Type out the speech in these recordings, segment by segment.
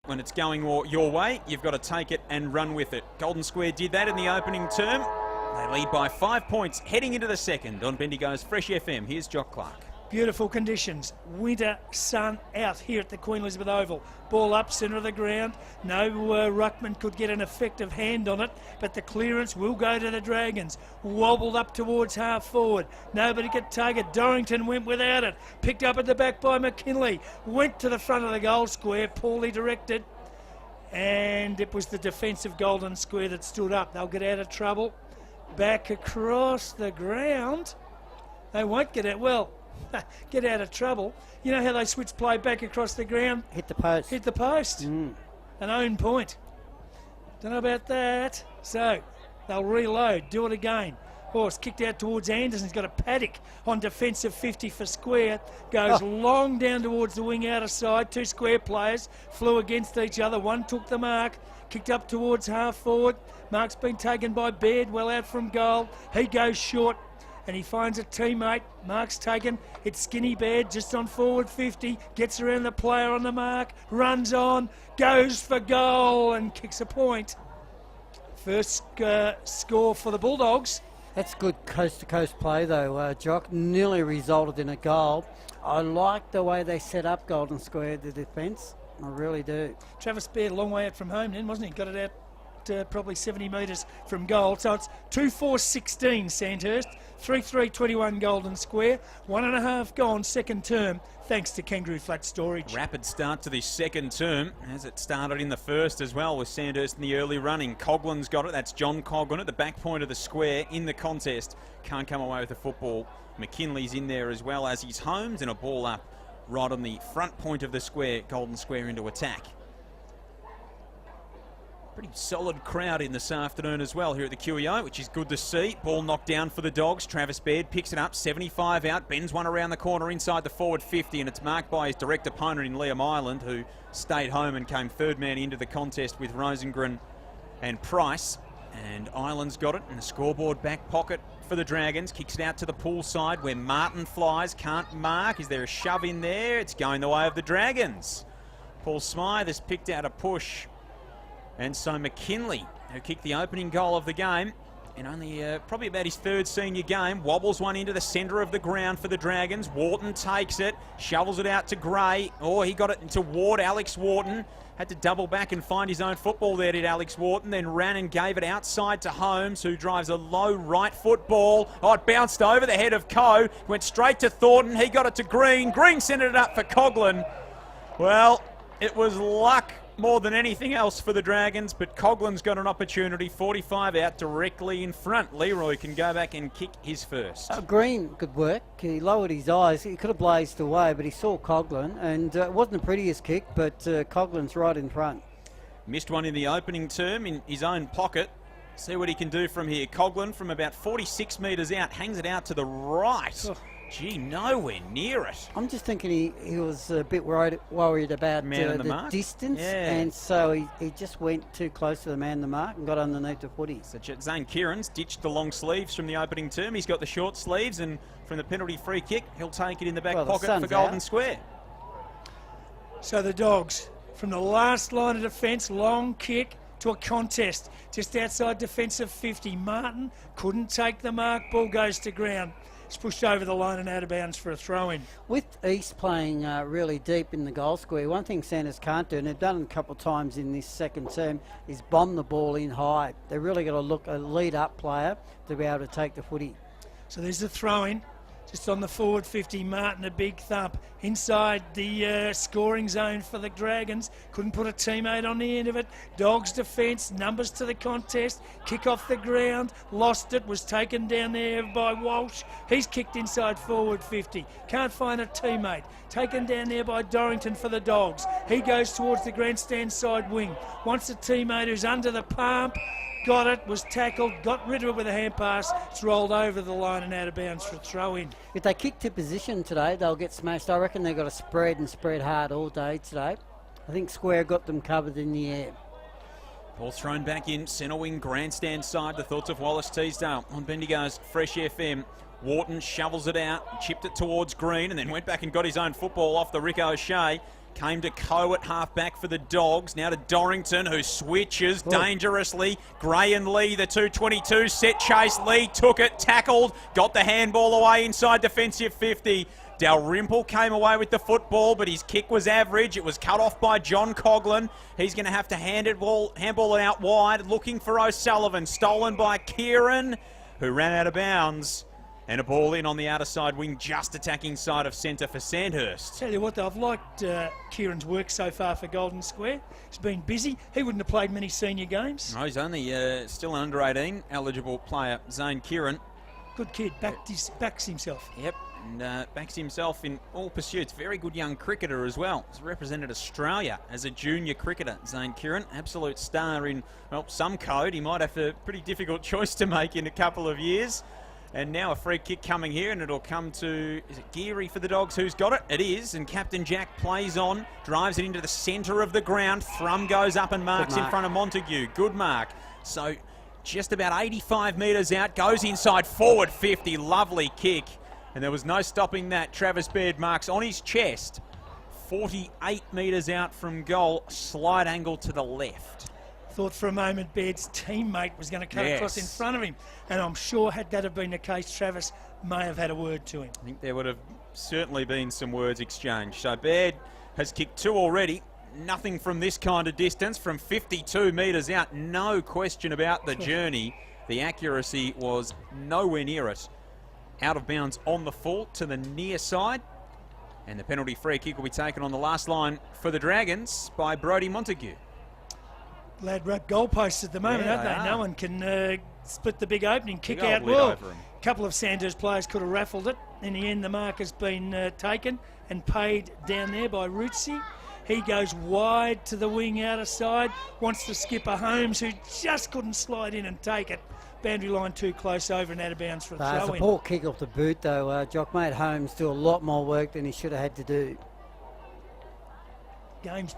When it's going your way, you've got to take it and run with it. Golden Square did that in the opening term. They lead by 5 points heading into the second on Bendigo's Fresh FM. Here's Jock Clark. Beautiful conditions. Winter sun out here at the Queen Elizabeth Oval. Ball up, centre of the ground. No ruckman could get an effective hand on it, but the clearance will go to the Dragons. Wobbled up towards half forward. Nobody could take it. Dorrington went without it. Picked up at the back by McKinley. Went to the front of the goal square, poorly directed. And it was the defensive Golden Square that stood up. They'll get out of trouble. Back across the ground. They won't get out. Well, get out of trouble. You know how they switch play back across the ground? Hit the post. Hit the post. An own point. Don't know about that. So they'll reload, do it again. Horse kicked out towards Anderson. He's got a paddock on defensive 50 for Square. Goes long down towards the wing outer side. Two Square players flew against each other. One took the mark. Kicked up towards half forward. Mark's been taken by Baird, well out from goal. He goes short and he finds a teammate. Mark's taken. It's Skinny Baird just on forward 50. Gets around the player on the mark. Runs on. Goes for goal and kicks a point. First score for the Bulldogs. That's good coast-to-coast play, though, Jock. Nearly resulted in a goal. I like the way they set up Golden Square, the defence. I really do. Travis Baird, a long way out from home then, wasn't he? Got it out probably 70 metres from goal. So it's 2-4-16 Sandhurst, 3-3-21 Golden Square. 1.5 gone second term, thanks to Kangaroo Flat Storage. Rapid start to this second term, as it started in the first as well, with Sandhurst in the early running. Coughlin's got it. That's John Coughlin at the back point of the square in the contest. Can't come away with the football. McKinley's in there as well as he's homed, and a ball up right on the front point of the square. Golden Square into attack. Pretty solid crowd in this afternoon as well here at the QEO, which is good to see. Ball knocked down for the Dogs. Travis Baird picks it up, 75 out, bends one around the corner inside the forward 50, and it's marked by his direct opponent in Liam Ireland, who stayed home and came third man into the contest with Rosengren and Price. And Ireland's got it in the scoreboard back pocket for the Dragons. Kicks it out to the pool side where Martin flies, can't mark. Is there a shove in there? It's going the way of the Dragons. Paul Smythe has picked out a push. And so McKinley, who kicked the opening goal of the game, in only probably about his third senior game, wobbles one into the centre of the ground for the Dragons. Wharton takes it, shovels it out to Gray. Oh, he got it into Ward. Alex Wharton had to double back and find his own football there, did Alex Wharton, then ran and gave it outside to Holmes, who drives a low right foot ball. Oh, it bounced over the head of Coe, went straight to Thornton. He got it to Green. Green sent it up for Coughlin. Well, it was luck more than anything else for the Dragons, but Coughlin's got an opportunity, 45 out directly in front. Leroy can go back and kick his first. Green, good work. He lowered his eyes. He could have blazed away, but he saw Coughlin, and it wasn't the prettiest kick, but Coughlin's right in front. Missed one in the opening term in his own pocket. See what he can do from here. Coughlin from about 46 metres out, hangs it out to the right. Oh. Gee, nowhere near it. I'm just thinking he was a bit worried about the distance, and so he just went too close to the man the mark and got underneath the footy. So Zane Kieran's ditched the long sleeves from the opening term. He's got the short sleeves, and from the penalty free kick, he'll take it in the back pocket for Golden Square. So the Dogs, from the last line of defence, long kick to a contest, just outside defensive 50. Martin couldn't take the mark, ball goes to ground. It's pushed over the line and out of bounds for a throw-in. With East playing really deep in the goal square, one thing Sanders can't do, and they've done it a couple of times in this second term, is bomb the ball in high. They've really got to look a lead-up player to be able to take the footy. So there's the throw-in. Just on the forward 50, Martin a big thump. Inside the scoring zone for the Dragons. Couldn't put a teammate on the end of it. Dogs defence, numbers to the contest. Kick off the ground, lost it, was taken down there by Walsh. He's kicked inside forward 50. Can't find a teammate. Taken down there by Dorrington for the Dogs. He goes towards the grandstand side wing. Wants a teammate who's under the pump. Got it, was tackled, got rid of it with a hand pass. It's rolled over the line and out of bounds for a throw-in. If they kick to position today, they'll get smashed. I reckon they've got to spread and spread hard all day today. I think Square got them covered in the air. Ball thrown back in, centre wing, grandstand side. The thoughts of Wallace Teasdale on Bendigo's Fresh FM. Wharton shovels it out, chipped it towards Green, and then went back and got his own football off the Rick O'Shea. Came to Coe at half-back for the Dogs. Now to Dorrington, who switches dangerously. Gray and Lee, the 222, set chase. Lee took it, tackled, got the handball away inside defensive 50. Dalrymple came away with the football, but his kick was average. It was cut off by John Coughlin. He's going to have to handball it out wide, looking for O'Sullivan. Stolen by Kieran, who ran out of bounds. And a ball in on the outer side wing, just attacking side of centre for Sandhurst. Tell you what, though, I've liked Kieran's work so far for Golden Square. He's been busy. He wouldn't have played many senior games. No, he's only still an under-18 eligible player, Zane Kieran. Good kid, backs himself. Yep, and backs himself in all pursuits. Very good young cricketer as well. He's represented Australia as a junior cricketer, Zane Kieran. Absolute star in, well, some code. He might have a pretty difficult choice to make in a couple of years. And now a free kick coming here, and it'll come to, is it Geary for the Dogs? Who's got it? It is, and Captain Jack plays on, drives it into the centre of the ground. Thrum goes up and marks in front of Montague. Good mark. So just about 85 metres out, goes inside forward 50. Lovely kick, and there was no stopping that. Travis Baird marks on his chest. 48 metres out from goal, slight angle to the left. Thought for a moment Baird's teammate was going to cut across in front of him. And I'm sure had that have been the case, Travis may have had a word to him. I think there would have certainly been some words exchanged. So Baird has kicked 2 already. Nothing from this kind of distance, from 52 metres out. No question about the journey. The accuracy was nowhere near it. Out of bounds on the full to the near side. And the penalty free kick will be taken on the last line for the Dragons by Brodie Montague. Glad wrap goalposts at the moment, aren't they? No one can split the big opening. Kick out well. A couple of Sandhurst players could have raffled it. In the end, the mark has been taken and paid down there by Rootsy. He goes wide to the wing outer side. Wants the skipper Holmes, who just couldn't slide in and take it. Boundary line too close over and out of bounds for a throw-in. It's a poor kick off the boot, though. Jockmate Holmes do a lot more work than he should have had to do. Game's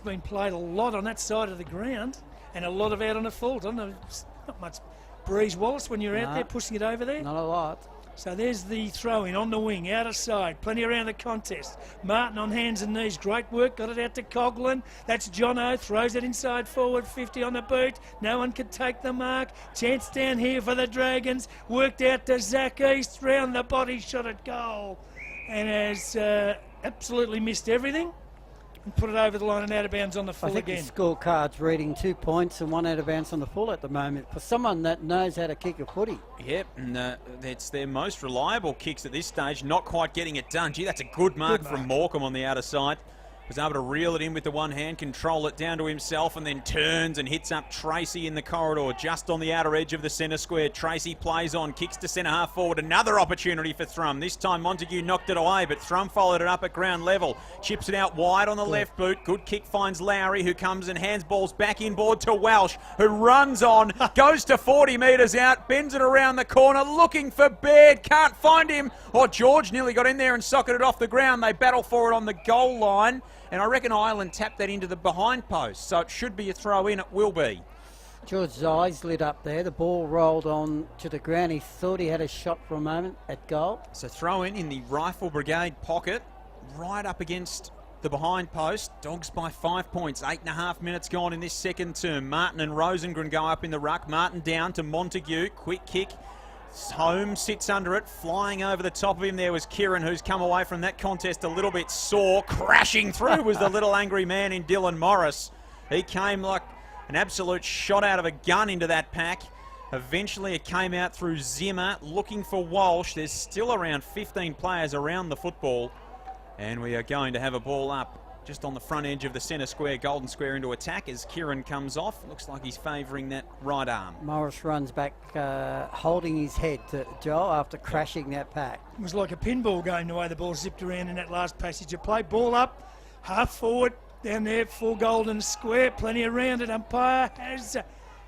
been played a lot on that side of the ground and a lot of out on the full. I don't know, not much breeze, Wallace, when you're out there pushing it over there. Not a lot. So there's the throw-in on the wing, outer side, plenty around the contest. Martin on hands and knees, great work, got it out to Coughlin. That's Jono, throws it inside forward, 50 on the boot. No one could take the mark. Chance down here for the Dragons. Worked out to Zach East, round the body shot at goal. And has absolutely missed everything. And put it over the line and out of bounds on the full again. I think the scorecard's reading 2 points and 1 out of bounds on the full at the moment for someone that knows how to kick a footy. Yep, and it's their most reliable kicks at this stage, not quite getting it done. Gee, that's a good mark from Morecambe on the outer side. Was able to reel it in with the one hand, control it down to himself, and then turns and hits up Tracy in the corridor, just on the outer edge of the centre square. Tracy plays on, kicks to centre half forward. Another opportunity for Thrum. This time Montague knocked it away, but Thrum followed it up at ground level. Chips it out wide on the left boot. Good kick finds Lowry, who comes and hands balls back inboard to Welsh, who runs on, goes to 40 metres out, bends it around the corner, looking for Baird, can't find him. George nearly got in there and socketed it off the ground. They battle for it on the goal line. And I reckon Ireland tapped that into the behind post, so it should be a throw-in. It will be. George's eyes lit up there. The ball rolled on to the ground. He thought he had a shot for a moment at goal. So throw-in in the Rifle Brigade pocket, right up against the behind post. Dogs by 5 points. 8.5 minutes gone in this second term. Martin and Rosengren go up in the ruck. Martin down to Montague. Quick kick. Holmes sits under it, flying over the top of him. There was Kieran, who's come away from that contest a little bit sore. Crashing through was the little angry man in Dylan Morris. He came like an absolute shot out of a gun into that pack. Eventually it came out through Zimmer, looking for Walsh. There's still around 15 players around the football. And we are going to have a ball up just on the front edge of the centre square, Golden Square into attack as Kieran comes off. Looks like he's favouring that right arm. Morris runs back, holding his head to Joel after crashing that pack. It was like a pinball game the way the ball zipped around in that last passage of play. Ball up, half forward, down there for Golden Square. Plenty around it. Umpire has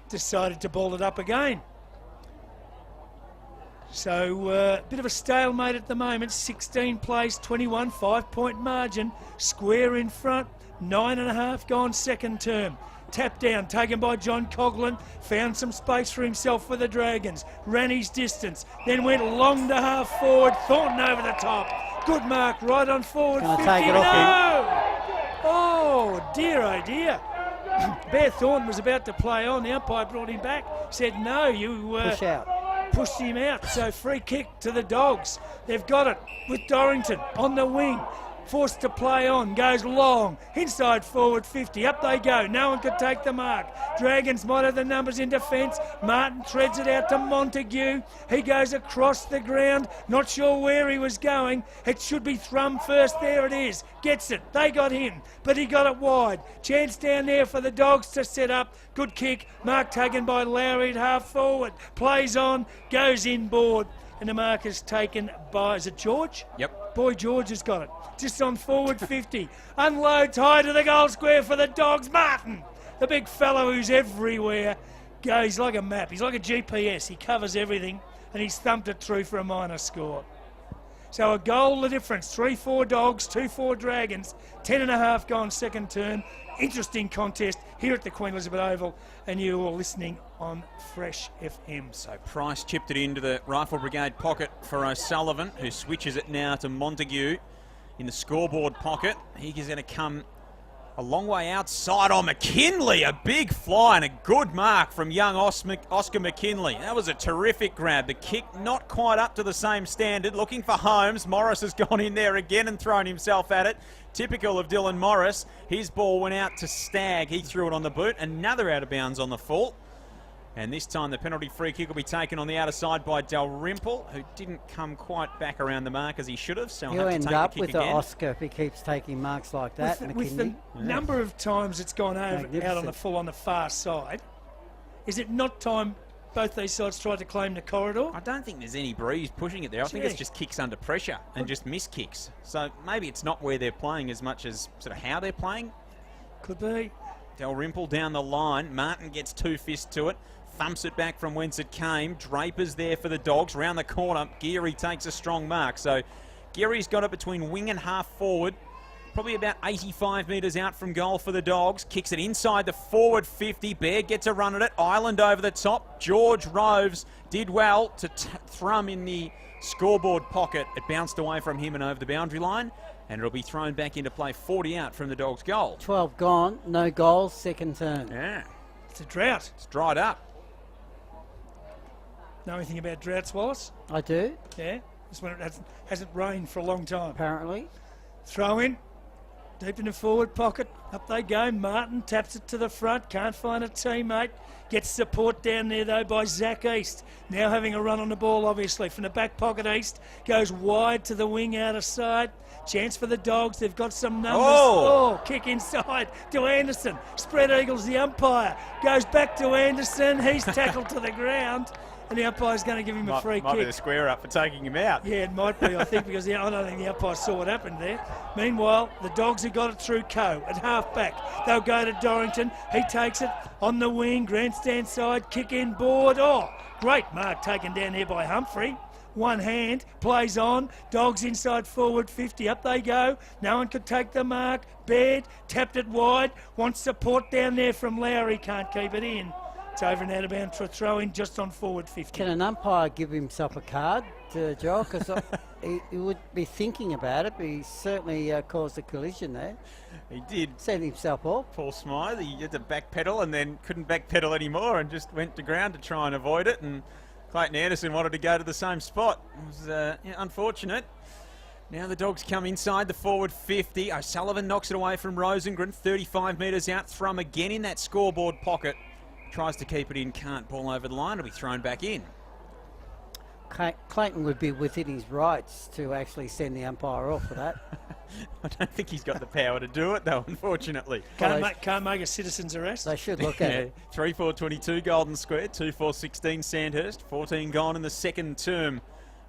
decided to ball it up again. So a bit of a stalemate at the moment. 16 plays, 21, 5-point margin. Square in front, 9.5 gone second term. Tap down, taken by John Coughlin. Found some space for himself for the Dragons. Ran his distance, then went long to half forward. Thornton over the top. Good mark right on forward Gonna 50. take it off No! Oh dear. Bear Thornton was about to play on. The umpire brought him back. Said no, you Push out. pushed him out. So free kick to the Dogs. They've got it with Dorrington on the wing. Forced to play on, goes long, inside forward 50, up they go, no one could take the mark. Dragons might have the numbers in defence. Martin threads it out to Montague. He goes across the ground, not sure where he was going. It should be Thrum first, there it is. Gets it, they got him, but he got it wide. Chance down there for the Dogs to set up. Good kick, mark taken by Lowry at half forward. Plays on, goes inboard. And the mark is taken by, is it George? Yep. Boy, George has got it. Just on forward 50. Unloads high to the goal square for the Dogs. Martin, the big fellow who's everywhere. Goes like a map. He's like a GPS. He covers everything. And he's thumped it through for a minor score. So a goal the difference. 3-4 Dogs, 2-4 Dragons. 10.5 gone second term. Interesting contest here at the Queen Elizabeth Oval. And you are listening on Fresh FM. So Price chipped it into the Rifle Brigade pocket for O'Sullivan, who switches it now to Montague in the scoreboard pocket. He is going to come a long way outside on McKinley. A big fly and a good mark from young Oscar McKinley. That was a terrific grab. The kick not quite up to the same standard. Looking for Holmes. Morris has gone in there again and thrown himself at it. Typical of Dylan Morris. His ball went out to Stagg. He threw it on the boot. Another out of bounds on the full. And this time the penalty free kick will be taken on the outer side by Dalrymple, who didn't come quite back around the mark as he should have. So He'll have to end take up the kick with again. the Oscar if he keeps taking marks like that, With McKinley. the number of times it's gone over out on the Magnificent. full on the far side, is it not time both these sides tried to claim the corridor? I don't think there's any breeze pushing it there. I think it's just kicks under pressure and just miss kicks. So maybe it's not where they're playing as much as sort of how they're playing. Could be. Dalrymple down the line. Martin gets 2 fists to it. Thumps it back from whence it came. Draper's there for the Dogs. Round the corner, Geary takes a strong mark. So Geary's got it between wing and half forward. Probably about 85 metres out from goal for the Dogs. Kicks it inside the forward 50. Baird gets a run at it. Island over the top. George Roves did well to thrum in the scoreboard pocket. It bounced away from him and over the boundary line. And it'll be thrown back into play 40 out from the Dogs' goal. 12 gone, no goals, second term. Yeah, It's a drought. it's dried up. Know anything about droughts, Wallace? I do, Yeah. This one hasn't rained for a long time. apparently. Throw in. Deep in the forward pocket. Up they go. Martin taps it to the front. Can't find a teammate. Gets support down there, though, by Zach East. Now having a run on the ball, obviously. From the back pocket, East goes wide to the wing outer side. Chance for the Dogs. They've got some numbers. Oh, kick inside to Anderson. Spread Eagles, the umpire. Goes back to Anderson. He's tackled to the ground. And the umpire's going to give him a free Might be kick. the square up for taking him out. Yeah, it might be, I think, because I don't think the umpire saw what happened there. Meanwhile, the Dogs have got it through Coe at half-back. They'll go to Dorrington. He takes it on the wing, grandstand side, kick in board. Oh, great mark taken down there by Humphrey. One hand, plays on. Dogs inside forward 50. Up they go. No one could take the mark. Baird tapped it wide. Wants support down there from Lowry. Can't keep it in. It's over and out of bounds for a throw in just on forward 50. Can an umpire give himself a card, Joel? Because he would be thinking about it, but he certainly caused a collision there. He did. Set himself off. Paul Smythe, he had to backpedal and then couldn't backpedal anymore and just went to ground to try and avoid it. And Clayton Anderson wanted to go to the same spot. It was unfortunate. Now the Dogs come inside the forward 50. O'Sullivan knocks it away from Rosengren. 35 metres out. Thrum again in that scoreboard pocket. Tries to keep it in, can't. Ball over the line. It'll be thrown back in. Clayton would be within his rights to actually send the umpire off for that. I don't think he's got the power to do it, though, unfortunately. Can't make a citizen's arrest. They should look at it. 3-4-22 Golden Square, 2-4-16 Sandhurst, 14 gone in the second term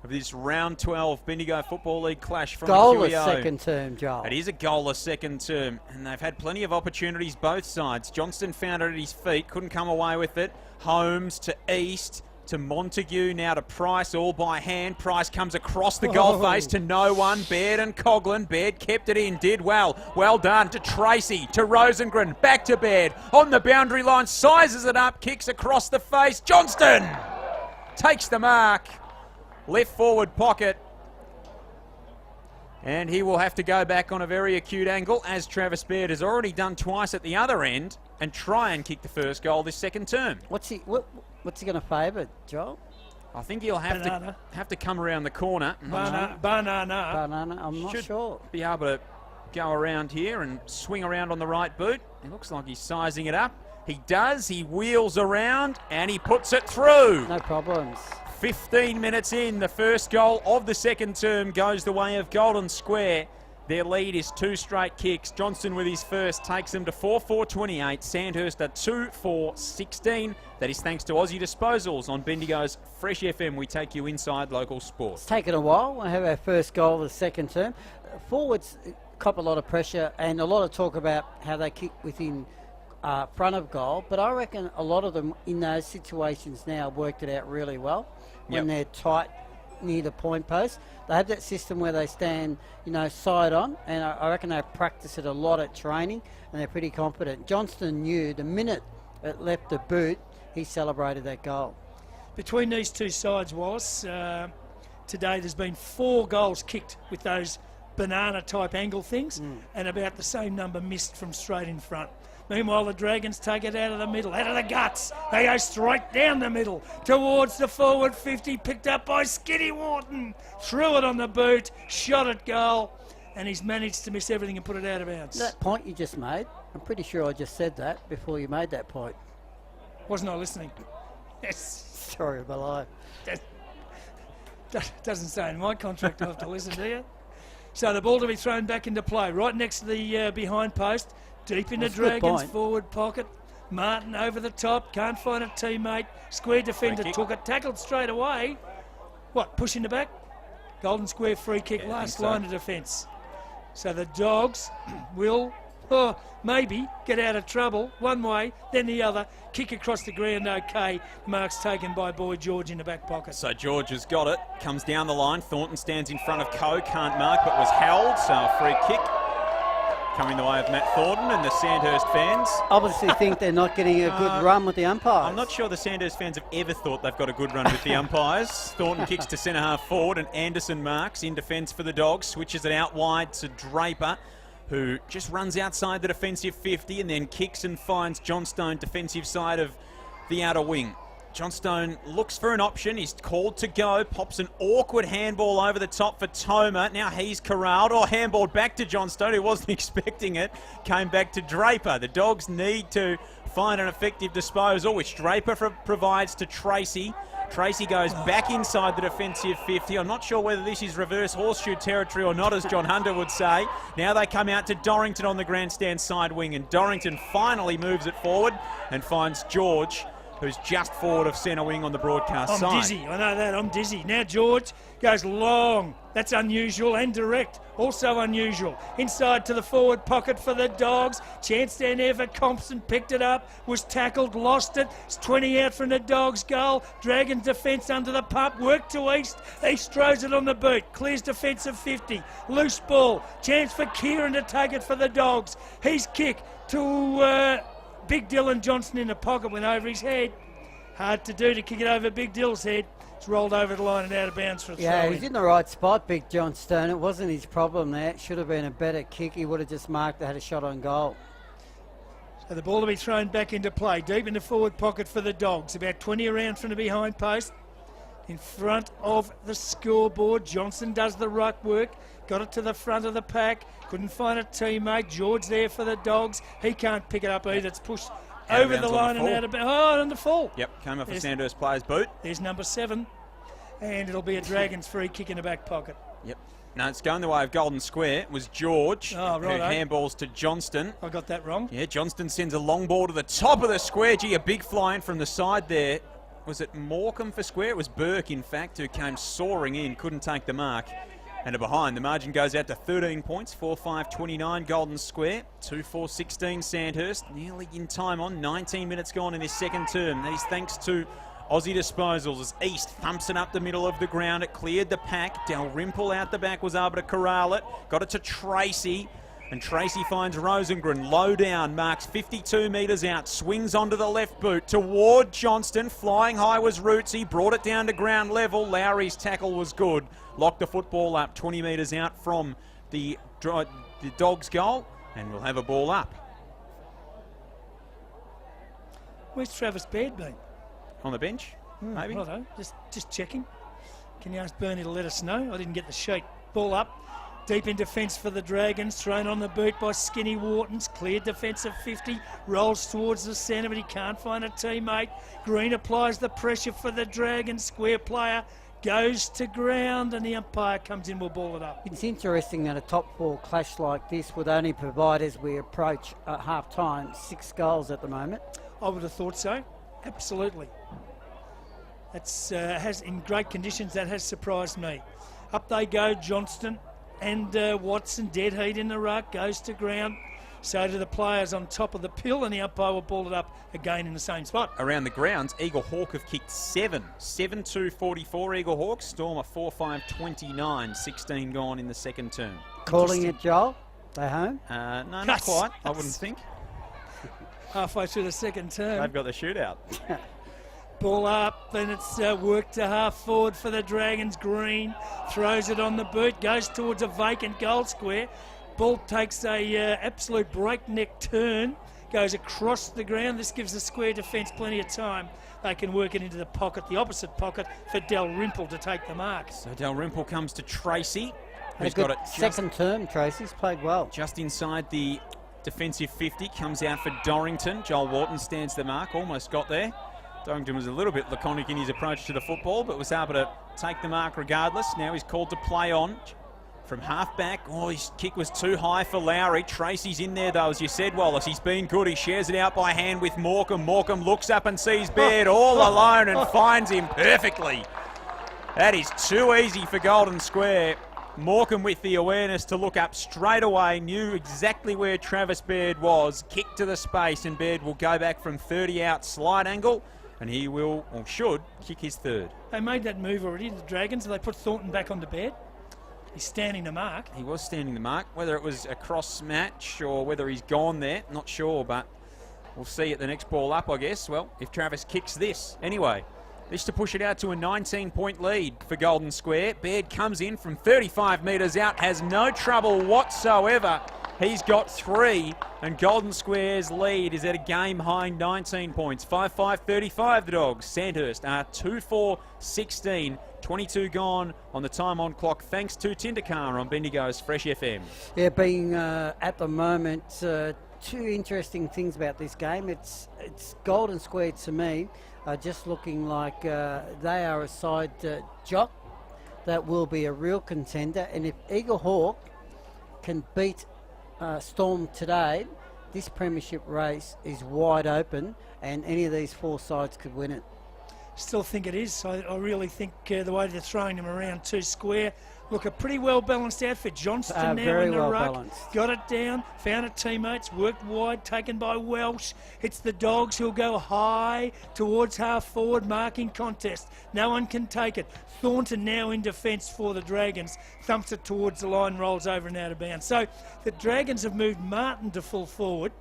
of this round 12 Bendigo Football League clash from Goalless the QEO. second term, Joel. It is a goalless second term, and they've had plenty of opportunities both sides. Johnston found it at his feet, couldn't come away with it. Holmes to East, to Montague, now to Price, all by hand. Price comes across the goal face to no one. Baird and Coughlin. Baird kept it in, did well. Well done to Tracy, to Rosengren, back to Baird. On the boundary line, sizes it up, kicks across the face. Johnston takes the mark. Left forward pocket. And he will have to go back on a very acute angle, as Travis Baird has already done twice at the other end, and try and kick the first goal this second term. What's he going to favour, Joel? I think he'll have to come around the corner. Banana. I'm not sure. Be able to go around here and swing around on the right boot. It looks like he's sizing it up. He does. He wheels around and he puts it through. No problems. 15 minutes in, the first goal of the second term goes the way of Golden Square. Their lead is 2 straight kicks. Johnston with his first takes them to 4-4-28. Sandhurst at 2-4-16. That is thanks to Aussie Disposals on Bendigo's Fresh FM. We take you inside local sport. It's taken a while. We have our first goal of the second term. Forwards cop a lot of pressure and a lot of talk about how they kick within front of goal, but I reckon a lot of them in those situations now worked it out really well when they're tight near the point post. They have that system where they stand, side on, and I reckon they practice it a lot at training, and they're pretty confident. Johnston knew the minute it left the boot, he celebrated that goal. Between these two sides, Wallace, today there's been 4 goals kicked with those banana-type angle things, and about the same number missed from straight in front. Meanwhile, the Dragons take it out of the middle, out of the guts. They go straight down the middle towards the forward 50, picked up by Skiddy Wharton. Threw it on the boot, shot at goal, and he's managed to miss everything and put it out of bounds. That point you just made, I'm pretty sure I just said that before you made that point. Wasn't I listening? Yes. Sorry of my life. That doesn't say in my contract I have to listen to you. So the ball to be thrown back into play, right next to the behind post. Deep in the Dragons' forward pocket. Martin over the top. Can't find a teammate. Square defender took it. Tackled straight away. What, push in the back? Golden Square free kick, last line of defence. So the Dogs will maybe get out of trouble one way, then the other. Kick across the ground, okay. Mark's taken by Boy George in the back pocket. So George has got it. Comes down the line. Thornton stands in front of Coe. Can't mark, but was held. So a free kick coming the way of Matt Thornton and the Sandhurst fans. Obviously think they're not getting a good run with the umpires. I'm not sure the Sandhurst fans have ever thought they've got a good run with the umpires. Thornton kicks to centre half forward and Anderson marks in defence for the Dogs. Switches it out wide to Draper, who just runs outside the defensive 50 and then kicks and finds Johnstone defensive side of the outer wing. Johnstone looks for an option. He's called to go. Pops an awkward handball over the top for Toma. Now he's corralled or handballed back to Johnstone, who wasn't expecting it. Came back to Draper. The Dogs need to find an effective disposal, which Draper provides to Tracy. Tracy goes back inside the defensive 50. I'm not sure whether this is reverse horseshoe territory or not, as John Hunter would say. Now they come out to Dorrington on the grandstand side wing, and Dorrington finally moves it forward and finds George, who's just forward of centre wing on the broadcast side. I'm dizzy, I know that, I'm dizzy. Now George goes long. That's unusual and direct, also unusual. Inside to the forward pocket for the Dogs. Chance down there for Compson, picked it up, was tackled, lost it. It's 20 out from the Dogs' goal. Dragons defence under the pump, work to East. East throws it on the boot, clears defensive 50. Loose ball, chance for Kieran to take it for the Dogs. His kick to Big Dylan Johnson in the pocket, went over his head. Hard to do to kick it over Big Dill's head. It's rolled over the line and out of bounds for a throw. Yeah, he's in the right spot, Big Johnstone. It wasn't his problem there. It should have been a better kick. He would have just marked that had a shot on goal. So the ball to be thrown back into play. Deep in the forward pocket for the Dogs. About 20 around from the behind post. In front of the scoreboard. Johnson does the ruck work. Got it to the front of the pack. Couldn't find a teammate. George there for the Dogs. He can't pick it up either. It's pushed over the line and out of bounds. Oh, on the full. Yep, came off the Sandhurst player's boot. There's number 7. And it'll be a Dragons free kick in the back pocket. Yep. No, it's going the way of Golden Square. It was George who handballs to Johnston. I got that wrong. Yeah, Johnston sends a long ball to the top of the square. Gee, a big fly in from the side there. Was it Morecambe for Square? It was Burke, in fact, who came soaring in, couldn't take the mark. And behind, the margin goes out to 13 points, 4-5-29 Golden Square, 2-4-16 Sandhurst, nearly in time on, 19 minutes gone in this second term. That is thanks to Aussie Disposals as East thumps it up the middle of the ground. It cleared the pack. Dalrymple out the back was able to corral it. Got it to Tracy. And Tracy finds Rosengren low down, marks 52 metres out, swings onto the left boot toward Johnston. Flying high was Roots. He brought it down to ground level. Lowry's tackle was good. Locked the football up 20 metres out from the Dogs' goal, and we'll have a ball up. Where's Travis Baird been? On the bench, maybe? Righto, just checking. Can you ask Bernie to let us know? I didn't get the sheet. Ball up. Deep in defence for the Dragons, thrown on the boot by Skinny Whartons, cleared defensive 50, rolls towards the centre, but he can't find a teammate. Green applies the pressure for the Dragons, square player, goes to ground, and the umpire comes in, will ball it up. It's interesting that a top 4 clash like this would only provide, as we approach half-time, 6 goals at the moment. I would have thought so, absolutely. That's in great conditions, that has surprised me. Up they go, Johnston. And Watson, dead heat in the ruck, goes to ground. So do the players on top of the pill, and the umpire will ball it up again in the same spot. Around the grounds, Eagle Hawk have kicked 7. 7-2-44 Eagle Hawks. Storm a 4-5-29. 16 gone in the second term. Calling it, Joel? They home? No, not quite, I wouldn't think. Halfway through the second term. They've got the shootout. Ball up, and it's worked to half forward for the Dragons. Green throws it on the boot, goes towards a vacant goal square. Ball takes a absolute breakneck turn, goes across the ground. This gives the square defence plenty of time. They can work it into the pocket, the opposite pocket, for Dalrymple to take the mark. So Dalrymple comes to Tracy, Had who's a good got it second term, Tracy's played well. just inside the defensive 50. Comes out for Dorrington. Joel Wharton stands the mark, almost got there. Dorrington was a little bit laconic in his approach to the football, but was able to take the mark regardless. Now he's called to play on from half-back. Oh, his kick was too high for Lowry. Tracy's in there, though, as you said, Wallace. He's been good. He shares it out by hand with Morecambe. Morecambe looks up and sees Baird all alone and finds him perfectly. That is too easy for Golden Square. Morecambe with the awareness to look up straight away, knew exactly where Travis Baird was, kicked to the space, and Baird will go back from 30 out slide angle, and he will, or should, kick his third. They made that move already, the Dragons, and they put Thornton back onto bed. He's standing the mark. He was standing the mark. Whether it was a cross match or whether he's gone there, not sure, but we'll see at the next ball up, I guess. Well, if Travis kicks this. Anyway, this to push it out to a 19-point lead for Golden Square. Baird comes in from 35 metres out, has no trouble whatsoever. He's got 3, and Golden Square's lead is at a game-high 19 points. 5-5-35, the Dogs. Sandhurst are 2-4-16. 22 gone on the time on clock, thanks to Tindercar on Bendigo's Fresh FM. Yeah, being at the moment, two interesting things about this game. It's Golden Square to me, just looking like they are a side jock that will be a real contender. And if Eagle Hawk can beat Storm today, this premiership race is wide open, and any of these 4 sides could win it. Still think it is. I really think the way they're throwing them around 2 square. Look, a pretty well-balanced outfit. Johnston now very in the well ruck. balanced. Got it down, found it teammates, worked wide, taken by Welsh. It's the Dogs who'll go high towards half forward, marking contest. No one can take it. Thornton now in defence for the Dragons. Thumps it towards the line, rolls over and out of bounds. So the Dragons have moved Martin to full forward,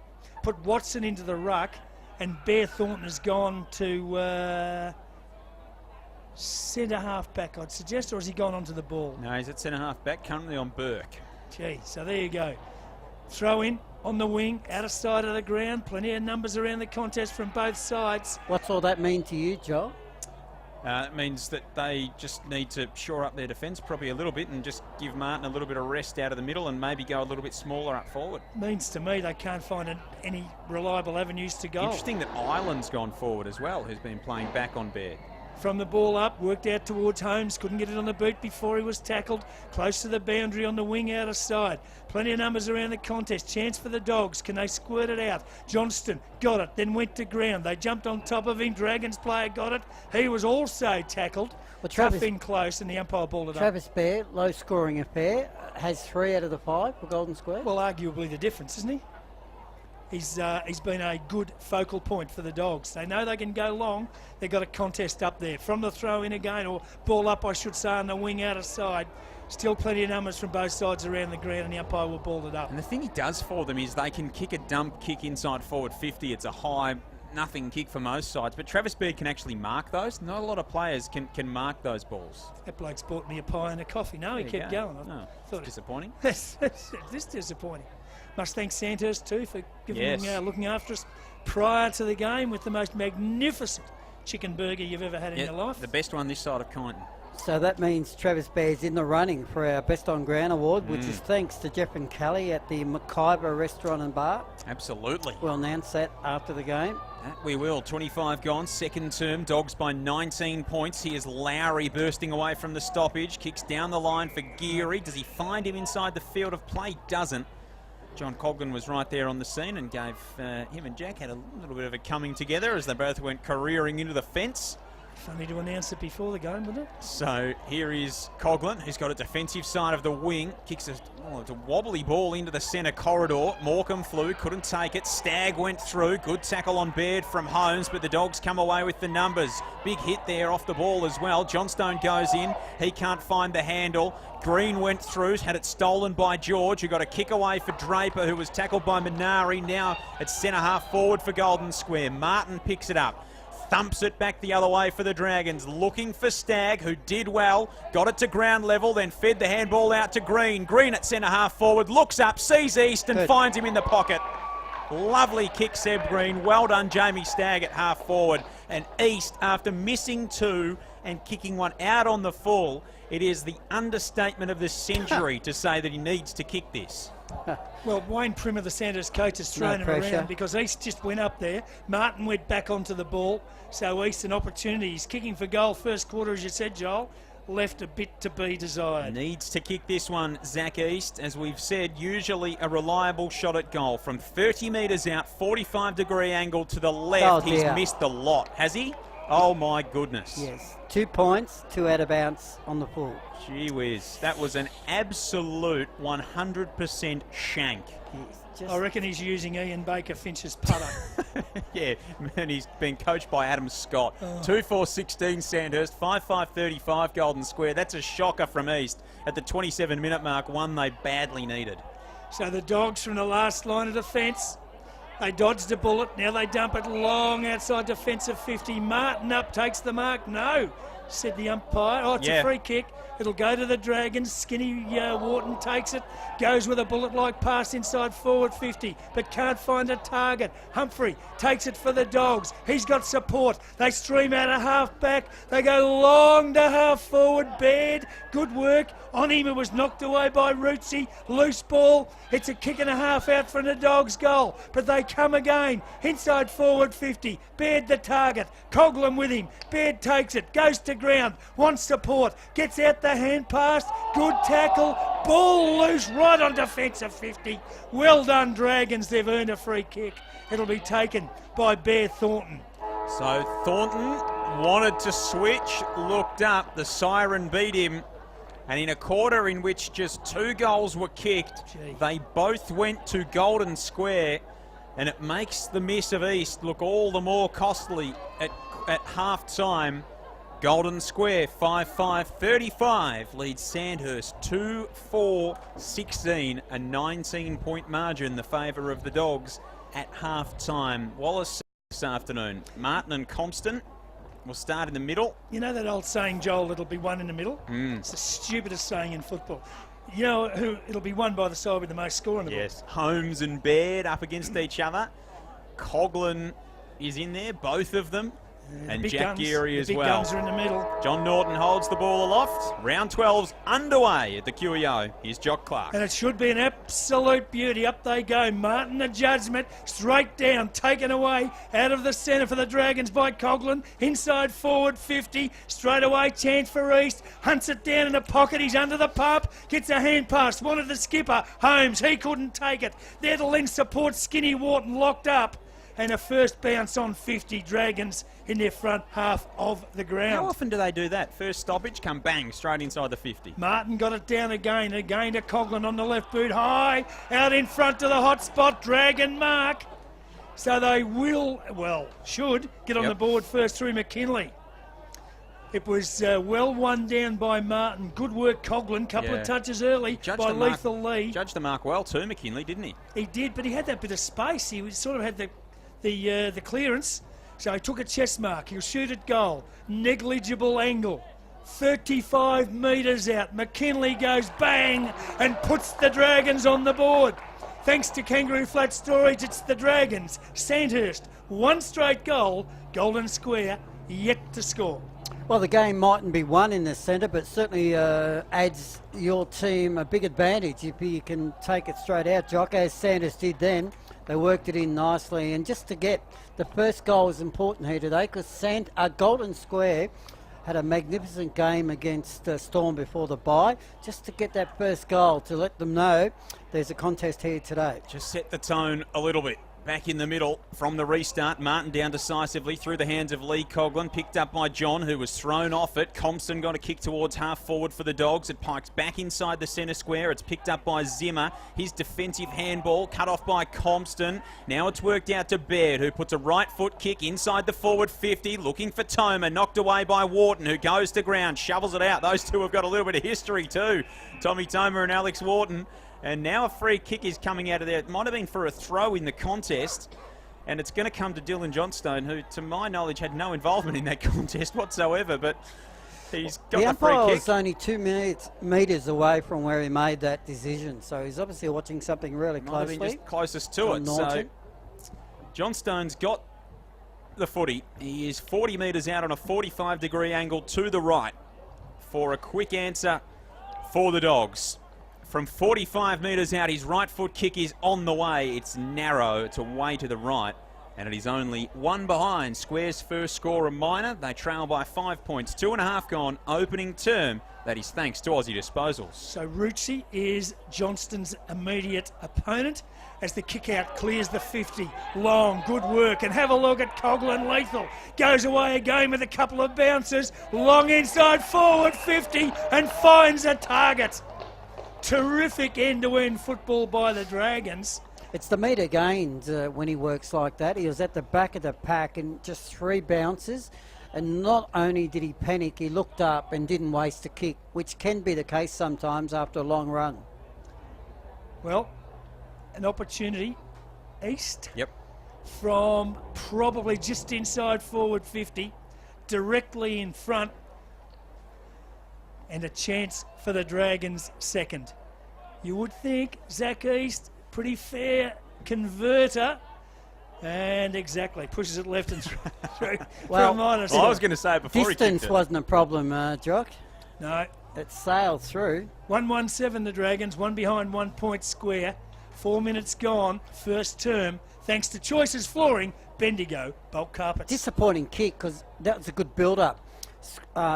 put Watson into the ruck, and Bear Thornton has gone to centre half back, I'd suggest, or has he gone onto the ball? No, he's at centre half back, currently on Burke. Gee, so there you go. Throw in on the wing, out of sight of the ground. Plenty of numbers around the contest from both sides. What's all that mean to you, Joel? It means that they just need to shore up their defence probably a little bit and just give Martin a little bit of rest out of the middle and maybe go a little bit smaller up forward. Means to me they can't find any reliable avenues to goal. Interesting that Ireland's gone forward as well, who's been playing back on Baird. From the ball up, worked out towards Holmes, couldn't get it on the boot before he was tackled. Close to the boundary on the wing, out of side. Plenty of numbers around the contest. Chance for the Dogs. Can they squirt it out? Johnston got it, then went to ground. They jumped on top of him. Dragons player got it. He was also tackled. Well, Tough in close, and the umpire balled it up. Travis Baird, low scoring affair, has 3 out of the 5 for Golden Square. Well, arguably the difference, isn't he? He's been a good focal point for the Dogs. They know they can go long. They've got a contest up there. From the throw in again, or ball up, I should say, on the wing out of side. Still plenty of numbers from both sides around the ground, and the umpire will ball it up. And the thing he does for them is they can kick a dump kick inside forward 50. It's a high nothing kick for most sides, but Travis Baird can actually mark those. Not a lot of players can mark those balls. That bloke's bought me a pie and a coffee. No, he kept going. Oh, thought disappointing. This is disappointing. Must thank Sandhurst too for looking after us prior to the game with the most magnificent chicken burger you've ever had in your life. The best one this side of Kyneton. So that means Travis Baird's in the running for our Best on Ground award, which is thanks to Jeff and Kelly at the Mackayba Restaurant and Bar. Absolutely. We'll announce that after the game. That we will. 25 gone, second term. Dogs by 19 points. Here's Lowry bursting away from the stoppage. Kicks down the line for Geary. Does he find him inside the field of play? Doesn't. John Coglan was right there on the scene and gave him and Jack had a little bit of a coming together as they both went careering into the fence. Funny to announce it before the game, wasn't it? So here is Coglan, who's got a defensive side of the wing. Kicks it's a wobbly ball into the centre corridor. Morecambe flew, couldn't take it. Stagg went through. Good tackle on Baird from Holmes, but the Dogs come away with the numbers. Big hit there off the ball as well. Johnstone goes in. He can't find the handle. Green went through, had it stolen by George, who got a kick away for Draper, who was tackled by Minari. Now it's centre half forward for Golden Square. Martin picks it up. Thumps it back the other way for the Dragons, looking for Stagg, who did well, got it to ground level, then fed the handball out to Green. Green at centre half forward, looks up, sees East and finds him in the pocket. Lovely kick, Seb Green. Well done, Jamie Stagg at half forward. And East, after missing two and kicking one out on the full, it is the understatement of the century to say that he needs to kick this. Well, Wayne Primmer, the Sandhurst coach, has thrown him around because East just went up there. Martin went back onto the ball. So East an opportunity. He's kicking for goal first quarter, as you said, Joel. Left a bit to be desired. Needs to kick this one, Zach East. As we've said, usually a reliable shot at goal. From 30 metres out, 45-degree angle to the left. He's missed the lot, has he? Oh, my goodness. Yes. 2 points, 2 out of bounds on the full. Gee whiz. That was an absolute 100% shank. I reckon he's using Ian Baker Finch's putter. Yeah, and he's been coached by Adam Scott. 2-4-16 Sandhurst, 5-5-35 Golden Square. That's a shocker from East at the 27-minute mark, one they badly needed. So the Dogs from the last line of defence. They dodged a bullet. Now they dump it long outside defensive 50. Martin up, takes the mark. No, said the umpire. Oh, it's a free kick. It'll go to the Dragons. Skinny Wharton takes it. Goes with a bullet-like pass inside forward 50, but can't find a target. Humphrey takes it for the Dogs. He's got support. They stream out a half-back. They go long to half-forward. Baird, good work. On him, it was knocked away by Rootsy. Loose ball. It's a kick and a half out from the Dogs' goal, but they come again. Inside forward 50. Baird the target. Coglan with him. Baird takes it. Goes to ground. Wants support. Gets out the hand pass. Good tackle. Ball loose right on defensive 50. Well done, Dragons. They've earned a free kick. It'll be taken by Bear Thornton. So Thornton wanted to switch, looked up. The siren beat him. And in a quarter in which just 2 goals were kicked, they both went to Golden Square, and it makes the miss of East look all the more costly at half-time. Golden Square 5-5-35 leads Sandhurst 2-4-16, a 19-point margin, the favour of the Dogs at half-time. Wallace this afternoon. Martin and Compston. We'll start in the middle. You know that old saying, Joel, it'll be won in the middle? It's the stupidest saying in football. You know who it'll be won by the side with the most score in the ball? Holmes and Baird up against each other. Coglan is in there, both of them. And Jack Geary as well. The big guns are in the middle. John Norton holds the ball aloft. Round 12's underway at the QEO. Here's Jock Clark. And it should be an absolute beauty. Up they go. Martin, the judgment, straight down, taken away out of the centre for the Dragons by Coglan. Inside forward 50. Straight away chance for East. Hunts it down in a pocket. He's under the pump. Gets a hand pass. Wanted the skipper. Holmes, he couldn't take it. There to lend support. Skinny Wharton locked up. And a first bounce on 50. Dragons in their front half of the ground. How often do they do that? First stoppage, come bang, straight inside the 50. Martin got it down again to Coglan on the left boot. High, out in front to the hot spot, Dragon mark. So they should get on the board first through McKinley. It was well won down by Martin. Good work, Coglan. Couple of touches early by Lethal Lee. Judged the mark well too, McKinley, didn't he? He did, but he had that bit of space. He was sort of had the the clearance. So he took a chest mark. He'll shoot at goal. Negligible angle. 35 metres out. McKinley goes bang and puts the Dragons on the board. Thanks to Kangaroo Flat Storage, it's the Dragons. Sandhurst, one straight goal. Golden Square yet to score. Well, the game mightn't be won in the centre, but certainly adds your team a big advantage if you can take it straight out, Jock, as Sanders did then. They worked it in nicely, and just to get the first goal is important here today, because Golden Square had a magnificent game against Storm before the bye. Just to get that first goal to let them know there's a contest here today. Just set the tone a little bit. Back in the middle from the restart. Martin down decisively through the hands of Lee Coughlin. Picked up by John, who was thrown off it. Compson got a kick towards half forward for the Dogs. It pikes back inside the centre square. It's picked up by Zimmer. His defensive handball cut off by Compston. Now it's worked out to Baird, who puts a right foot kick inside the forward 50. Looking for Toma. Knocked away by Wharton, who goes to ground. Shovels it out. Those two have got a little bit of history too. Tommy Toma and Alex Wharton. And now a free kick is coming out of there. It might have been for a throw in the contest. And it's going to come to Dylan Johnstone, who, to my knowledge, had no involvement in that contest whatsoever. But he's got the free umpire kick. was only 2 metres away from where he made that decision. So he's obviously watching something really Might have been closely. just closest to it. So Johnstone's got the footy. He is 40 metres out on a 45-degree angle to the right for a quick answer for the Dogs. From 45 metres out, his right foot kick is on the way. It's narrow. It's away to the right. And it is only one behind Square's first scorer, Minor. They trail by 5 points. 2.5 gone. Opening term. That is thanks to Aussie Disposals. So Rucci is Johnston's immediate opponent as the kick out clears the 50. Long, good work. And have a look at Coughlin. Lethal goes away again with a couple of bounces. Long inside forward 50 and finds a target. Terrific end-to-end football by the Dragons. It's the metre gained when he works like that. He was at the back of the pack and just 3 bounces. And not only did he panic, he looked up and didn't waste a kick, which can be the case sometimes after a long run. Well, an opportunity east. Yep. From probably just inside forward 50, directly in front. And a chance for the Dragons second. You would think Zach East, pretty fair converter. And exactly, pushes it left and through. Well, I was going to say it before distance he kicked it. wasn't a problem, Jock. No. It sailed through. 1-1-7 the Dragons, one behind 1 point Square. 4 minutes gone, first term. Thanks to Choices Flooring, Bendigo Bulk Carpets. Disappointing kick because that was a good build-up.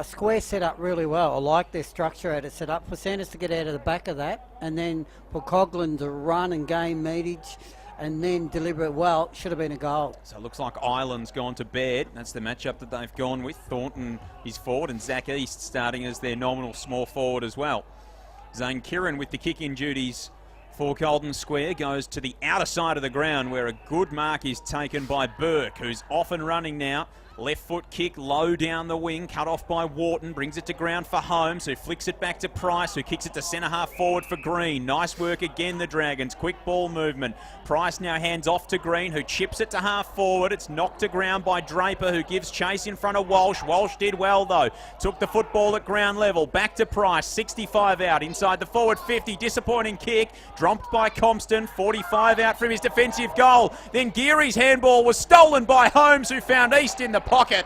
Square set up really well. I like their structure at it set up for Sanders to get out of the back of that and then for Coughlin to run and gain metage and then deliver it well. Should have been a goal. So it looks like Ireland's gone to bed. That's the matchup that they've gone with. Thornton is forward and Zach East starting as their nominal small forward as well. Zane Kieran with the kick-in duties for Golden Square goes to the outer side of the ground where a good mark is taken by Burke, who's off and running now. Left foot kick low down the wing, cut off by Wharton, brings it to ground for Holmes, who flicks it back to Price, who kicks it to centre half forward for Green. Nice work again, the Dragons. Quick ball movement. Price now hands off to Green, who chips it to half forward. It's knocked to ground by Draper, who gives chase in front of Walsh. Walsh did well though. Took the football at ground level. Back to Price, 65 out inside the forward 50. Disappointing kick, dropped by Compston. 45 out from his defensive goal. Then Geary's handball was stolen by Holmes, who found East in the pocket.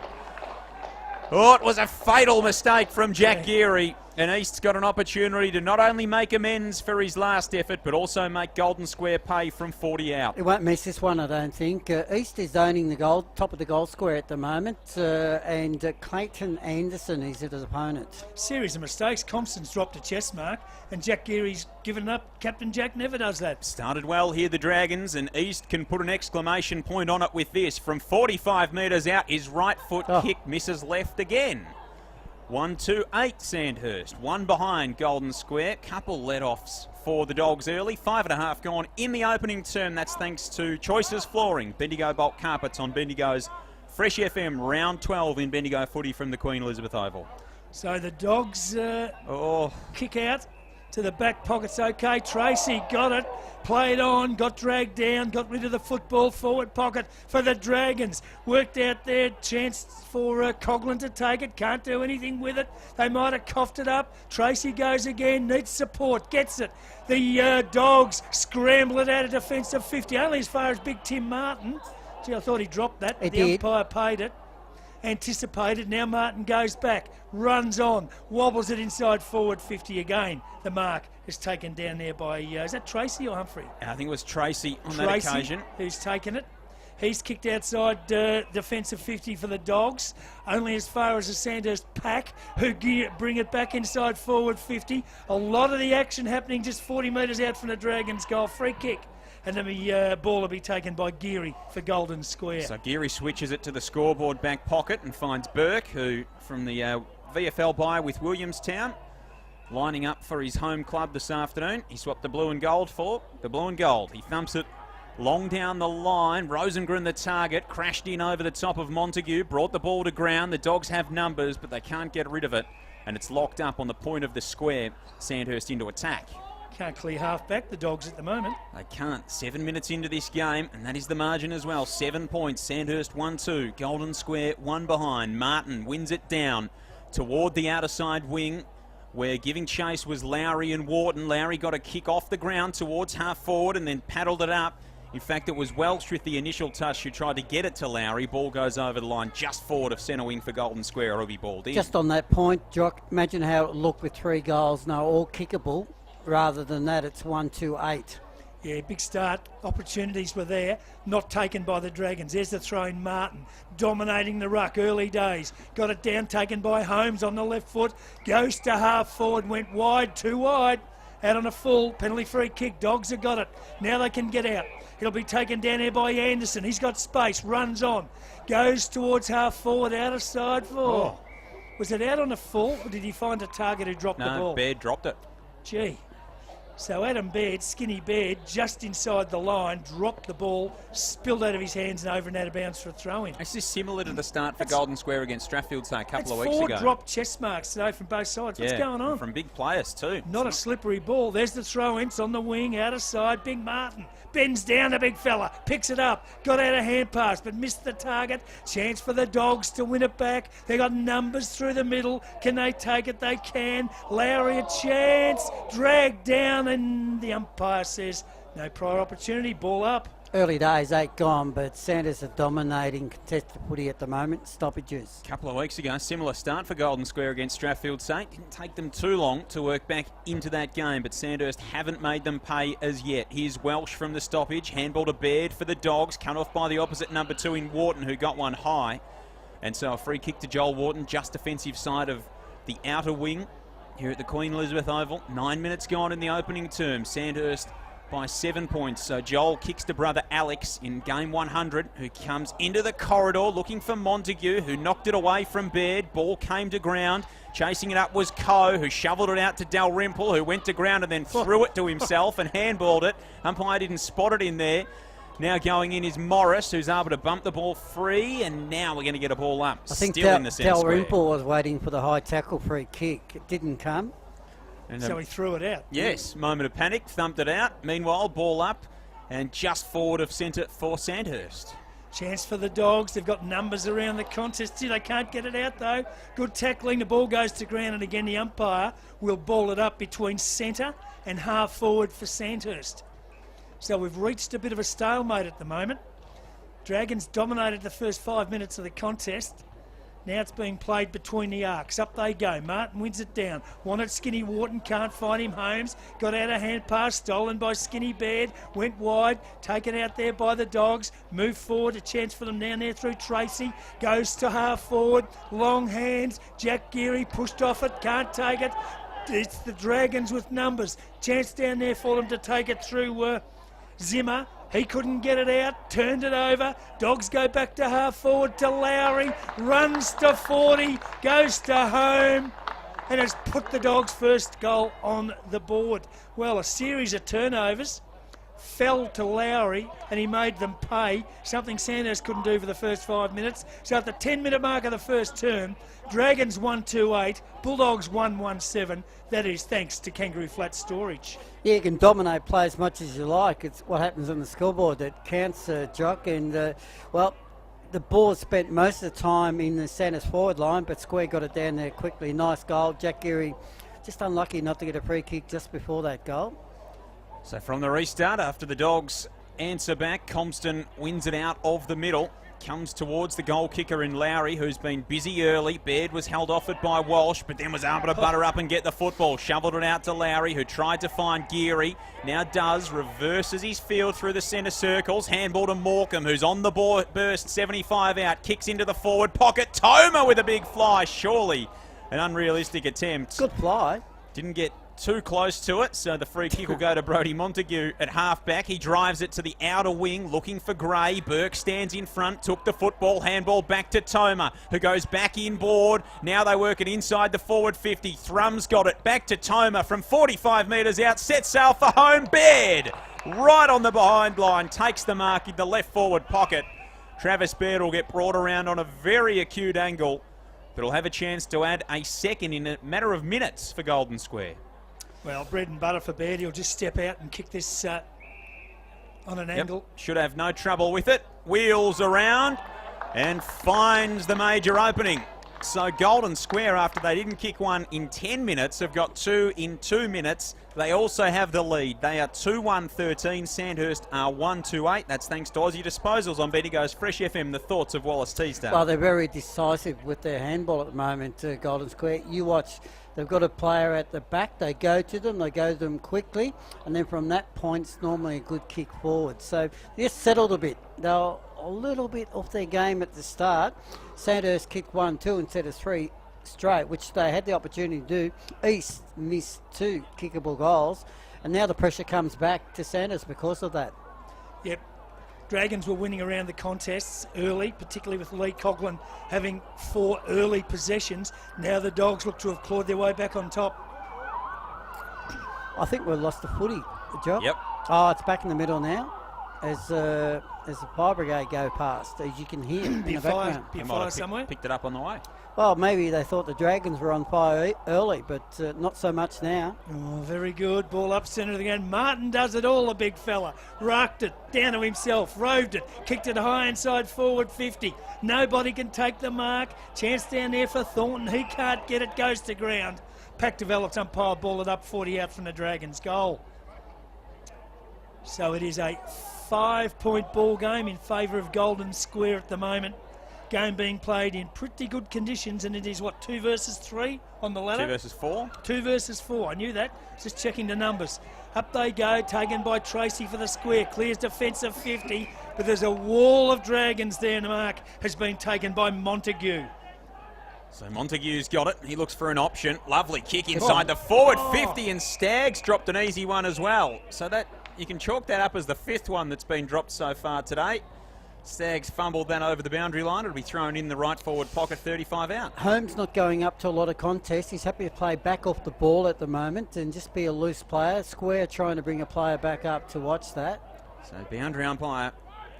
Oh, it was a fatal mistake from Jack Geary. And East's got an opportunity to not only make amends for his last effort, but also make Golden Square pay from 40 out. He won't miss this one, I don't think. East is owning the goal, top of the goal square at the moment, and Clayton Anderson is his opponent. Series of mistakes. Compson's dropped a chest mark, and Jack Geary's given up. Captain Jack never does that. Started well here, the Dragons, and East can put an exclamation point on it with this. From 45 metres out, his right foot kick misses left again. 1-2-8 Sandhurst. One behind Golden Square. Couple let-offs for the Dogs early. 5.5 gone in the opening term. That's thanks to Choices Flooring. Bendigo Bulk Carpets on Bendigo's Fresh FM round 12 in Bendigo footy from the Queen Elizabeth Oval. So the Dogs kick out to the back pocket's okay. Tracy got it, played on, got dragged down, got rid of the football. Forward pocket for the Dragons. Worked out there, chance for Coghlan to take it. Can't do anything with it. They might have coughed it up. Tracy goes again, needs support, gets it. The Dogs scramble it out of defensive 50, only as far as Big Tim Martin. Gee, I thought he dropped that. The umpire paid it. Anticipated. Now Martin goes back, runs on, wobbles it inside forward 50 again. The mark is taken down there by, is that Tracy or Humphrey? I think it was Tracy on that occasion. Who's taken it. He's kicked outside defensive 50 for the Dogs, only as far as the Sandhurst pack, who bring it back inside forward 50. A lot of the action happening just 40 metres out from the Dragons' goal. Free kick. And then the ball will be taken by Geary for Golden Square. So Geary switches it to the scoreboard back pocket and finds Burke, who from the VFL bye with Williamstown, lining up for his home club this afternoon. He swapped the blue and gold for the blue and gold. He thumps it long down the line. Rosengren, the target, crashed in over the top of Montague, brought the ball to ground. The Dogs have numbers, but they can't get rid of it. And it's locked up on the point of the square. Sandhurst into attack. Can't clear half back, the Dogs, at the moment. They can't. 7 minutes into this game, and that is the margin as well. 7 points. Sandhurst 1-2. Golden Square 1 behind. Martin wins it down toward the outer side wing, where giving chase was Lowry and Wharton. Lowry got a kick off the ground towards half forward and then paddled it up. In fact, it was Welsh with the initial touch who tried to get it to Lowry. Ball goes over the line just forward of centre wing for Golden Square. It'll be balled in. Just on that point, Jock, imagine how it looked with 3 goals, no, all kickable. Rather than that, it's 1-2-8. Yeah, big start. Opportunities were there, not taken by the Dragons. There's the throw in. Martin dominating the ruck, early days. Got it down, taken by Holmes on the left foot. Goes to half forward, went wide, too wide. Out on a full penalty free kick. Dogs have got it. Now they can get out. It'll be taken down here by Anderson. He's got space, runs on. Goes towards half forward, out of side four. Oh. Was it out on a full, or did he find a target who dropped the ball? No, Baird dropped it. Gee. So Adam Baird, skinny Baird, just inside the line, dropped the ball, spilled out of his hands and over and out of bounds for a throw-in. This is similar to the start for Golden Square against Strathfield, say, a couple of weeks ago. 4 drop chest marks today from both sides. What's going on? From big players too. Not a slippery ball. There's the throw-in. It's on the wing, out of side. Big Martin bends down, the big fella, picks it up, got out a hand pass, but missed the target. Chance for the Dogs to win it back. They got numbers through the middle. Can they take it? They can. Lowry a chance, dragged down, and the umpire says no prior opportunity. Ball up. Early days, 8 gone, but Sanders are dominating contested footy at the moment. Stoppages. A couple of weeks ago, similar start for Golden Square against Strathfield St. Didn't take them too long to work back into that game, but Sandhurst haven't made them pay as yet. Here's Welsh from the stoppage. Handball to Baird for the Dogs. Cut off by the opposite number 2 in Wharton, who got one high. And so a free kick to Joel Wharton, just defensive side of the outer wing here at the Queen Elizabeth Oval. 9 minutes gone in the opening term. Sandhurst by 7 points. So Joel kicks to brother Alex in game 100, who comes into the corridor looking for Montague, who knocked it away from Baird. Ball came to ground. Chasing it up was Coe, who shovelled it out to Dalrymple, who went to ground and then threw it to himself and handballed it. Umpire didn't spot it in there. Now going in is Morris, who's able to bump the ball free, and now we're going to get a ball up. I think Still in the centre square. Dalrymple was waiting for the high tackle free kick. It didn't come. And So he threw it out. yes, moment of panic, thumped it out. Meanwhile, ball up and just forward of centre for Sandhurst. Chance for the Dogs. They've got numbers around the contest. They can't get it out though. Good tackling. The ball goes to ground, and again the umpire will ball it up between centre and half forward for Sandhurst. So we've reached a bit of a stalemate at the moment. Dragons dominated the first 5 minutes of the contest. Now it's being played between the arcs. Up they go. Martin wins it down. Wanted Skinny Wharton. Can't find him. Holmes got out a hand pass. Stolen by Skinny Baird. Went wide. Taken out there by the Dogs. Move forward. A chance for them down there through Tracy. Goes to half forward. Long hands. Jack Geary pushed off it. Can't take it. It's the Dragons with numbers. Chance down there for them to take it through Zimmer. He couldn't get it out, turned it over. Dogs go back to half forward to Lowry, runs to 40, goes to home, and has put the Dogs' first goal on the board. Well, a series of turnovers fell to Lowry and he made them pay, something Sandhurst couldn't do for the first 5 minutes. So at the 10-minute mark of the first term, Dragons 128, Bulldogs 117. That is thanks to Kangaroo Flat Storage. Yeah, you can dominate play as much as you like. It's what happens on the scoreboard that counts, Jock. And, well, the ball spent most of the time in the Sandhurst forward line, but Square got it down there quickly. Nice goal. Jack Geary just unlucky not to get a free kick just before that goal. So from the restart, after the Dogs answer back, Compton wins it out of the middle. Comes towards the goal kicker in Lowry, who's been busy early. Baird was held off it by Walsh, but then was able to butter up and get the football. Shoveled it out to Lowry, who tried to find Geary. Now does, reverses his field through the centre circles. Handball to Morecambe, who's on the ball, burst 75 out. Kicks into the forward pocket. Toma with a big fly, surely an unrealistic attempt. Good fly. Didn't get too close to it, so the free kick will go to Brodie Montague at half-back. He drives it to the outer wing, looking for Gray. Burke stands in front, took the football, handball back to Toma, who goes back inboard. Now they work it inside the forward 50. Thrum's got it, back to Toma from 45 metres out, sets sail for home. Baird, right on the behind line, takes the mark in the left forward pocket. Travis Baird will get brought around on a very acute angle, but will have a chance to add a second in a matter of minutes for Golden Square. Well, bread and butter for Baird. He'll just step out and kick this on an angle. Should have no trouble with it. Wheels around and finds the major opening. So Golden Square, after they didn't kick one in 10 minutes, have got two in 2 minutes. They also have the lead. They are 2-1-13. Sandhurst are 1-2-8. That's thanks to Aussie Disposals on Bendigo's Fresh FM. The thoughts of Wallace Teasdale. Well, they're very decisive with their handball at the moment, Golden Square. You watch, they've got a player at the back. They go to them quickly, and then from that point, it's normally a good kick forward. So they're settled a bit. They're a little bit off their game at the start. Sandhurst kicked 1-2 instead of 3 straight, which they had the opportunity to do. East missed 2 kickable goals, and now the pressure comes back to Sandhurst because of that. Yep. Dragons were winning around the contests early, particularly with Lee Coughlin having 4 early possessions. Now the Dogs look to have clawed their way back on top. I think we've lost the footy, Job. Yep. Oh, it's back in the middle now as the fire brigade go past, as you can hear in the background. Be a They might fire have somewhere. picked it up on the way. Well, maybe they thought the Dragons were on fire early, but not so much now. Oh, very good. Ball up centre of the game. Martin does it all, the big fella. Rocked it down to himself, roved it, kicked it high inside forward 50. Nobody can take the mark. Chance down there for Thornton. He can't get it, goes to ground. Pack develops, umpire ball it up, 40 out from the Dragons. Goal. So it is a 5-point ball game in favour of Golden Square at the moment. Game being played in pretty good conditions, and it is, 2 versus 3 on the ladder? 2 versus 4. 2 versus 4, I knew that. Just checking the numbers. Up they go, taken by Tracy for the square. Clears defensive 50, but there's a wall of Dragons there, and the mark has been taken by Montague. So Montague's got it. He looks for an option. Lovely kick inside the forward 50, and Staggs dropped an easy one as well. So that you can chalk that up as the 5th one that's been dropped so far today. Staggs fumbled that over the boundary line. It'll be thrown in the right forward pocket, 35 out. Holmes not going up to a lot of contests. He's happy to play back off the ball at the moment and just be a loose player. Square trying to bring a player back up to watch that. So boundary umpire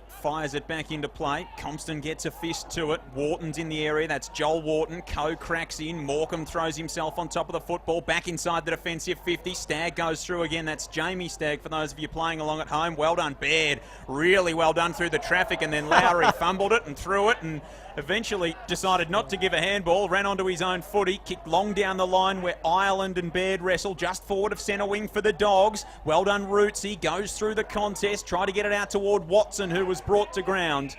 fires it back into play. Compton gets a fist to it. Wharton's in the area. That's Joel Wharton. Coe cracks in. Morecambe throws himself on top of the football. Back inside the defensive 50. Stagg goes through again. That's Jamie Stagg for those of you playing along at home. Well done, Baird. Really well done through the traffic. And then Lowry fumbled it and threw it and eventually decided not to give a handball. Ran onto his own footy. Kicked long down the line where Ireland and Baird wrestle just forward of centre wing for the Dogs. Well done, Rootsy. Goes through the contest. Try to get it out toward Watson, who was brought to ground.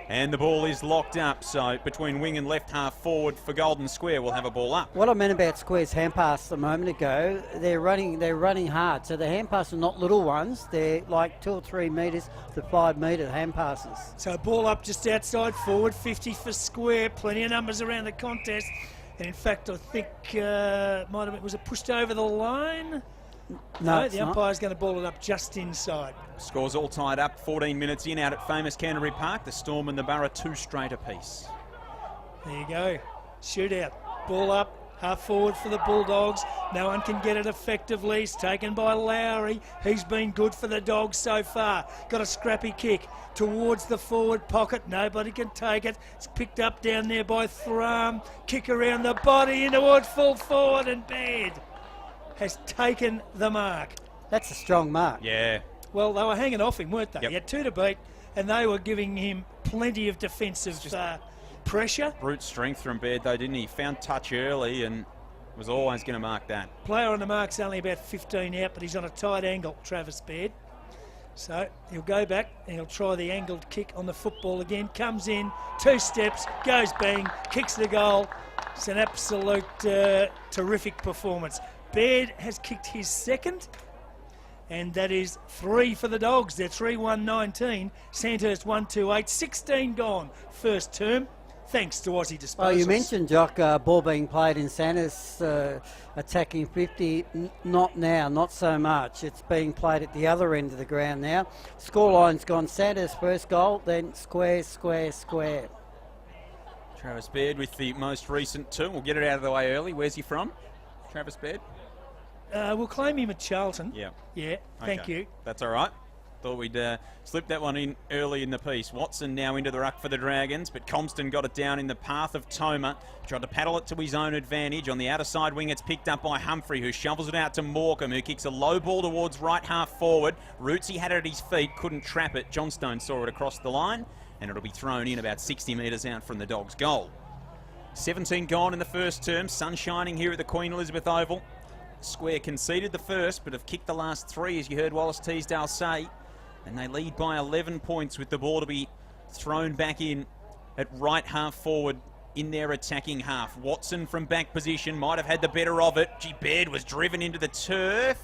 And the ball is locked up. So between wing and left half forward for Golden Square, we'll have a ball up. What I meant about Square's hand pass a moment ago, they're running hard. So the hand passes are not little ones. They're like 2 or 3 metres to 5 metre hand passes. So ball up just outside forward 50 for Square. Plenty of numbers around the contest. And in fact, I think was it pushed over the line? No, the umpire's going to ball it up just inside. Scores all tied up. 14 minutes in out at famous Canterbury Park. The Storm and the Borough 2 straight apiece. There you go. Shootout. Ball up. Half forward for the Bulldogs. No one can get it effectively. It's taken by Lowry. He's been good for the Dogs so far. Got a scrappy kick towards the forward pocket. Nobody can take it. It's picked up down there by Thrum. Kick around the body in towards full forward, and Baird has taken the mark. That's a strong mark. Yeah. Well, they were hanging off him, weren't they? Yep. He had 2 to beat, and they were giving him plenty of defensive pressure. Brute strength from Baird, though, didn't he? Found touch early and was always going to mark that. Player on the mark's only about 15 out, but he's on a tight angle, Travis Baird. So he'll go back and he'll try the angled kick on the football again. Comes in, 2 steps, goes bang, kicks the goal. It's an absolute terrific performance. Baird has kicked his second, and that is 3 for the Dogs. They're 3-1-19. Sandhurst 1-2-8. 16 gone first term, thanks to Aussie Disposals. Oh, you mentioned, Jock, ball being played in Sandhurst, attacking 50. Not now, not so much. It's being played at the other end of the ground now. Scoreline's gone Sandhurst first goal, then square, square, square. Travis Baird with the most recent 2. We'll get it out of the way early. Where's he from, Travis Baird? We'll claim him at Charlton. Yeah. Yeah, thank Okay. you. That's all right. Thought we'd slip that one in early in the piece. Watson now into the ruck for the Dragons, but Compton got it down in the path of Toma. Tried to paddle it to his own advantage. On the outer side wing, it's picked up by Humphrey, who shovels it out to Morecambe, who kicks a low ball towards right half forward. Rootsy had it at his feet, couldn't trap it. Johnstone saw it across the line, and it'll be thrown in about 60 metres out from the Dogs' goal. 17 gone in the first term. Sun shining here at the Queen Elizabeth Oval. Square conceded the first, but have kicked the last 3, as you heard Wallace Teasdale say. And they lead by 11 points with the ball to be thrown back in at right half forward in their attacking half. Watson from back position might have had the better of it. Baird was driven into the turf.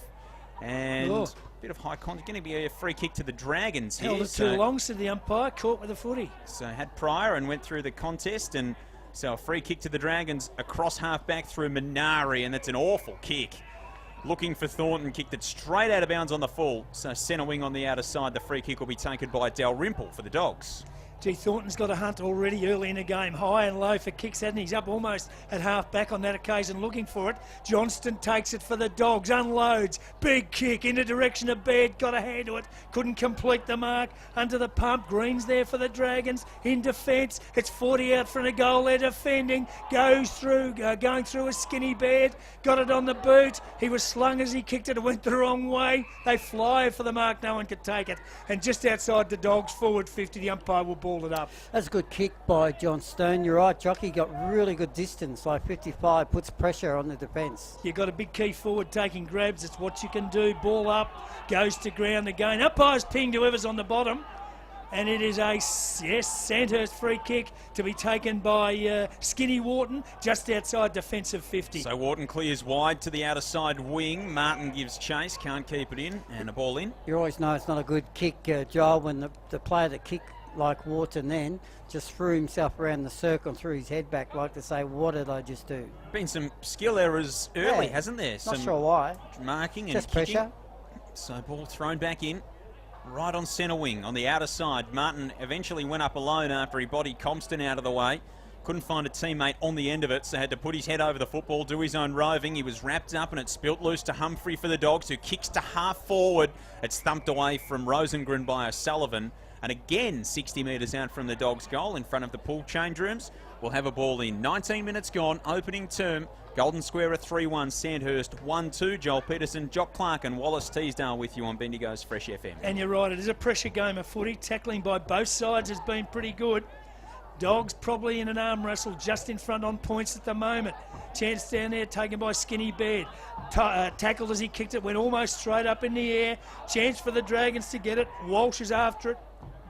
And a bit of high contact. Going to be a free kick to the Dragons here. Held it too long, said the umpire, caught with the footy. So had prior and went through the contest, and so a free kick to the Dragons across half back through Minari, and that's an awful kick. Looking for Thornton, kicked it straight out of bounds on the full. So centre wing on the outer side. The free kick will be taken by Dalrymple for the Dogs. Gee, Thornton's got a hunt already early in the game. High and low for kicks, hasn't he? He's up almost at half back on that occasion looking for it. Johnston takes it for the Dogs, unloads. Big kick in the direction of Baird. Got a hand to it. Couldn't complete the mark. Under the pump. Green's there for the Dragons. In defence. It's 40 out from the goal. They're defending. Goes through, going through a skinny Baird. Got it on the boot. He was slung as he kicked it. It went the wrong way. They fly for the mark. No one could take it. And just outside the Dogs, forward 50, the umpire will ball it up. That's a good kick by John Stone. You're right, Jockey got really good distance, like 55, puts pressure on the defence. You've got a big key forward taking grabs. It's what you can do. Ball up, goes to ground again. Umpire's pinged whoever's on the bottom. And it is a, Sandhurst free kick to be taken by Skinny Wharton, just outside defensive 50. So Wharton clears wide to the outer side wing. Martin gives chase, can't keep it in, and a ball in. You always know it's not a good kick, Joel, when the player that kicked like Wharton then just threw himself around the circle and threw his head back like to say, what did I just do? Been some skill errors early, hasn't there? Not sure why. Marking and just kicking. pressure. So ball thrown back in. Right on centre wing, on the outer side. Martin eventually went up alone after he bodied Compton out of the way. Couldn't find a teammate on the end of it, so had to put his head over the football, do his own roving. He was wrapped up and it spilt loose to Humphrey for the Dogs, who kicks to half forward. It's thumped away from Rosengren by O'Sullivan. And again, 60 metres out from the Dogs' goal in front of the pool change rooms. We'll have a ball in. 19 minutes gone, opening term. Golden Square a 3-1, Sandhurst 1-2. Joel Peterson, Jock Clark and Wallace Teasdale with you on Bendigo's Fresh FM. And you're right, it is a pressure game of footy. Tackling by both sides has been pretty good. Dogs probably in an arm wrestle just in front on points at the moment. Chance down there taken by Skinny Baird. Tackled as he kicked it, went almost straight up in the air. Chance for the Dragons to get it. Walsh is after it.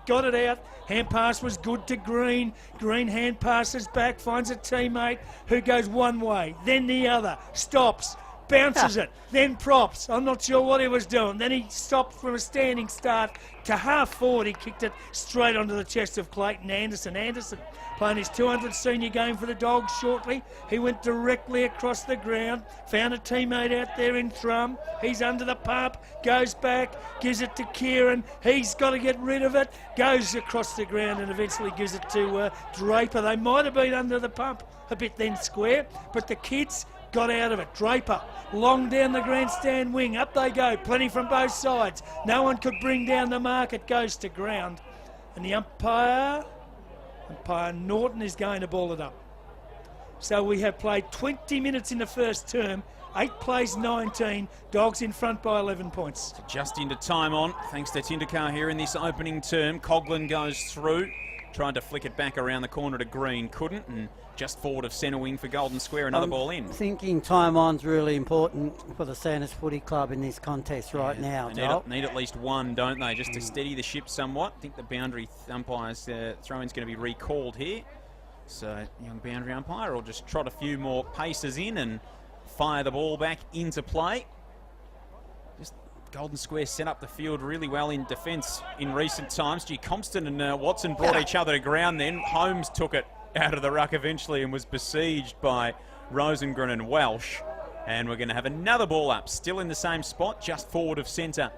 Got it out. Hand pass was good to Green. Green hand passes back, finds a teammate who goes one way, then the other, stops, bounces it, then props. I'm not sure what he was doing. Then he stopped from a standing start to half forward. He kicked it straight onto the chest of Clayton Anderson. Anderson playing his 200th senior game for the Dogs shortly. He went directly across the ground, found a teammate out there in Thrum. He's under the pump, goes back, gives it to Kieran. He's got to get rid of it, goes across the ground and eventually gives it to Draper. They might have been under the pump a bit then, Square, but the kids got out of it. Draper, long down the grandstand wing. Up they go. Plenty from both sides. No one could bring down the mark. It goes to ground. And the umpire Norton, is going to ball it up. So we have played 20 minutes in the first term. 8 plays 19. Dogs in front by 11 points. So just into time on, thanks to Tindakar here in this opening term. Coghlan goes through. Tried to flick it back around the corner to Green. Couldn't. And just forward of centre wing for Golden Square. Another ball in. Thinking time on's really important for the Sanders Footy Club in this contest right now. They need at least one, don't they, just to steady the ship somewhat. I think the boundary umpire's throw-in's going to be recalled here. So young boundary umpire will just trot a few more paces in and fire the ball back into play. Just Golden Square set up the field really well in defence in recent times. Compston and Watson brought each other to ground then. Holmes took it out of the ruck eventually and was besieged by Rosengren and Welsh. And we're going to have another ball up, still in the same spot, just forward of centre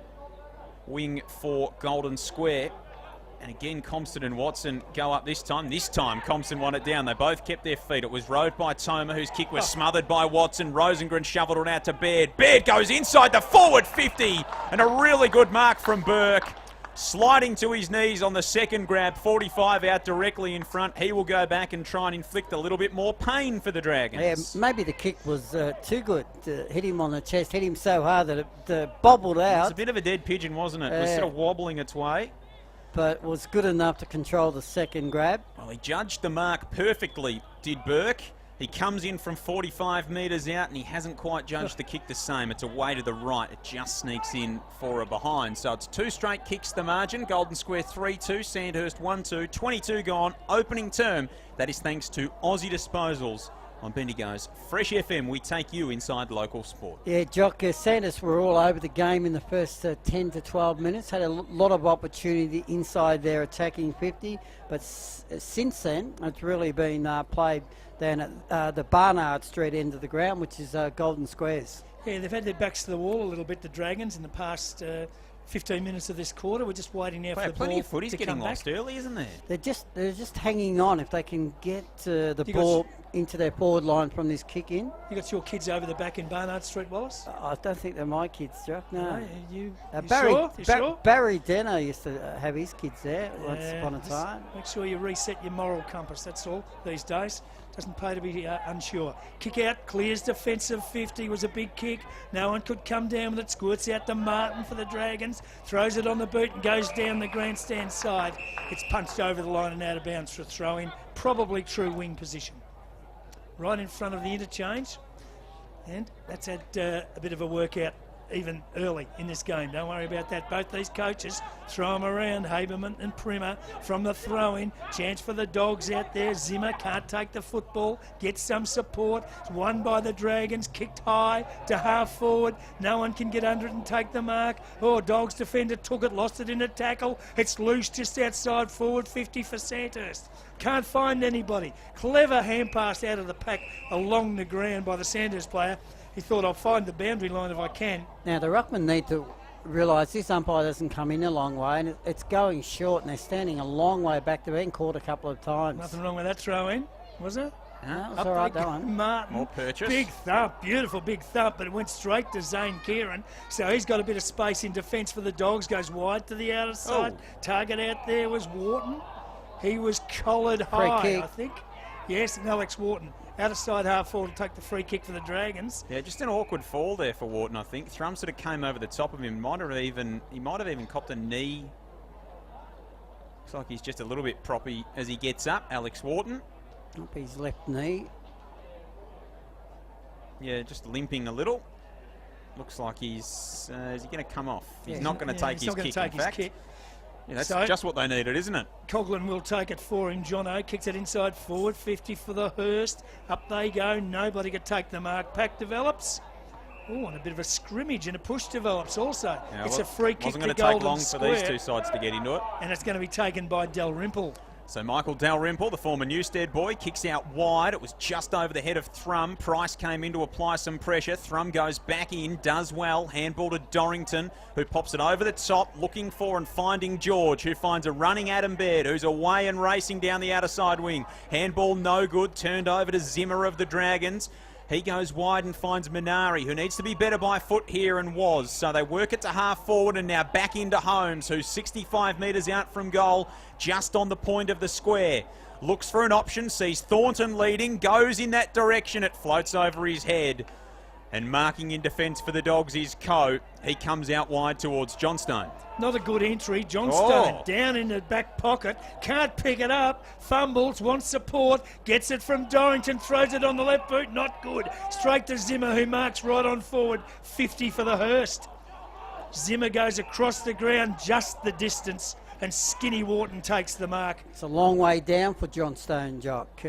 wing for Golden Square. And again, Compston and Watson go up this time. This time, Compston won it down. They both kept their feet. It was rowed by Toma, whose kick was smothered by Watson. Rosengren shoveled it out to Baird. Baird goes inside the forward 50. And a really good mark from Burke. Sliding to his knees on the second grab. 45 out directly in front. He will go back and try and inflict a little bit more pain for the Dragons. Yeah, maybe the kick was too good to hit him on the chest. Hit him so hard that it bobbled out. It's a bit of a dead pigeon, wasn't it? It was sort of wobbling its way. But was good enough to control the second grab. Well, he judged the mark perfectly, did Burke. He comes in from 45 metres out and he hasn't quite judged the kick the same. It's away to the right. It just sneaks in for a behind. So it's 2 straight kicks the margin. Golden Square 3-2, Sandhurst 1-2, 22 gone. Opening term. That is thanks to Aussie Disposals. On Bendigo's Fresh FM, we take you inside local sport. Yeah, Jock, Sanders were all over the game in the first 10 to 12 minutes. Had a lot of opportunity inside their attacking 50. But since then, it's really been played down at the Barnard Street end of the ground, which is Golden Squares. Yeah, they've had their backs to the wall a little bit, the Dragons, in the past 15 minutes of this quarter. We're just waiting now for the ball plenty of footies to getting come lost back. early, isn't there? They're just hanging on if they can get the ball into their forward line from this kick in. You got your kids over the back in Barnard Street, Wallace? I don't think they're my kids, Jock. No. You Barry, sure? You sure? Barry Denner used to have his kids there once upon a time. Make sure you reset your moral compass, that's all, these days. Doesn't pay to be unsure. Kick out, clears defensive 50, was a big kick. No one could come down with it. Squirts out to Martin for the Dragons. Throws it on the boot and goes down the grandstand side. It's punched over the line and out of bounds for a throw-in. Probably true wing position. Right in front of the interchange. And that's had a bit of a workout even early in this game. Don't worry about that. Both these coaches throw them around, Haberman and Primer from the throw-in. Chance for the Dogs out there. Zimmer can't take the football, gets some support. It's won by the Dragons, kicked high to half forward. No one can get under it and take the mark. Oh, Dogs defender took it, lost it in a tackle. It's loose just outside forward 50 for Sandhurst. Can't find anybody. Clever hand pass out of the pack along the ground by the Sandhurst player. He thought, I'll find the boundary line if I can. Now, the ruckman need to realise this umpire doesn't come in a long way, and it's going short, and they're standing a long way back. They've been caught a couple of times. Nothing wrong with that throw-in, was there? No, it's all right, that one. Martin, more purchase. Big thump, beautiful big thump, but it went straight to Zane Kieran. So he's got a bit of space in defence for the Dogs, goes wide to the outer side. Target out there was Wharton. He was collared high, I think. Yes, and Alex Wharton. Out of side half forward to take the free kick for the Dragons. Yeah, just an awkward fall there for Wharton, I think. Thrum sort of came over the top of him. He might have even copped a knee. Looks like he's just a little bit proppy as he gets up, Alex Wharton. Up his left knee. Yeah, just limping a little. Looks like is he going to come off? He's not going to take his kick, in fact. Yeah, that's just what they needed, isn't it? Coghlan will take it for him. Jono kicks it inside forward, 50 for the Hurst. Up they go. Nobody could take the mark. Pack develops. Oh, and a bit of a scrimmage and a push develops also. Yeah, it's a free kick wasn't to going to take Golden long Square, for these two sides to get into it. and it's going to be taken by Dalrymple. So Michael Dalrymple, the former Newstead boy, kicks out wide. It was just over the head of Thrum. Price came in to apply some pressure. Thrum goes back in, does well. Handball to Dorrington, who pops it over the top, looking for and finding George, who finds a running Adam Baird, who's away and racing down the outer side wing. Handball no good, turned over to Zimmer of the Dragons, He goes wide and finds Minari, who needs to be better by foot here and was. So they work it to half forward and now back into Holmes, who's 65 metres out from goal, just on the point of the square. Looks for an option, sees Thornton leading, goes in that direction. It floats over his head. And marking in defence for the Dogs is Coe. He comes out wide towards Johnstone. Not a good entry. Johnstone down in the back pocket. Can't pick it up. Fumbles, wants support. Gets it from Dorrington. Throws it on the left boot. Not good. Straight to Zimmer, who marks right on forward. 50 for the Hurst. Zimmer goes across the ground just the distance. And Skinny Wharton takes the mark. It's a long way down for Johnstone, Jock.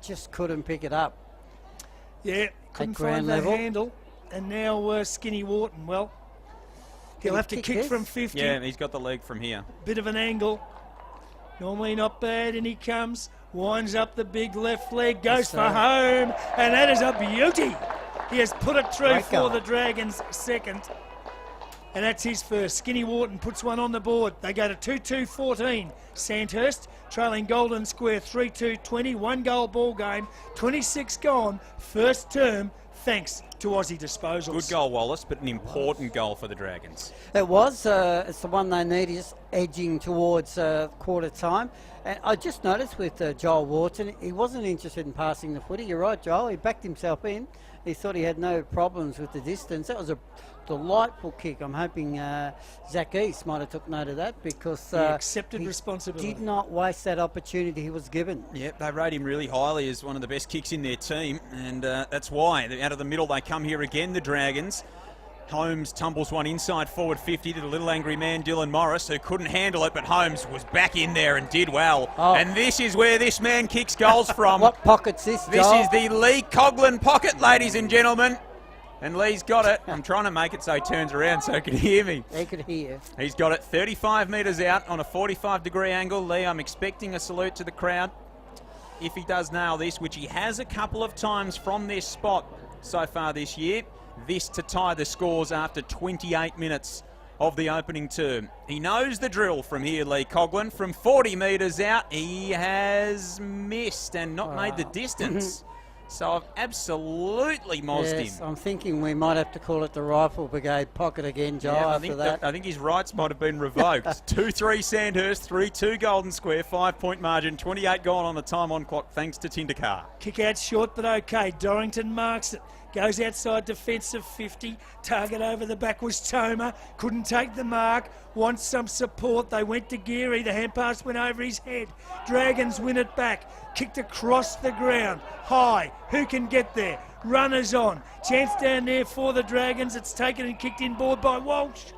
Just couldn't pick it up. Yeah, couldn't find the handle. And now Skinny Wharton, well, he'll have to kick from 50. Yeah, he's got the leg from here. Bit of an angle. Normally not bad, and he comes. Winds up the big left leg, goes for home, and that is a beauty. He has put it through for the Dragons second. And that's his first. Skinny Wharton puts one on the board. They go to 2-2-14. Sandhurst trailing Golden Square 3-2-20. 1 goal ball game. 26 gone. First term thanks to Aussie Disposals. Good goal, Wallace, but an important goal for the Dragons. It was. It's the one they need, just edging towards quarter time. And I just noticed with Joel Wharton, he wasn't interested in passing the footy. You're right, Joel. He backed himself in. He thought he had no problems with the distance. That was a delightful kick. I'm hoping Zach East might have took note of that, because he accepted responsibility. Did not waste that opportunity he was given. Yep, they rate him really highly as one of the best kicks in their team, and that's why. Out of the middle they come here again, the Dragons. Holmes tumbles one inside forward 50 to the little angry man Dylan Morris, who couldn't handle it, but Holmes was back in there and did well. And this is where this man kicks goals from. What pocket's this, This is the Lee Coughlin pocket, ladies and gentlemen. And Lee's got it. I'm trying to make it so he turns around so he can hear me. He could hear. He's got it 35 metres out on a 45-degree angle. Lee, I'm expecting a salute to the crowd if he does nail this, which he has a couple of times from this spot so far this year. This to tie the scores after 28 minutes of the opening term. He knows the drill from here, Lee Coughlin. From 40 metres out, he has missed and not made the distance. So I've absolutely mozzed him. I'm thinking we might have to call it the Rifle Brigade pocket again, Joe, after that. I think his rights might have been revoked. 2-3 Sandhurst, 3-2 Golden Square, 5-point margin, 28 gone on the time on clock thanks to Tindercar. Kick out short, but okay. Dorrington marks it. Goes outside defensive 50. Target over the back was Toma. Couldn't take the mark. Wants some support. They went to Geary. The hand pass went over his head. Dragons win it back. Kicked across the ground. High. Who can get there? Runners on. Chance down there for the Dragons. It's taken and kicked in board by Walsh.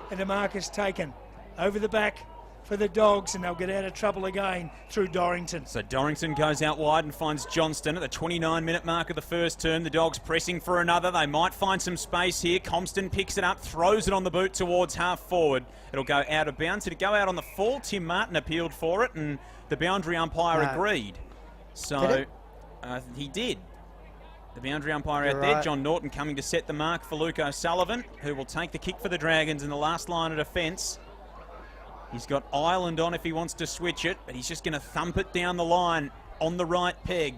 And the mark is taken over the back for the Dogs, and they'll get out of trouble again through Dorrington. So Dorrington goes out wide and finds Johnston at the 29-minute mark of the first term. The Dogs pressing for another. They might find some space here. Compston picks it up, throws it on the boot towards half forward. It'll go out of bounds. It'll go out on the full. Tim Martin appealed for it, and the boundary umpire agreed. So he did. The boundary umpire out there, John Norton, coming to set the mark for Luke O'Sullivan, who will take the kick for the Dragons in the last line of defence. He's got Ireland on if he wants to switch it, but he's just going to thump it down the line on the right peg.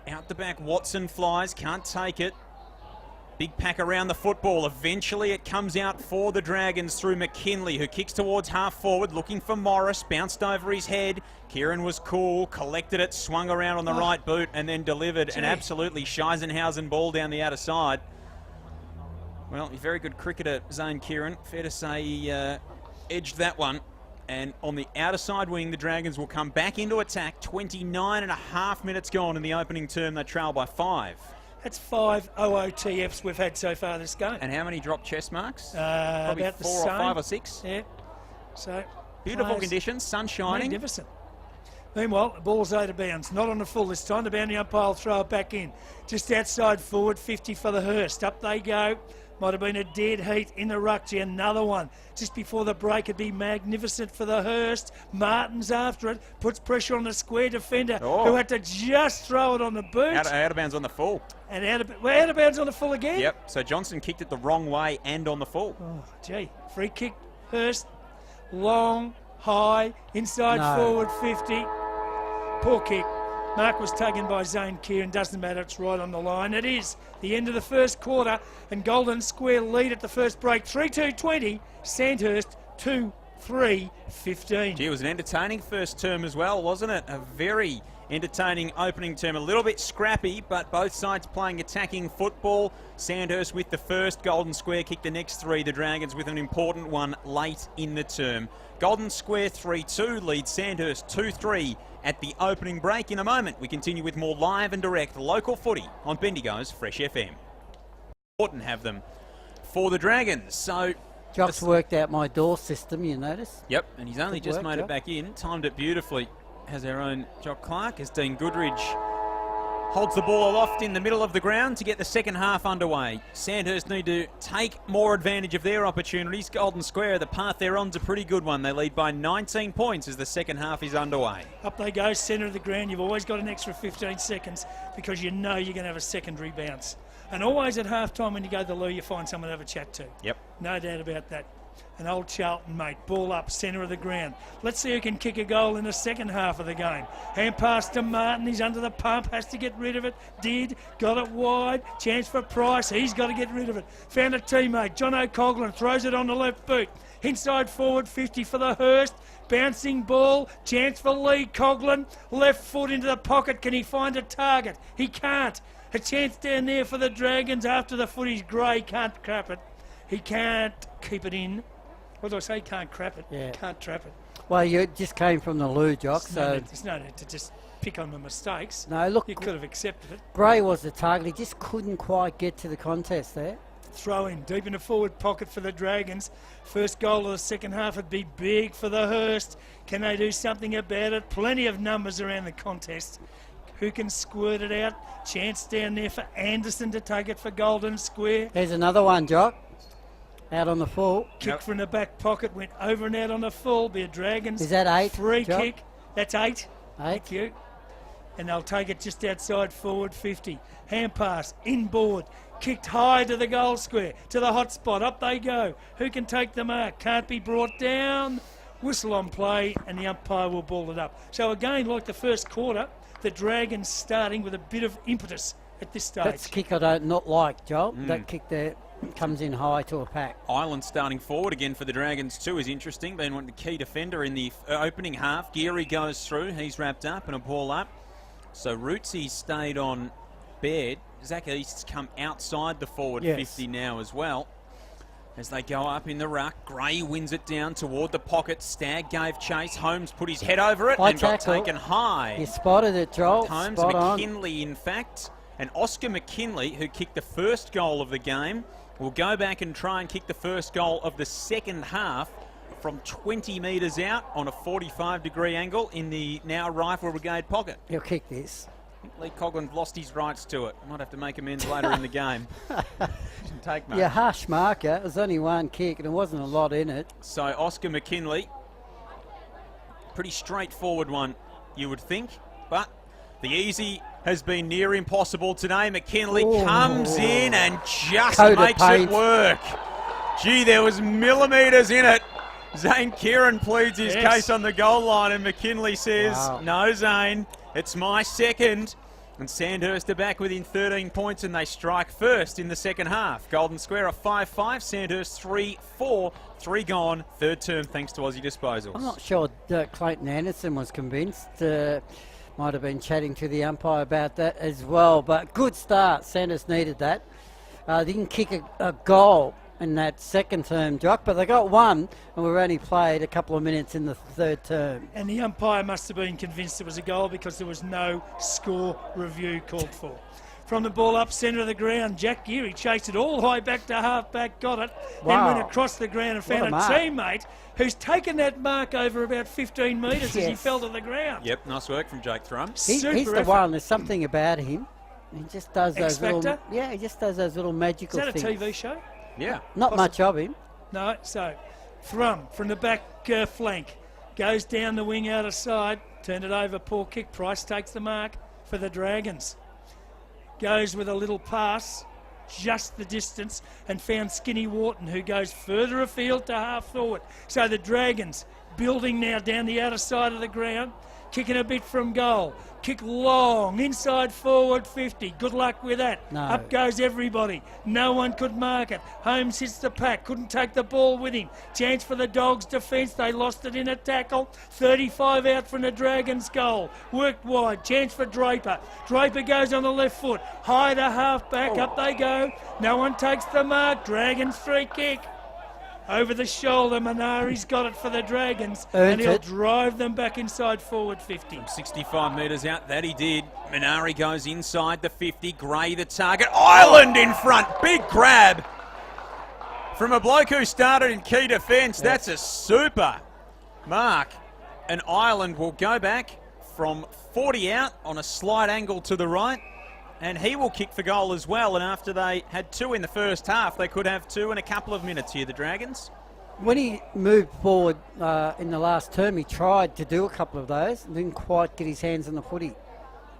Out the back, Watson flies, can't take it. Big pack around the football. Eventually it comes out for the Dragons through McKinley, who kicks towards half forward, looking for Morris, bounced over his head. Kieran was cool, collected it, swung around on the right boot, and then delivered an absolutely Scheisenhausen ball down the outer side. Well, he's a very good cricketer, Zane Kieran. Fair to say he edged that one. And on the outer side wing, the Dragons will come back into attack. 29.5 minutes gone in the opening term. They trail by 5. That's 5 OOTFs we've had so far this game. And how many drop chest marks? Probably about the 4 same. or 5 or 6. Yeah. So beautiful conditions, sun shining. Magnificent. Meanwhile, the ball's out of bounds. Not on the full this time. The boundary umpire will throw it back in. Just outside forward, 50 for the Hurst. Up they go. Might have been a dead heat in the ruck. Another one just before the break. It'd be magnificent for the Hurst. Martin's after it. Puts pressure on the square defender who had to just throw it on the boot. Out of bounds on the full. And out of bounds on the full again? Yep. So Johnson kicked it the wrong way and on the full. Oh, gee. Free kick, Hurst. Long, high, inside forward 50. Poor kick. Mark was taken by Zane Kieran. Doesn't matter, it's right on the line. It is the end of the first quarter, and Golden Square lead at the first break. 3-2-20, Sandhurst 2-3-15. Gee, it was an entertaining first term as well, wasn't it? A very entertaining opening term. A little bit scrappy, but both sides playing attacking football. Sandhurst with the first, Golden Square kicked the next three. The Dragons with an important one late in the term. Golden Square 3-2 leads Sandhurst 2-3 at the opening break. In a moment, we continue with more live and direct local footy on Bendigo's Fresh FM. Important have them for the Dragons. So Jock's worked out my door system, you notice? Yep, and he's only Good just work, made it Jock. back in. Timed it beautifully. Has our own Jock Clark as Dean Goodridge holds the ball aloft in the middle of the ground to get the second half underway. Sandhurst need to take more advantage of their opportunities. Golden Square, the path they're on's a pretty good one. They lead by 19 points as the second half is underway. Up they go, centre of the ground. You've always got an extra 15 seconds because you know you're going to have a secondary bounce. And always at half-time when you go to the loo, you find someone to have a chat to. Yep. No doubt about that. An old Charlton mate, ball up, centre of the ground. Let's see who can kick a goal in the second half of the game. Hand pass to Martin, he's under the pump, has to get rid of it. Did, got it wide, chance for Price, he's got to get rid of it. Found a teammate, John O'Coughlin, throws it on the left boot. Inside forward 50 for the Hurst. Bouncing ball, chance for Lee Coughlin. Left foot into the pocket, can he find a target? He can't. A chance down there for the Dragons after the footy's grey, can't crap it. He can't keep it in. What did I say? Can't crap it. Yeah. Can't trap it. Well, you just came from the loo, Jock, There's no need to just pick on the mistakes. No, look, You could have accepted it. Gray was the target. He just couldn't quite get to the contest there. Throw in deep in the forward pocket for the Dragons. First goal of the second half would be big for the Hurst. Can they do something about it? Plenty of numbers around the contest. Who can squirt it out? Chance down there for Anderson to take it for Golden Square. There's another one, Jock. Out on the full. Kick from the back pocket, went over and out on the full. Be a Dragons. Is that 8? Free Jock? kick. That's 8. 8. Thank you. And they'll take it just outside forward 50. Hand pass, inboard, kicked high to the goal square, to the hot spot. Up they go. Who can take the mark? Can't be brought down. Whistle on play, and the umpire will ball it up. So again, like the first quarter, the Dragons starting with a bit of impetus at this stage. That's a kick I don't not like, Joel. That kick there comes in high to a pack. Ireland starting forward again for the Dragons too is interesting. Been one of the key defender in the opening half. Geary goes through. He's wrapped up and a ball up. So Rootsy stayed on Baird. Zach East's come outside the forward 50 now as well. As they go up in the ruck, Gray wins it down toward the pocket. Stagg gave chase. Holmes put his head over it High and got tackle. taken high. You spotted it, Joel. Holmes, Spot on. McKinley in fact. And Oscar McKinley, who kicked the first goal of the game, will go back and try and kick the first goal of the second half from 20 metres out on a 45-degree angle in the now Rifle Brigade pocket. He'll kick this. I think Lee Coglan lost his rights to it. Might have to make amends later in the game. Didn't take much. Yeah, harsh marker. It was only one kick and there wasn't a lot in it. So Oscar McKinley, pretty straightforward one, you would think, but the easy has been near impossible today. McKinley comes in and just Coat of makes paint. it work. Gee, there was millimetres in it. Zane Kieran pleads his case on the goal line, and McKinley says, no, Zane, it's my second. And Sandhurst are back within 13 points, and they strike first in the second half. Golden Square are 5-5, Sandhurst 3-4, 3 gone, third term thanks to Aussie Disposals. I'm not sure Clayton Anderson was convinced. Might have been chatting to the umpire about that as well. But good start. Sandhurst needed that. They didn't kick a goal in that second term, Jock, but they got one, and we've only played a couple of minutes in the third term. And the umpire must have been convinced it was a goal because there was no score review called for. From the ball up centre of the ground, Jack Geary chased it all high back to half-back, got it, then went across the ground and found a teammate who's taken that mark over about 15 metres as he fell to the ground. Yep, nice work from Jake Thrum. He's the one. There's something about him. He just does those little... X-Factor? Yeah, he just does those little magical things. Is that a TV show? Yeah. Not much of him. No, so Thrum from the back flank goes down the wing out of side, turned it over, poor kick. Price takes the mark for the Dragons. Goes with a little pass, just the distance, and found Skinny Wharton, who goes further afield to half forward. So the Dragons building now down the outer side of the ground. Kicking a bit from goal. Kick long, inside forward 50. Good luck with that. No. Up goes everybody. No one could mark it. Holmes hits the pack. Couldn't take the ball with him. Chance for the Dogs' defence. They lost it in a tackle. 35 out from the Dragons' goal. Worked wide. Chance for Draper. Draper goes on the left foot. High to half back. Up they go. No one takes the mark. Dragons free kick. Over the shoulder, Minari's got it for the Dragons, and he'll drive them back inside forward 50. 65 metres out, that he did. Minari goes inside the 50. Gray the target. Ireland in front. Big grab from a bloke who started in key defence. That's a super mark. And Ireland will go back from 40 out on a slight angle to the right. And he will kick for goal as well. And after they had 2 in the first half, they could have 2 in a couple of minutes here, the Dragons. When he moved forward in the last term, he tried to do a couple of those and didn't quite get his hands on the footy.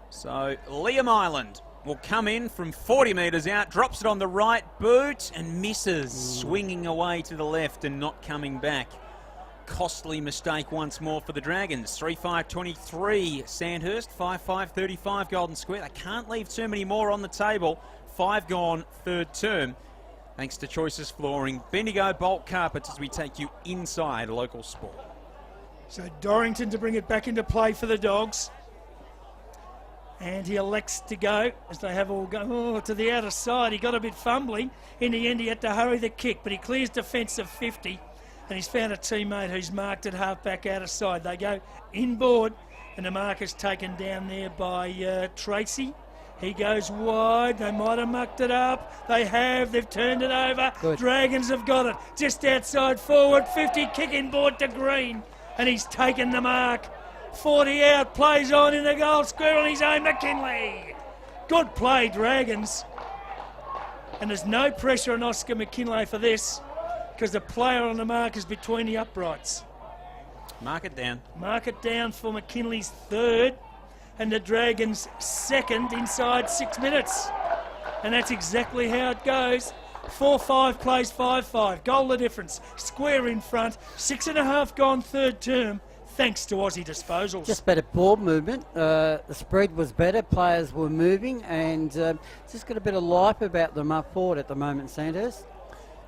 So Liam Ireland will come in from 40 metres out, drops it on the right boot and misses, swinging away to the left and not coming back. Costly mistake once more for the Dragons. 3-5-23 Sandhurst, 5-5-35 Golden Square. They can't leave too many more on the table. 5 gone third term. Thanks to Choices Flooring, Bendigo Bulk Carpets, as we take you inside local sport. So Dorrington to bring it back into play for the Dogs. And he elects to go as they have all go to the outer side. He got a bit fumbling. In the end, he had to hurry the kick, but he clears defensive 50. And he's found a teammate who's marked at half-back out of side. They go inboard, and the mark is taken down there by Tracy. He goes wide. They might have mucked it up. They have. They've turned it over. Good. Dragons have got it. Just outside forward. 50 kick inboard to Green. And he's taken the mark. 40 out. Plays on in the goal square on his own. McKinley. Good play, Dragons. And there's no pressure on Oscar McKinley for this, because the player on the mark is between the uprights. Mark it down. Mark it down for McKinley's third, and the Dragons second inside 6 minutes. And that's exactly how it goes. 4-5 plays 5-5. Goal the difference. Square in front. 6.5 gone third term, thanks to Aussie disposals. Just better ball movement. The spread was better. Players were moving, and just got a bit of life about them up forward at the moment, Sandhurst.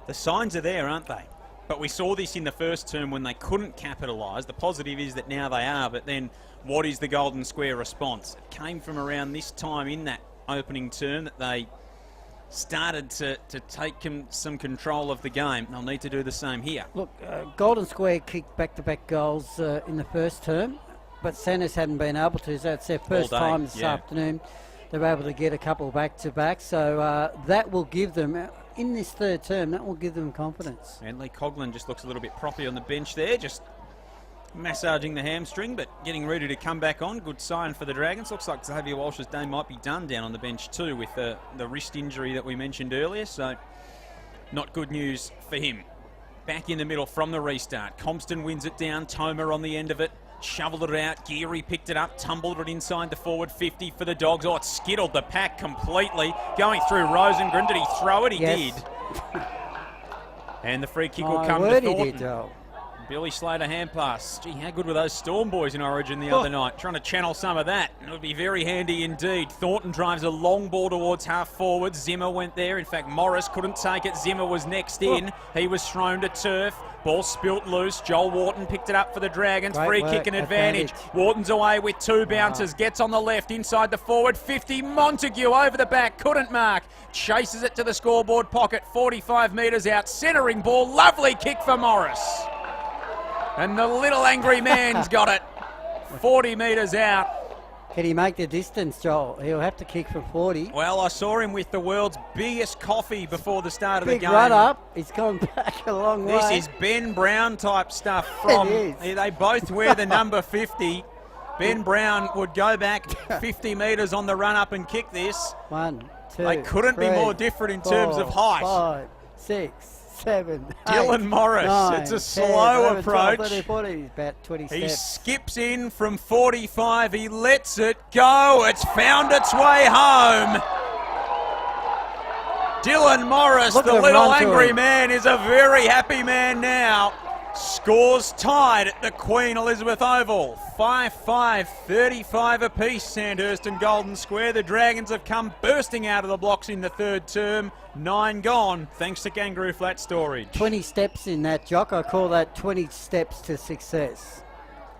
The signs are there, aren't they? But we saw this in the first term when they couldn't capitalise. The positive is that now they are, but then what is the Golden Square response? It came from around this time in that opening term that they started to take some control of the game. They'll need to do the same here. Look, Golden Square kicked back-to-back goals in the first term, but Sandhurst hadn't been able to. So it's their first time this afternoon. They're able to get a couple back-to-back. So that will give them, in this third term, that will give them confidence. And Lee Coughlin just looks a little bit proppy on the bench there, just massaging the hamstring, but getting ready to come back on. Good sign for the Dragons. Looks like Xavier Walsh's day might be done down on the bench too with the wrist injury that we mentioned earlier, so not good news for him. Back in the middle from the restart. Compston wins it down. Tomer on the end of it. Shoveled it out. Geary picked it up. Tumbled it inside the forward 50 for the Dogs. Oh, it skittled the pack completely. Going through Rosengren. Did he throw it? He did. And the free kick will come to Thornton. He did, Joel. Billy Slater hand pass. Gee, how good were those Storm boys in Origin the other night? Trying to channel some of that. It would be very handy indeed. Thornton drives a long ball towards half forward. Zimmer went there. In fact, Morris couldn't take it. Zimmer was next in. He was thrown to turf. Ball spilt loose. Joel Wharton picked it up for the Dragons. Great Free work. kick and advantage. Wharton's away with 2 bouncers. Gets on the left inside the forward 50. Montague over the back. Couldn't mark. Chases it to the scoreboard pocket. 45 metres out. Centering ball. Lovely kick for Morris. And the little angry man's got it. 40 metres out. Can he make the distance, Joel? He'll have to kick for 40. Well, I saw him with the world's biggest coffee before the start of the game. Big run up. He's gone back a long way. This is Ben Brown type stuff from... It is. They both wear the number 50. Ben Brown would go back 50 metres on the run up and kick this. 1, 2, They couldn't be 3, more different in terms of 4, height. 5, 6, 7, 8, Dylan Morris. 9, It's a 10, slow 11, 12, approach. 13, 14. He's about 20 He steps. skips in from 45. He lets it go. It's found its way home. Dylan Morris, Look the at him little run to angry him. man, is a very happy man now. Scores tied at the Queen Elizabeth Oval. 5-5, 35 apiece, Sandhurst and Golden Square. The Dragons have come bursting out of the blocks in the third term. 9 gone, thanks to Kangaroo Flat Storage. 20 steps in that, Jock. I call that 20 steps to success.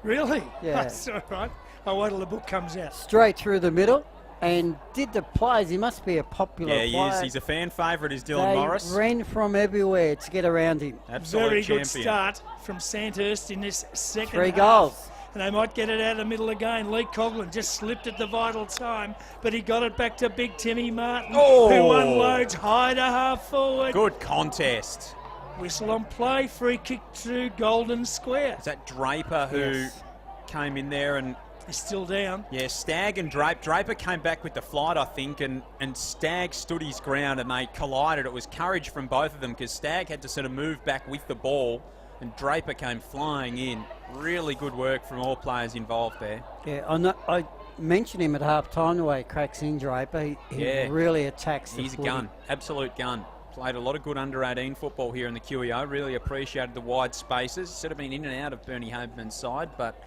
Really? Yeah. That's all right. I'll wait till the book comes out. Straight through the middle. And did the plays. He must be a popular player. Yeah, he is. He's a fan favourite, is Dylan They Morris. ran from everywhere to get around him. Absolute Very champion. good start from Sandhurst in this second 3 half. goals. And they might get it out of the middle again. Lee Coughlin just slipped at the vital time, but he got it back to Big Timmy Martin, Oh. who unloads high to half forward. Good contest. Whistle on play, free kick to Golden Square. Is that Draper who Yes. came in there and... He's still down. Yeah, Stagg and Draper came back with the flight, I think, and Stagg stood his ground and they collided. It was courage from both of them because Stagg had to sort of move back with the ball and Draper came flying in. Really good work from all players involved there. Yeah, I mentioned him at half time the way he cracks in, Draper. He Yeah. really attacks the He's a footy. gun, absolute gun. Played a lot of good under-18 football here in the QEO. Really appreciated the wide spaces. Sort of been in and out of Bernie Haberman's side, but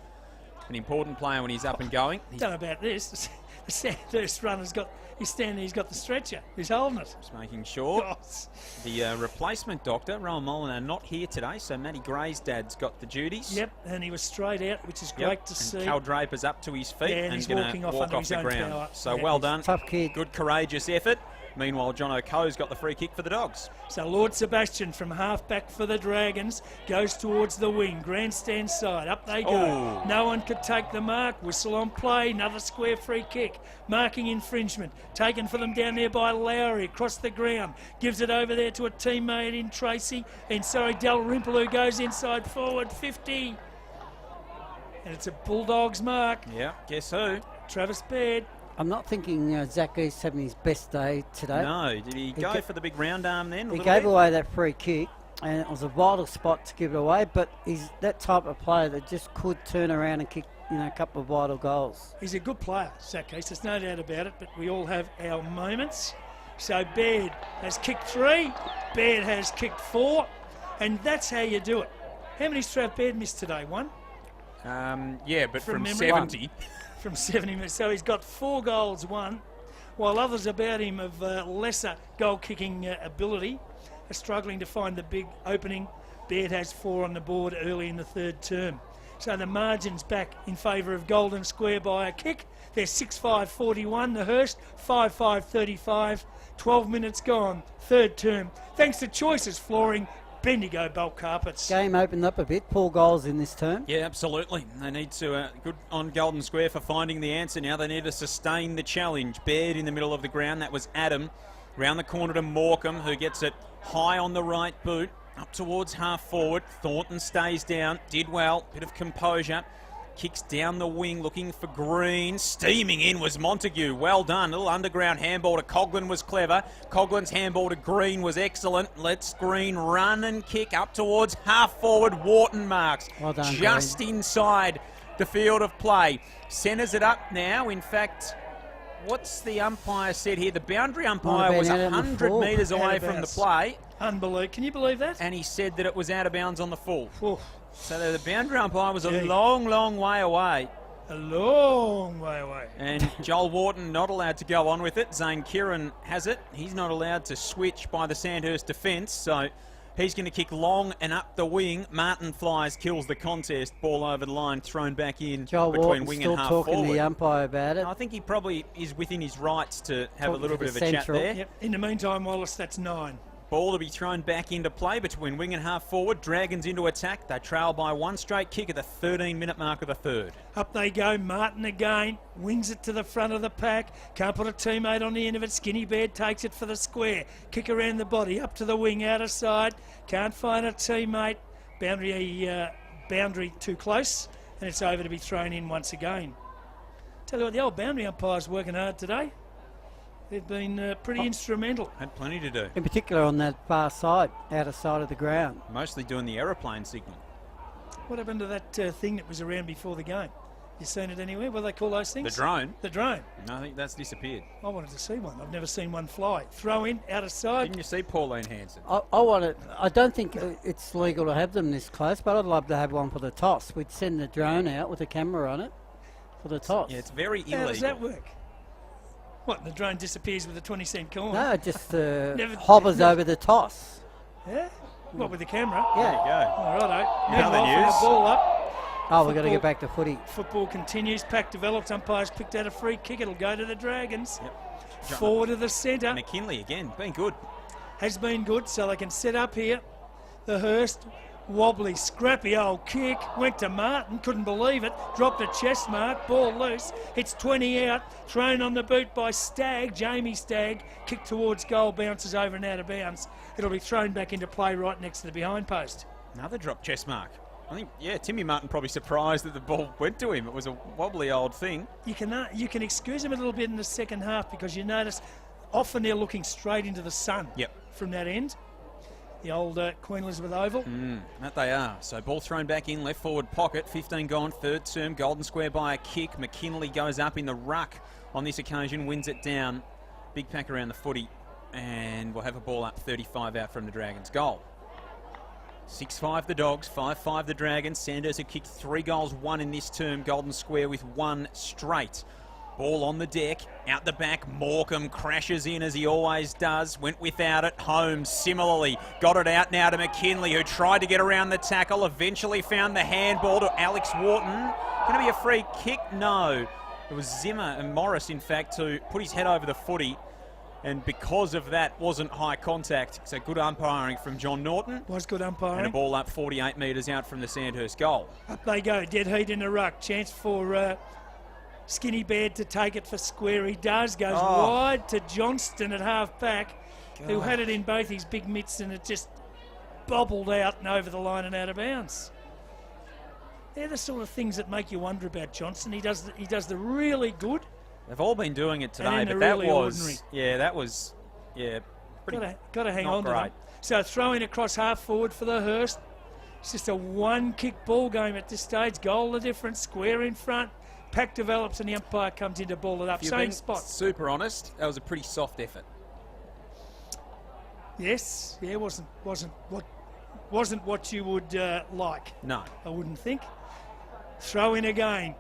an important player when he's up and going. He's Don't know about this. The Sandhurst runner's he's standing, he's got the stretcher. He's holding it. just making sure. Gosh. The replacement doctor, Rowan Molyneux, not here today, so Matty Gray's dad's got the duties. Yep, and he was straight out, which is Yep, great to and see. Cal Draper's up to his feet Yeah, and and he's going walking to off walk under off his the own ground. power. So Yeah, well he's done. Tough kid. Good, courageous effort. Meanwhile, John O'Coe's got the free kick for the Dogs. So Lord Sebastian from half-back for the Dragons goes towards the wing, grandstand side, up they go. Oh. No one could take the mark, whistle on play, another square free kick. Marking infringement, taken for them down there by Lowry, across the ground. Gives it over there to a teammate in Tracy, Del Rimple who goes inside forward, 50. And it's a Bulldogs mark, Yeah, guess who? Travis Baird. I'm not thinking Zach East having his best day today. No, did he go for the big round arm then? He gave away that free kick, and it was a vital spot to give it away, but he's that type of player that just could turn around and kick a couple of vital goals. He's a good player, Zach East, there's no doubt about it, but we all have our moments. So Baird has kicked 3, Baird has kicked 4, and that's how you do it. How many Strav Baird missed today? 1? Yeah, but From from memory? 70. From 70 minutes. So he's got 4 goals, 1, while others about him of lesser goal-kicking ability are struggling to find the big opening. Baird has 4 on the board early in the third term. So the margin's back in favour of Golden Square by a kick. They're 6-5-41, the Hurst, 5-5-35, 12 minutes gone, third term. Thanks to Choices Flooring, Bendigo Bulk Carpets. Game opened up a bit, 4 goals in this term. Yeah, absolutely. They need to, good on Golden Square for finding the answer now. They need to sustain the challenge. Baird in the middle of the ground. That was Adam. Round the corner to Morecambe, who gets it high on the right boot. Up towards half forward. Thornton stays down. Did well. Bit of composure. Kicks down the wing looking for Green. Steaming in was Montague. Well done. Little underground handball to Coughlin was clever. Coughlin's handball to Green was excellent. Let's Green run and kick up towards half forward. Wharton marks. Well done, Just Green. inside the field of play. Centres it up now. In fact, what's the umpire said here? The boundary umpire been was out on the 100 full. metres away Out of from the bounds. play, Unbelievable. Can you believe that? and he said that it was out of bounds on the full. Oof. So the boundary umpire was a Yeah. long, long way away. A long way away. And Joel Wharton not allowed to go on with it. Zane Kieran has it. He's not allowed to switch by the Sandhurst defence. So he's going to kick long and up the wing. Martin flies, kills the contest. Ball over the line, thrown back in Joel between Wharton's wing still and half talking to forward. the umpire about it. I think he probably is within his rights to have a Talking little to bit the of a chat central. there. Yep. In the meantime, Wallace, that's 9. Ball to be thrown back into play between wing and half forward. Dragons into attack. They trail by 1 straight kick at the 13-minute mark of the third. Up they go. Martin again. Wings it to the front of the pack. Can't put a teammate on the end of it. Skinny Baird takes it for the square. Kick around the body. Up to the wing. Outer side. Can't find a teammate. Boundary too close. And it's over to be thrown in once again. Tell you what, the old boundary umpire's working hard today. They've been pretty instrumental. Had plenty to do. In particular on that far side, outer side of the ground. Mostly doing the aeroplane signal. What happened to that thing that was around before the game? You seen it anywhere? What do they call those things? The drone. The drone. I think that's disappeared. I wanted to see one. I've never seen one fly. Throw in, out of sight. Didn't you see Pauline Hanson? I want it. I don't think it's legal to have them this close, but I'd love to have one for the toss. We'd send the drone out with a camera on it for the toss. Yeah, it's very illegal. How does that work? What, the drone disappears with a 20-cent coin? No, it just hovers over the toss. Yeah? What, with the camera? Yeah. There you go. All righto. In other Meanwhile, news- the ball up. Oh, we've got to get back to footy. Football continues. Pack develops. Umpires picked out a free kick. It'll go to the Dragons. Yep. Forward of the centre. McKinley again, been good. Has been good, so they can set up here. The Hurst, wobbly, scrappy old kick. Went to Martin, couldn't believe it. Dropped a chest mark, ball loose. It's 20 out. Thrown on the boot by Stagg, Jamie Stagg. Kick towards goal, bounces over and out of bounds. It'll be thrown back into play right next to the behind post. Another drop chest mark. I think, yeah, Timmy Martin probably surprised that the ball went to him. It was a wobbly old thing. You can excuse him a little bit in the second half because you notice often they're looking straight into the sun from that end. The old Queen Elizabeth Oval. That they are. So ball thrown back in, left forward pocket, 15 gone, third term, Golden Square by a kick. McKinley goes up in the ruck on this occasion, wins it down. Big pack around the footy, and we'll have a ball up 35 out from the Dragons' goal. 6-5 the Dogs, 5-5 the Dragons. Sanders have kicked 3 goals, 1 in this term. Golden Square with 1 straight. Ball on the deck, out the back. Morecambe crashes in as he always does. Went without it. Holmes similarly got it out now to McKinley, who tried to get around the tackle. Eventually found the handball to Alex Wharton. Going to be a free kick? No. It was Zimmer and Morris, in fact, to put his head over the footy. And because of that, wasn't high contact. So good umpiring from John Norton. Was good umpiring. And a ball up 48 metres out from the Sandhurst goal. Up they go. Dead heat in the ruck. Chance for Skinny Baird to take it for Square. He does. Goes wide to Johnston at half back, who had it in both his big mitts, and it just bobbled out and over the line and out of bounds. They're the sort of things that make you wonder about Johnston. He does the really good. They've all been doing it today, but really that was ordinary. pretty Got to hang not on to great. them. So throwing across half forward for the Hurst. It's just a one-kick ball game at this stage. Goal the difference. Square in front. Pack develops and the umpire comes in to ball it up. If you're Same being spot. super honest, that was a pretty soft effort. Yes. Yeah. Wasn't what you would like. No. I wouldn't think. Throw in again.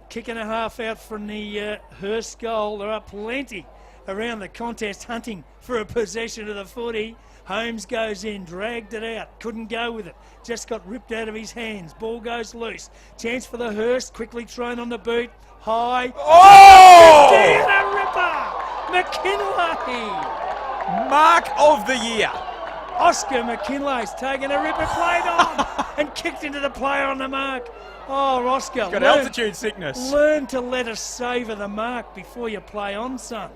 Kick and a half out from the Hurst goal. There are plenty around the contest hunting for a possession of the footy. Holmes goes in, dragged it out, couldn't go with it. Just got ripped out of his hands. Ball goes loose. Chance for the Hurst, quickly thrown on the boot. High. Oh! And a ripper! McKinley! Mark of the year. Oscar McKinley's taken a ripper, played on, and kicked into the player on the mark. Oh, Oscar, Got altitude sickness. learn to let us savour the mark before you play on, son.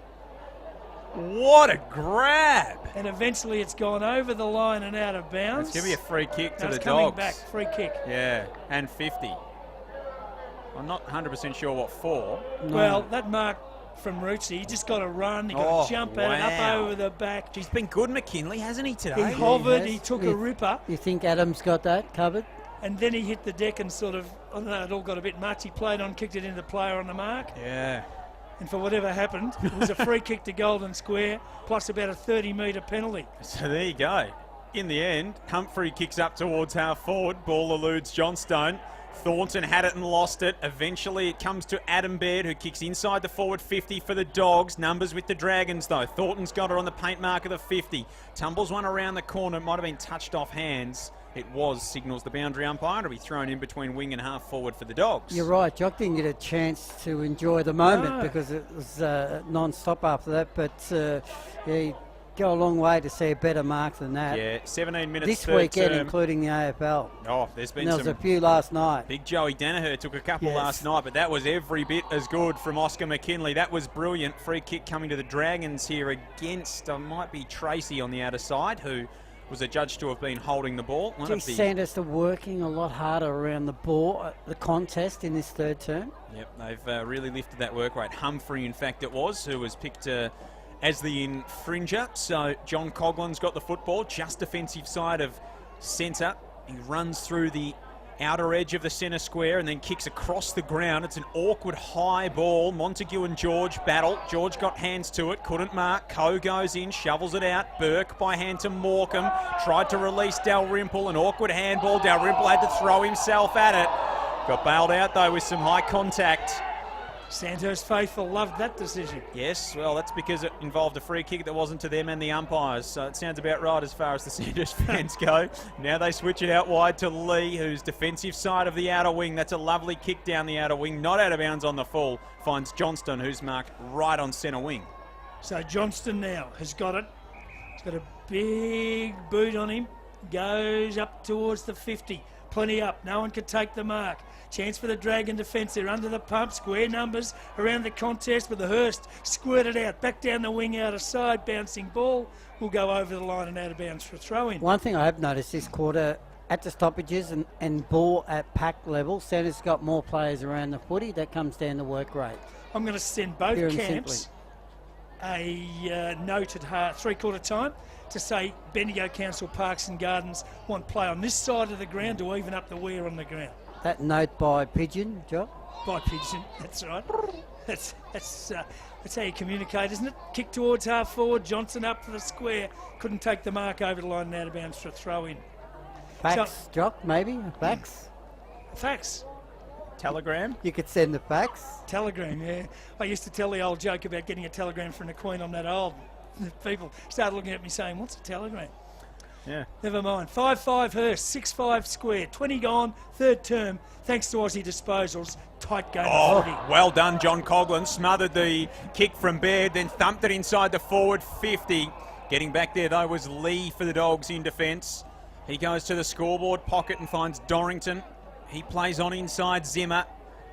What a grab. And eventually it's gone over the line and out of bounds. It's going to be a free kick to Now the it's coming Dogs. back, free kick. Yeah, and 50. I'm not 100% sure what for. No. Well, that mark from Rootsy, he just got to run, he got to jump at it, up over the back. He's been good, McKinley, hasn't he, today? He hovered, has. he took a ripper, You think Adam's got that covered? and then he hit the deck and sort of, I don't know, it all got a bit much. He played on, kicked it into the player on the mark. Yeah. And for whatever happened, it was a free kick to Golden Square, plus about a 30-metre penalty. So there you go. In the end, Humphrey kicks up towards half forward. Ball eludes Johnstone. Thornton had it and lost it. Eventually it comes to Adam Baird, who kicks inside the forward 50 for the Dogs. Numbers with the Dragons, though. Thornton's got it on the paint mark of the 50. Tumbles one around the corner. Might have been touched off hands. It was, signals the boundary umpire, to be thrown in between wing and half forward for the Dogs. You're right. Jock didn't get a chance to enjoy the moment No. because it was non-stop after that. But yeah, you go a long way to see a better mark than that. Yeah, 17 minutes This third weekend, term. including the AFL. Oh, there's been And there was some... a few last night. Big Joey Danaher took a couple Yes. last night, but that was every bit as good from Oscar McKinley. That was brilliant. Free kick coming to the Dragons here against, might be Tracy on the outer side, who was adjudged to have been holding the ball. One of the... Sanders are working a lot harder around the ball, the contest in this third term. Yep, they've really lifted that work rate. Humphrey, in fact, it was, who was picked as the infringer. So John Coughlin's got the football, just defensive side of centre. He runs through the outer edge of the centre square and then kicks across the ground. It's an awkward high ball. Montague and George battle. George got hands to it, couldn't mark. Coe goes in, shovels it out. Burke by hand to Morecambe. Tried to release Dalrymple. An awkward handball. Dalrymple had to throw himself at it. Got bailed out though with some high contact. Sandhurst faithful loved that decision. Yes, well, that's because it involved a free kick that wasn't to them and the umpires. So it sounds about right as far as the Sandhurst fans go. Now they switch it out wide to Lee, who's defensive side of the outer wing. That's a lovely kick down the outer wing. Not out of bounds on the full. Finds Johnston, who's marked right on centre wing. So Johnston now has got it. He's got a big boot on him. Goes up towards the 50. Plenty up. No one could take the mark. Chance for the Dragon defence. They're under the pump. Square numbers around the contest, but the Hurst squirted out. Back down the wing, out of side. Bouncing ball will go over the line and out of bounds for a throw-in. One thing I have noticed this quarter, at the stoppages and ball at pack level, Santa's got more players around the footy. That comes down to work rate. I'm going to send both Pure and camps a note at three-quarter time to say Bendigo Council Parks and Gardens want play on this side of the ground to even up the wear on the ground. That note by Pigeon, Jock. By Pigeon, that's right. That's how you communicate, isn't it? Kick towards half forward, Johnson up for the square. Couldn't take the mark over the line and out of bounds for a throw-in. Fax, Jock, maybe? Fax? Fax. Telegram? You could send the fax. Telegram, yeah. I used to tell the old joke about getting a telegram from the Queen. I'm that old. People started looking at me saying, what's a telegram? Yeah. Never mind. 5-5 Hurst, 6-5 Square. 20 gone, third term. Thanks to Aussie Disposals. Tight game of footy. Well done, John Coughlin. Smothered the kick from Baird, then thumped it inside the forward 50. Getting back there, though, was Lee for the Dogs in defence. He goes to the scoreboard pocket and finds Dorrington. He plays on inside Zimmer.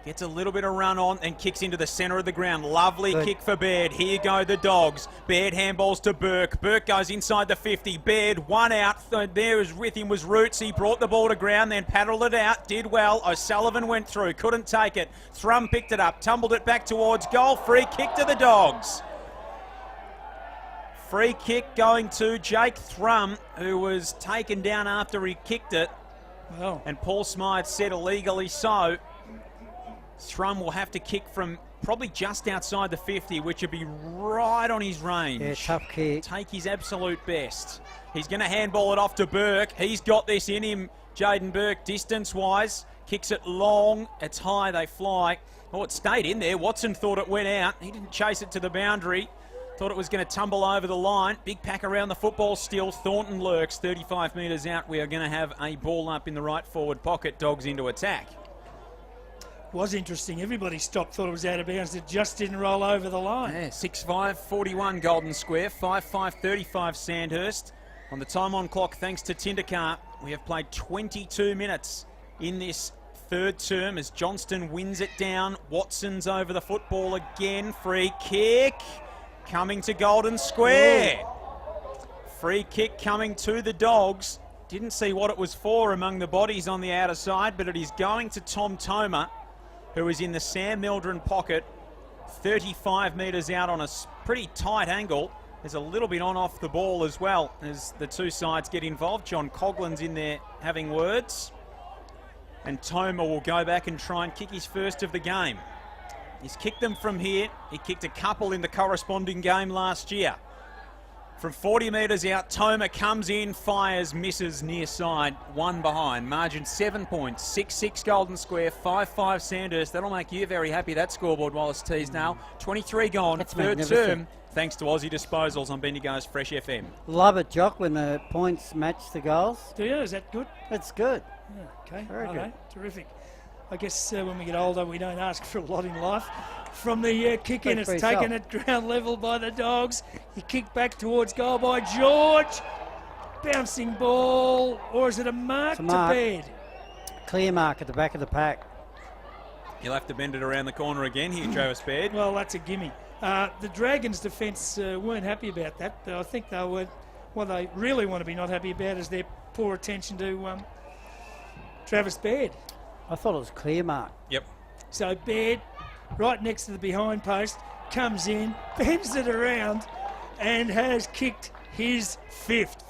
Gets a little bit of run on and kicks into the centre of the ground. Lovely kick for Baird. Here go the Dogs. Baird handballs to Burke. Burke goes inside the 50. Baird, one out. There was with him was Roots. He brought the ball to ground, then paddled it out. Did well. O'Sullivan went through. Couldn't take it. Thrum picked it up. Tumbled it back towards goal. Free kick to the Dogs. Free kick going to Jake Thrum, who was taken down after he kicked it. Well. And Paul Smythe said illegally so. Thrum will have to kick from probably just outside the 50, which would be right on his range. Yeah, tough kick. Take his absolute best. He's going to handball it off to Burke. He's got this in him, Jaden Burke, distance-wise. Kicks it long. It's high, they fly. Oh, it stayed in there. Watson thought it went out. He didn't chase it to the boundary. Thought it was going to tumble over the line. Big pack around the football still. Thornton lurks 35 metres out. We are going to have a ball up in the right forward pocket. Dogs into attack. Was interesting. Everybody stopped, thought it was out of bounds. It just didn't roll over the line. Yeah, 6-5, 41 Golden Square. 5-5, 35 Sandhurst. On the time on clock, thanks to Tindercar, we have played 22 minutes in this third term as Johnston wins it down. Watson's over the football again. Free kick. Coming to Golden Square. Free kick coming to the Dogs. Didn't see what it was for among the bodies on the outer side, but it is going to Tom Toma, who is in the Sam Mildren pocket, 35 metres out on a pretty tight angle. There's a little bit on off the ball as well as the two sides get involved. John Coughlin's in there having words. And Toma will go back and try and kick his first of the game. He's kicked them from here. He kicked a couple in the corresponding game last year. From 40 metres out, Toma comes in, fires, misses near side, one behind. Margin 7 points, 6-6 Golden Square, 5-5 Sandhurst. That'll make you very happy, that scoreboard, Wallace Teasdale. 23 gone, That's third magnificent. term, thanks to Aussie Disposals on Bendigo's Fresh FM. Love it, Jock, when the points match the goals. Do you? Is that good? That's good. Yeah, okay. Very good. Terrific. I guess when we get older, we don't ask for a lot in life. From the kick in, it's taken at ground level by the Dogs. You kick back towards goal by George. Bouncing ball, or is it a mark It's a mark. to Baird? Clear mark at the back of the pack. He'll have to bend it around the corner again here, Travis Baird. Well, that's a gimme. The Dragons' defence weren't happy about that. I think they were. What they really want to be not happy about is their poor attention to Travis Baird. I thought it was clear mark. Yep. So Baird, right next to the behind post, comes in, bends it around, and has kicked his fifth.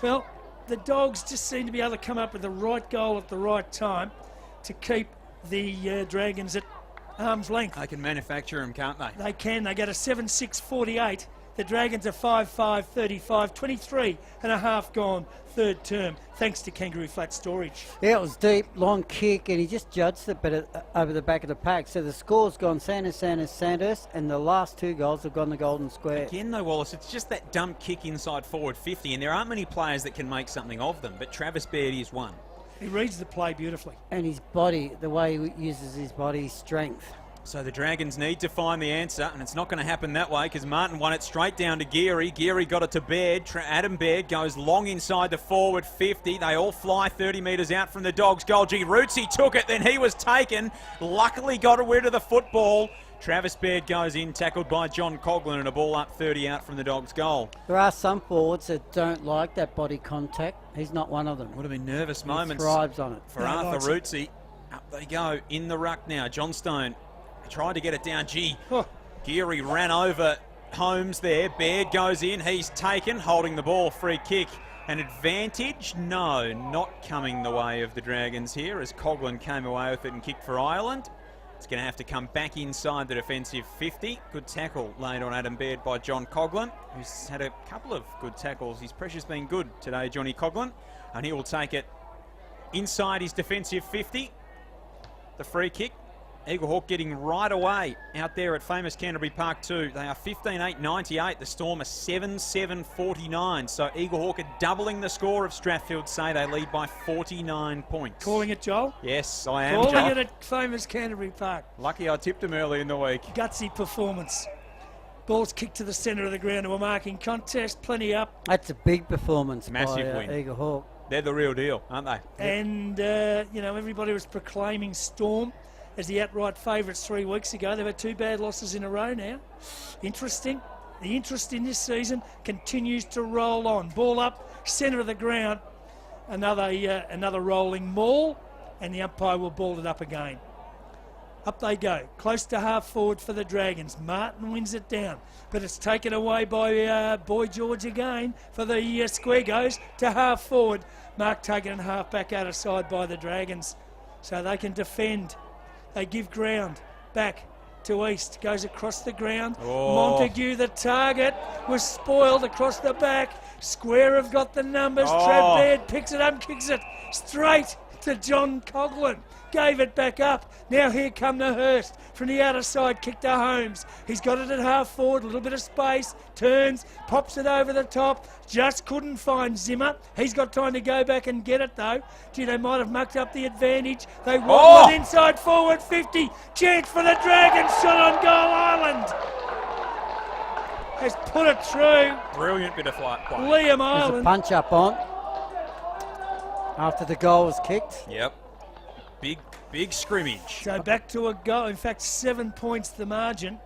Well, the Dogs just seem to be able to come up with the right goal at the right time to keep the Dragons at arm's length. They can manufacture them, can't they? They can. They get a 7-6-48. The Dragons are 5-5-35, 23 and a half gone third term, thanks to Kangaroo Flat Storage. Yeah, it was deep, long kick, and he just judged it better over the back of the pack. So the score's gone Sandhurst, and the last 2 goals have gone the Golden Square. Again, though, Wallace, it's just that dump kick inside forward 50, and there aren't many players that can make something of them, but Travis Baird is one. He reads the play beautifully. And his body, the way he uses his body, his strength. So the Dragons need to find the answer, and it's not going to happen that way because Martin won it straight down to Geary. Geary got it to Baird. Adam Baird goes long inside the forward 50. They all fly 30 metres out from the Dogs' goal. Rootsy took it, then he was taken. Luckily got rid of the football. Travis Baird goes in, tackled by John Coughlin, and a ball up 30 out from the Dogs' goal. There are some forwards that don't like that body contact. He's not one of them. Would have been nervous moments. He thrives on it. For Arthur Rootsy. Up they go in the ruck now. Johnstone tried to get it down. Geary ran over Holmes there. Baird goes in. He's taken, holding the ball. Free kick. An advantage? No, not coming the way of the Dragons here as Coughlin came away with it and kicked for Ireland. It's going to have to come back inside the defensive 50. Good tackle laid on Adam Baird by John Coughlin, who's had a couple of good tackles. His pressure's been good today, Johnny Coughlin, and he will take it inside his defensive 50. The free kick. Eaglehawk getting right away out there at famous Canterbury Park 2. They are 15-8-98. The Storm are 7-7-49. So Eaglehawk are doubling the score of Strathfield. Say they lead by 49 points. Calling it, Joel? Yes, I am, Calling Joel. it at famous Canterbury Park. Lucky I tipped him early in the week. Gutsy performance. Ball's kicked to the centre of the ground to a marking contest. Plenty up. That's a big performance. Massive by win. Eaglehawk. They're the real deal, aren't they? And, everybody was proclaiming Storm as the outright favourites 3 weeks ago. They've had 2 bad losses in a row now. Interesting. The interest in this season continues to roll on. Ball up, centre of the ground. Another rolling maul, and the umpire will ball it up again. Up they go, close to half forward for the Dragons. Martin wins it down, but it's taken away by Boy George again for the Square. Goes to half forward. Mark taken and half back out of side by the Dragons, so they can defend. They give ground back to East. Goes across the ground. Oh. Montague, the target, was spoiled across the back. Square have got the numbers. Oh. Trav Baird picks it up, kicks it straight to John Coughlin. Gave it back up. Now here come the Hurst from the outer side. Kick to Holmes. He's got it at half forward. A little bit of space. Turns. Pops it over the top. Just couldn't find Zimmer. He's got time to go back and get it though. Gee, they might have mucked up the advantage. They want it inside forward 50. Chance for the Dragons. Shot on goal. Ireland has put it through. Brilliant bit of flight play. Liam There's a Ireland. punch up on after the goal was kicked. Yep. Big scrimmage. So back to a goal. In fact, 7 points the margin.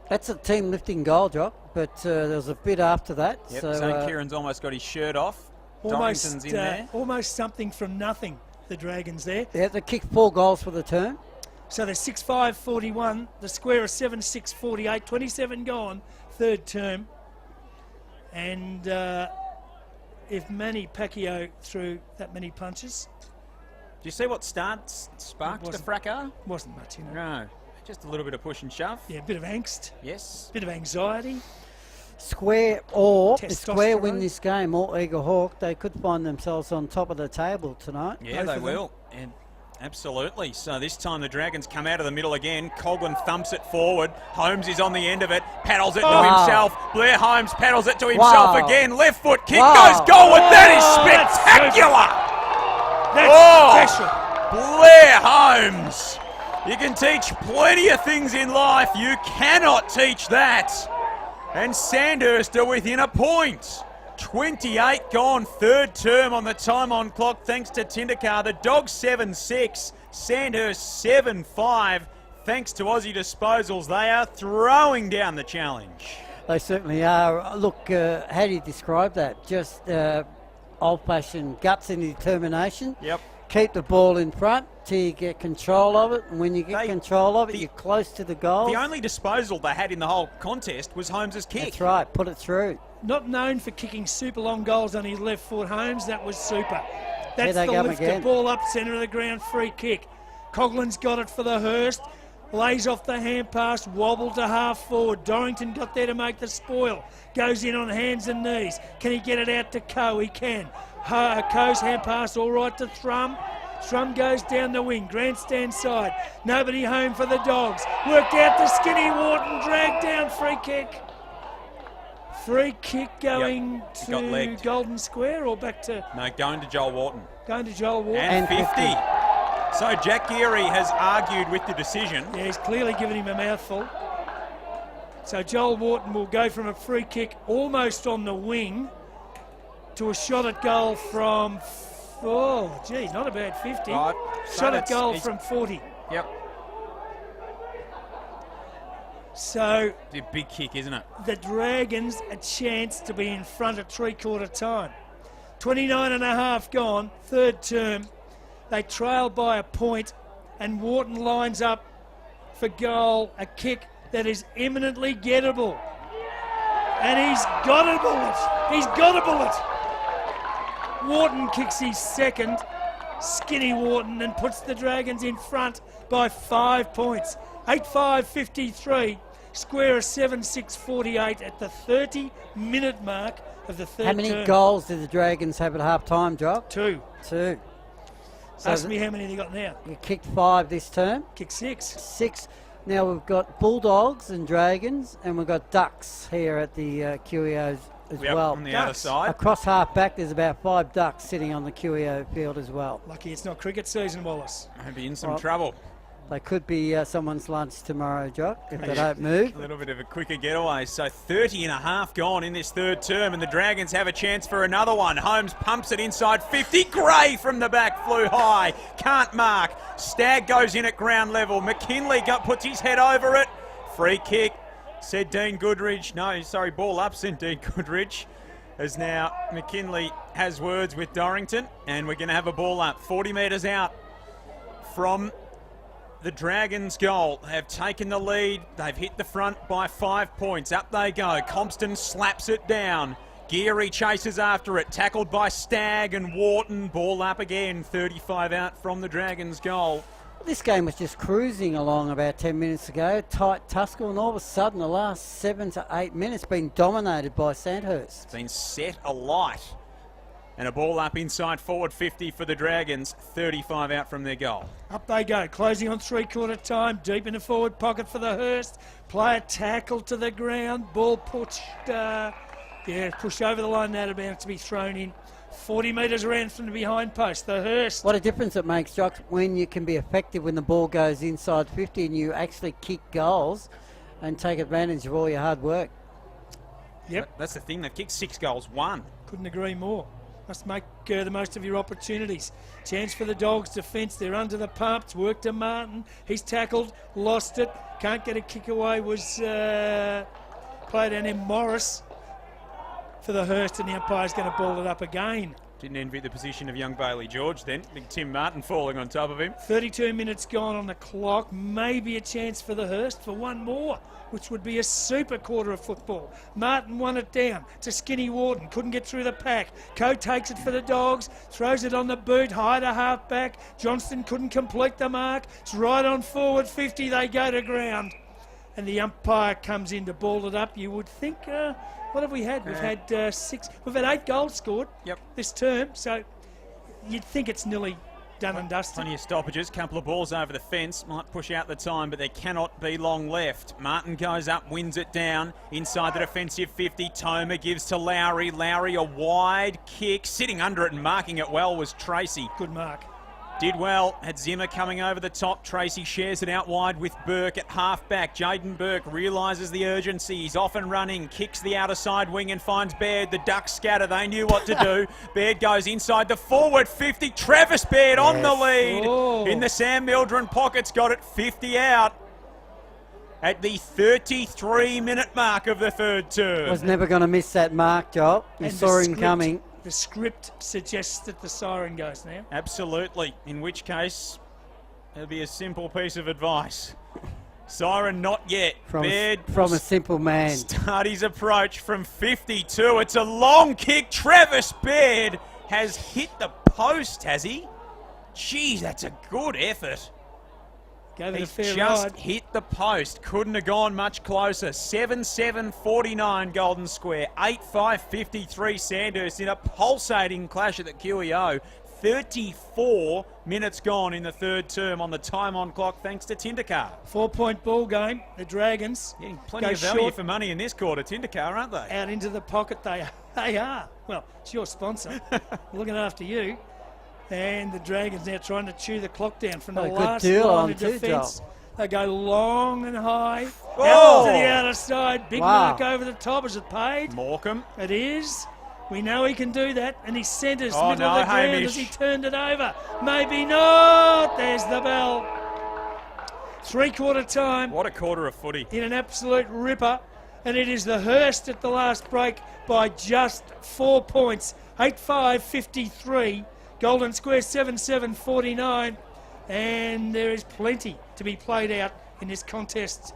That's a team lifting goal, Jock, but there was a bit after that. Yep, so Zane Kieran's almost got his shirt off. Dorrington's in there. Almost something from nothing, the Dragons there. yeah, they kicked 4 goals for the term. So they're 6-5-41. The Square are 7-6-48. 27 gone, third term. And if Manny Pacquiao threw that many punches, Do you see what sparked the fracas? wasn't much, No, just a little bit of push and shove. Yeah, a bit of angst, Yes. bit of anxiety. Square or if Square Testosterone. win this game or Eaglehawk, they could find themselves on top of the table tonight. Yeah, Both they of them. will. And absolutely. So this time the Dragons come out of the middle again. Coughlin thumps it forward. Holmes is on the end of it. Paddles it to Wow. himself. Blair Holmes paddles it to himself Wow. again. Left foot kick Wow. goes goal, and that is that's spectacular. That's special. Blair Holmes. You can teach plenty of things in life. You cannot teach that. And Sandhurst are within a point. 28 gone, third term on the time on clock thanks to Tindakar. The Dogs 7-6, Sandhurst 7-5. Thanks to Aussie Disposals, they are throwing down the challenge. They certainly are. Look, how do you describe that? Just old-fashioned guts and determination. Yep. keep the ball in front till you get control of it. And when you get control of it, you're close to the goal. The only disposal they had in the whole contest was Holmes's kick. That's right. Put it through. Not known for kicking super long goals on his left foot, Holmes. That was super. That's they the go lifter. again. Ball up centre of the ground, free kick. Coughlin's got it for the Hurst. Lays off the hand pass, wobble to half forward. Dorrington got there to make the spoil. Goes in on hands and knees. Can he get it out to Coe? He can. Coe's hand pass all right to Thrum. Thrum goes down the wing, grandstand side. Nobody home for the Dogs. Worked out to Skinny Wharton, dragged down, free kick. Free kick going to Golden Square or back to... No, going to Joel Wharton. Going to Joel Wharton. And 50. So Jack Geary has argued with the decision. Yeah, he's clearly given him a mouthful. So Joel Wharton will go from a free kick almost on the wing to a shot at goal from... Oh, geez, not a bad 50. Right. Shot at goal from 40. Yep. So... It's a big kick, isn't it? The Dragons a chance to be in front at three-quarter time. 29 and a half gone, third term. They trail by a point, and Wharton lines up for goal, a kick that is eminently gettable. And he's got a bullet. He's got a bullet. Wharton kicks his second, Skinny Wharton, and puts the Dragons in front by 5 points. 8-5-53. Square a 7-6-48 at the 30-minute mark of the third term. How many goals did the Dragons have at half time, Jock? 2. 2. So Ask me how many they got now. You kicked 5 this term. Kicked 6. 6. Now we've got Bulldogs and Dragons, and we've got Ducks here at the QEOs as well. On the other side. Across half back, there's about 5 Ducks sitting on the QEO field as well. Lucky it's not cricket season, Wallace. I'd be in some trouble. They could be someone's lunch tomorrow, Jock, if they don't move. A little bit of a quicker getaway. So 30 and a half gone in this third term, and the Dragons have a chance for another one. Holmes pumps it inside 50. Gray from the back flew high. Can't mark. Stagg goes in at ground level. McKinley puts his head over it. Free kick, said Dean Goodridge. No, sorry, ball up, said Dean Goodridge. As now McKinley has words with Dorrington, and we're going to have a ball up 40 metres out from the Dragons' goal. Have taken the lead. They've hit the front by 5 points. Up they go. Compston slaps it down. Geary chases after it. Tackled by Stagg and Wharton. Ball up again. 35 out from the Dragons' goal. This game was just cruising along about 10 minutes ago. Tight tussle, and all of a sudden the last 7 to 8 minutes been dominated by Sandhurst. It's been set alight. And a ball up inside forward 50 for the Dragons. 35 out from their goal. Up they go, closing on three-quarter time, deep in the forward pocket for the Hurst. Player tackled to the ground, ball pushed, pushed over the line, now about to be thrown in. 40 metres around from the behind post, the Hurst. What a difference it makes, Jock, when you can be effective when the ball goes inside 50 and you actually kick goals and take advantage of all your hard work. Yep. That's the thing, they've kicked 6 goals, 1. Couldn't agree more. Must make the most of your opportunities. Chance for the Dogs' defence. They're under the pumps. Work to Martin. He's tackled, lost it. Can't get a kick away. Was played down in Morris for the Hurst, and the umpire's going to ball it up again. Didn't envy the position of young Bailey George then. Big Tim Martin falling on top of him. 32 minutes gone on the clock. Maybe a chance for the Hurst for one more, which would be a super quarter of football. Martin won it down to Skinny Wharton. Couldn't get through the pack. Coe takes it for the Dogs. Throws it on the boot. High to half back. Johnston couldn't complete the mark. It's right on forward 50. They go to ground. And the umpire comes in to ball it up. You would think... what have we had? We've had 6. We've had 8 goals scored this term, so you'd think it's nearly done and dusted. Plenty of stoppages, couple of balls over the fence, might push out the time, but there cannot be long left. Martin goes up, wins it down, inside the defensive 50. Toma gives to Lowry. Lowry a wide kick, sitting under it and marking it well was Tracy. Good mark. Did well, had Zimmer coming over the top. Tracy shares it out wide with Burke at half-back. Jaden Burke realises the urgency. He's off and running, kicks the outer side wing and finds Baird. The Ducks scatter. They knew what to do. Baird goes inside the forward 50. Travis Baird on the lead. In the Sam Mildren pockets, got it 50 out at the 33-minute mark of the third term. Was never going to miss that mark, Joel. You saw him coming. The script suggests that the siren goes now. Absolutely. In which case, it'll be a simple piece of advice. Siren not yet. Baird From a simple man. Start his approach from 52. It's a long kick. Travis Baird has hit the post, has he? Geez, that's a good effort. Gave it a He's fair just ride. hit the post. Couldn't have gone much closer. 7-7-49 Golden Square. 8-5-53 Sandhurst in a pulsating clash at the QEO. 34 minutes gone in the third term on the time on clock thanks to Tindercar. 4-point ball game. The Dragons Getting plenty go of value short for money in this quarter, Tindercar, aren't they? out into the pocket. They are. Well, it's your sponsor. Looking after you. And the Dragons now trying to chew the clock down from the Oh, good last deal line on of too, defence. Joel. They go long and high. Oh! Out to the outer side. Big Wow. mark over the top. Is it paid? Morecambe. It is. We know he can do that. And he centres Oh, middle no, of the ground Hamish. as he turned it over. Maybe not. There's the bell. 3/4 time What a quarter of footy. in an absolute ripper. And it is the Hurst at the last break by just 4 points. 8-5-53. Golden Square 7-7-49. And there is plenty to be played out in this contest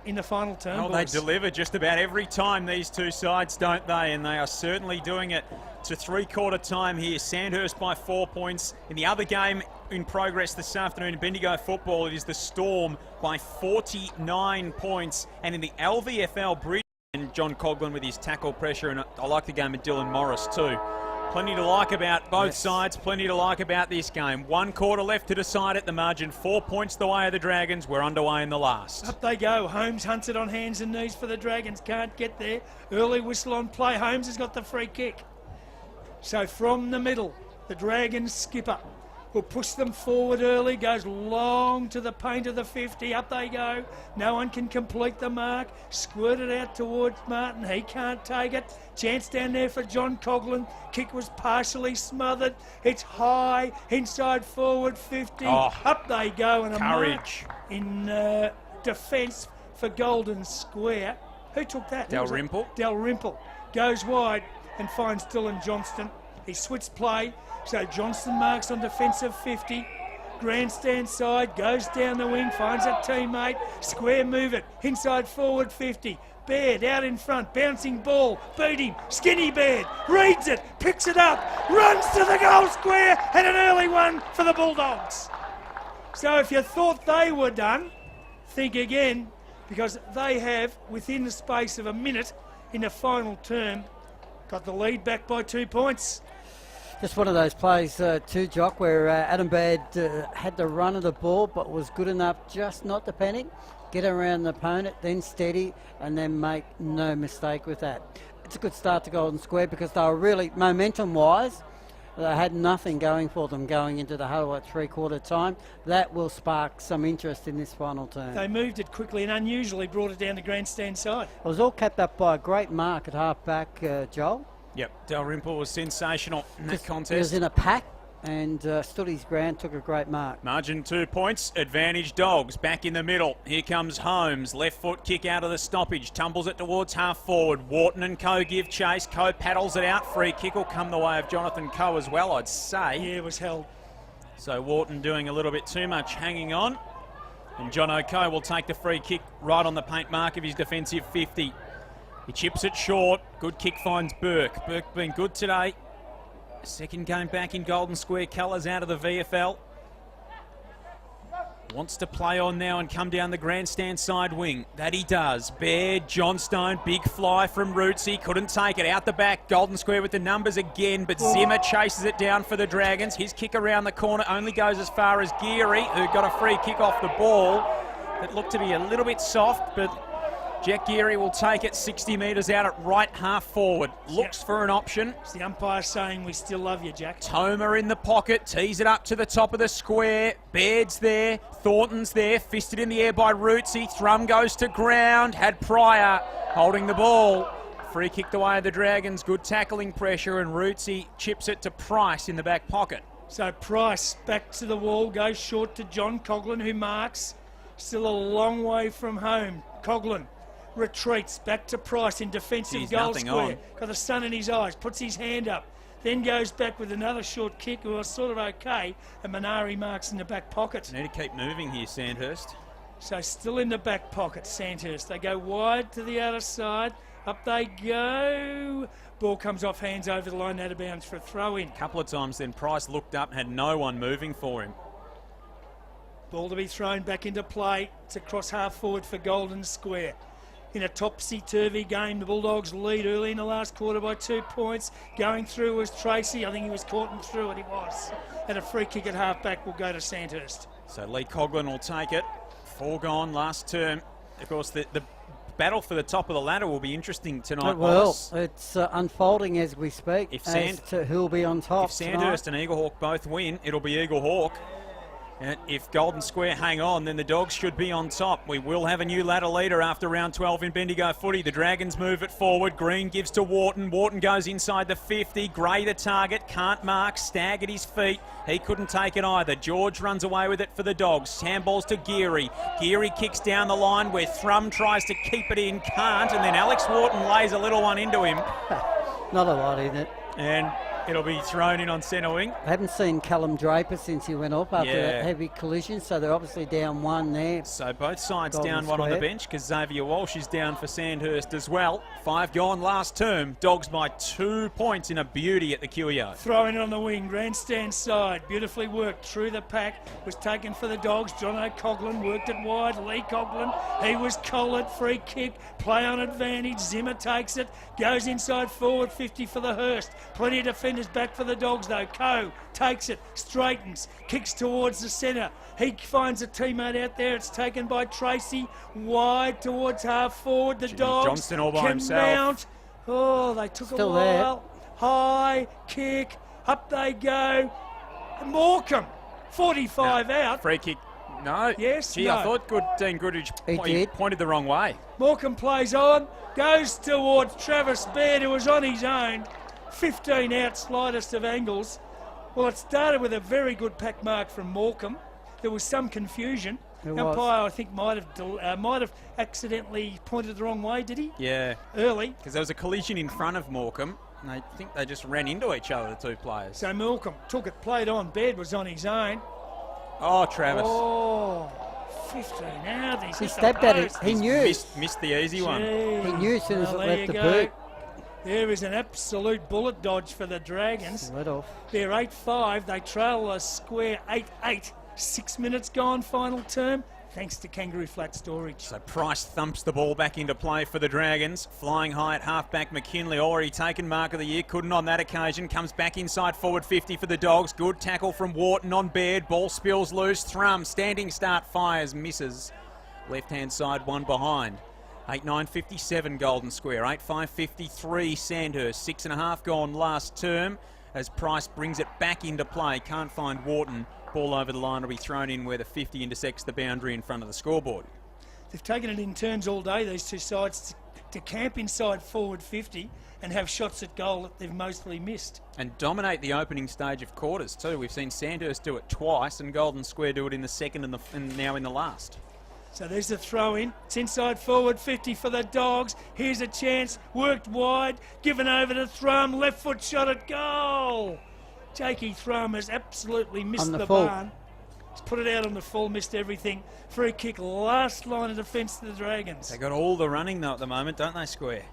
in the final term. Oh, they boys. deliver just about every time, these two sides, don't they? And they are certainly doing it to 3/4 time here. Sandhurst by 4 points. In the other game in progress this afternoon in Bendigo football, it is the Storm by 49 points. And in the LVFL Bridge, and John Coughlin with his tackle pressure, and I like the game of Dylan Morris too. Plenty to like about both sides, plenty to like about this game. 1 quarter left to decide at the margin. 4 points the way of the Dragons. We're underway in the last. Up they go. Holmes hunts it on hands and knees for the Dragons. Can't get there. Early whistle on play. Holmes has got the free kick. So from the middle, the Dragons skipper will push them forward early. Goes long to the paint of the 50. Up they go. No one can complete the mark. Squirted out towards Martin. He can't take it. Chance down there for John Coughlin. Kick was partially smothered. It's high. Inside forward 50. Oh, Up they go. And a courage. mark in defence for Golden Square. Who took that? Who was it? Dalrymple. Dalrymple goes wide and finds Dylan Johnston. He switched play, so Johnston marks on defensive 50. Grandstand side, goes down the wing, finds a teammate. Square move it, inside forward 50. Baird out in front, bouncing ball, beat him. Skinny Baird reads it, picks it up, runs to the goal square, and an early one for the Bulldogs. So if you thought they were done, think again, because they have, within the space of a minute in the final term, got the lead back by 2 points. Just one of those plays too, Jock, where Adam Baird had the run of the ball but was good enough just not to panic, get around the opponent, then steady, and then make no mistake with that. It's a good start to Golden Square because they were really, momentum-wise, they had nothing going for them going into the huddle at 3/4 time. That will spark some interest in this final term. They moved it quickly and unusually brought it down the grandstand side. It was all kept up by a great mark at half-back, Joel. Yep, Dalrymple was sensational in that He was contest. in a pack and stood his ground, took a great mark. Margin 2 points, advantage Dogs, back in the middle. Here comes Holmes, left foot kick out of the stoppage, tumbles it towards half forward. Wharton and Coe give chase, Coe paddles it out, free kick will come the way of Jonathan Coe as well, I'd say. Yeah, it was held. So Wharton doing a little bit too much hanging on. And John O'Coe will take the free kick right on the paint mark of his defensive 50. He chips it short, good kick finds Burke. Burke been good today. Second game back in Golden Square colours out of the VFL. Wants to play on now and come down the grandstand side wing. That he does. Baird, Johnstone, big fly from Rootsy. Couldn't take it out the back. Golden Square with the numbers again, but Zimmer chases it down for the Dragons. His kick around the corner only goes as far as Geary, who got a free kick off the ball. It looked to be a little bit soft, but Jack Geary will take it 60 metres out at right half forward. Looks for an option. It's the umpire saying we still love you, Jack. Toma in the pocket, tees it up to the top of the square. Baird's there, Thornton's there, fisted in the air by Rootsy. Thrum goes to ground, had Pryor holding the ball. Free kicked away of the Dragons, good tackling pressure, and Rootsy chips it to Price in the back pocket. So Price back to the wall, goes short to John Coughlin, who marks. Still a long way from home. Coughlin retreats back to Price in defensive Geez, goal nothing square. on. Got the sun in his eyes, puts his hand up. then goes back with another short kick, who was sort of okay, and Minari marks in the back pocket. Need to keep moving here, Sandhurst. So still in the back pocket, Sandhurst. They go wide to the other side. Up they go. Ball comes off hands over the line, out of bounds for a throw-in. A couple of times then Price looked up, had no one moving for him. Ball to be thrown back into play. It's across half forward for Golden Square. In a topsy-turvy game, the Bulldogs lead early in the last quarter by 2 points. Going through was Tracy. I think he was caught and through it. He was. And a free kick at half-back will go to Sandhurst. So Lee Coughlin will take it. 4 gone last term. Of course, the battle for the top of the ladder will be interesting tonight. Well, it's unfolding as we speak as to who'll be on top. If Sandhurst and Eaglehawk both win, it'll be Eaglehawk. And if Golden Square hang on, then the Dogs should be on top. We will have a new ladder leader after round 12 in Bendigo footy. The Dragons move it forward. Green gives to Wharton. Wharton goes inside the 50. Gray the target. Can't mark. Stagg at his feet. He couldn't take it either. George runs away with it for the Dogs. Handballs to Geary. Geary kicks down the line where Thrum tries to keep it in. Can't. And then Alex Wharton lays a little one into him. Not a lot, isn't it? And it'll be thrown in on centre wing. I haven't seen Callum Draper since he went off after that heavy collision, so they're obviously down one there. So both sides Golden down one on the Square. bench because Xavier Walsh is down for Sandhurst as well. 5 gone last term. Dogs by 2 points in a beauty at the QEO. Throwing it on the wing, grandstand side, beautifully worked through the pack, was taken for the Dogs. John O'Coughlin worked it wide. Lee Coughlin, he was collared, free kick, play on advantage. Zimmer takes it, goes inside forward 50 for the Hurst. Plenty of defenders back for the Dogs though. Coe takes it, straightens, kicks towards the centre. He finds a teammate out there. It's taken by Tracy, wide towards half forward. The Dogs Johnston all by can himself. mount. Oh, they took Still a while. High kick, up they go. Morecambe, 45 out. Free kick. No. Yes, Gee, no. I thought Dean Goodrich He pointed the wrong way. Morecambe plays on, goes towards Travis Baird, who was on his own. 15 out, slightest of angles. Well, it started with a very good pack mark from Morecambe. There was some confusion. There Umpire, was. I think, might have accidentally pointed the wrong way, did he? Yeah. Early. Because there was a collision in front of Morecambe. And I think they just ran into each other, the two players. So Morecambe took it, played on. Baird was on his own. Oh, Travis. Oh, 15 out. He stepped at it. He knew. Missed the easy one. He knew as soon as it Well, left the there you boot. go. There is an absolute bullet dodge for the Dragons. Let off. They're 8-5. They trail a Square 8-8. 6 minutes gone, final term, thanks to Kangaroo Flat Storage. So Price thumps the ball back into play for the Dragons. Flying high at halfback, McKinley already taken mark of the year. Couldn't on that occasion. Comes back inside forward 50 for the Dogs. Good tackle from Wharton on Baird. Ball spills loose. Thrum, standing start, fires, misses. Left-hand side, one behind. 8-9-57 Golden Square. 8-5-53 Sandhurst. 6.5 gone last term as Price brings it back into play. Can't find Wharton. Ball over the line will be thrown in where the 50 intersects the boundary in front of the scoreboard. They've taken it in turns all day, these two sides, to camp inside forward 50 and have shots at goal that they've mostly missed. And dominate the opening stage of quarters too. We've seen Sandhurst do it twice and Golden Square do it in the second and now in the last. So there's the throw in. It's inside forward 50 for the Dogs. Here's a chance. Worked wide. Given over to Thrum. Left foot shot at goal. Jakey Thrum has absolutely missed On the the full. barn. He's put it out on the full, missed everything. Free kick, last line of defence to the Dragons. They got all the running though at the moment, don't they, Square?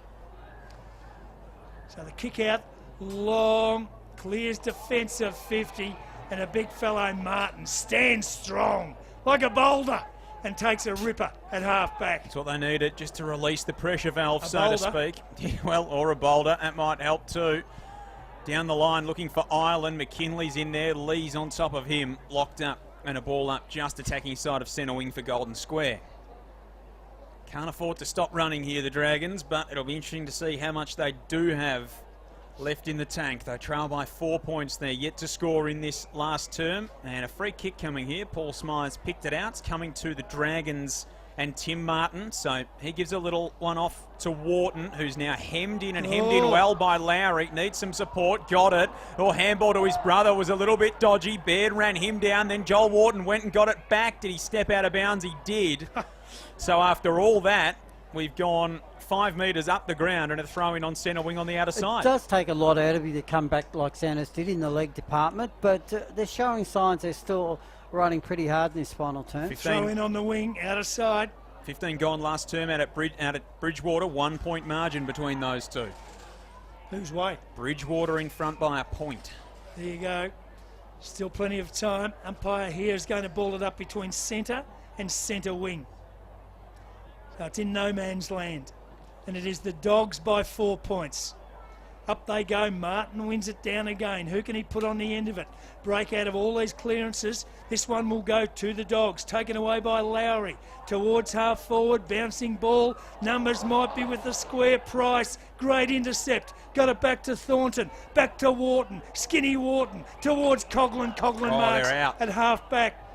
So the kick out, long, clears defensive 50, and a big fellow Martin stands strong like a boulder and takes a ripper at half back. That's what they needed, just to release the pressure valve, A so boulder. to speak. Yeah, well, or a boulder, that might help too. Down the line, looking for Ireland. McKinley's in there, Lee's on top of him, locked up, and a ball up, just attacking side of centre wing for Golden Square. Can't afford to stop running here, the Dragons, but it'll be interesting to see how much they do have left in the tank. They trail by 4 points. They're yet to score in this last term. And a free kick coming here. Paul Smythes picked it out. It's coming to the Dragons and Tim Martin. So he gives a little one off to Wharton, who's now hemmed in and hemmed in well by Lowry. Needs some support. Got it. Oh, handball to his brother was a little bit dodgy. Baird ran him down. Then Joel Wharton went and got it back. Did he step out of bounds? He did. So after all that, we've gone 5 metres up the ground and a throw in on centre wing on the outer side. It does take a lot out of you to come back like Sandhurst did in the leg department, but they're showing signs they're still running pretty hard in this final term. Throw in on the wing, outer side. 15 gone last term out at Bridgewater. 1 point margin between those two. Whose way? Bridgewater in front by a point. There you go. Still plenty of time. Umpire here is going to ball it up between centre and centre wing. So it's in no man's land. And it is the Dogs by 4 points. Up they go. Martin wins it down again. Who can he put on the end of it? Break out of all these clearances. This one will go to the Dogs. Taken away by Lowry. Towards half forward. Bouncing ball. Numbers might be with the square. Price. Great intercept. Got it back to Thornton. Back to Wharton. Skinny Wharton. Towards Coughlin. Coughlin marks they're out. at half back.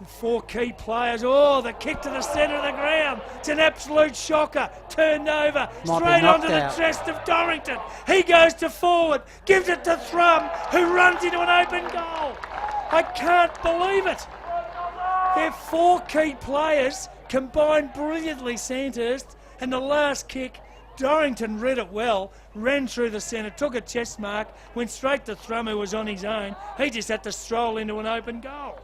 4 key players. Oh, the kick to the centre of the ground. It's an absolute shocker. Turned over. Straight onto the chest of Dorrington. He goes to forward. Gives it to Thrum, who runs into an open goal. I can't believe it. Their 4 key players combined brilliantly, Sandhurst. And the last kick, Dorrington read it well, ran through the centre, took a chest mark, went straight to Thrum, who was on his own. He just had to stroll into an open goal.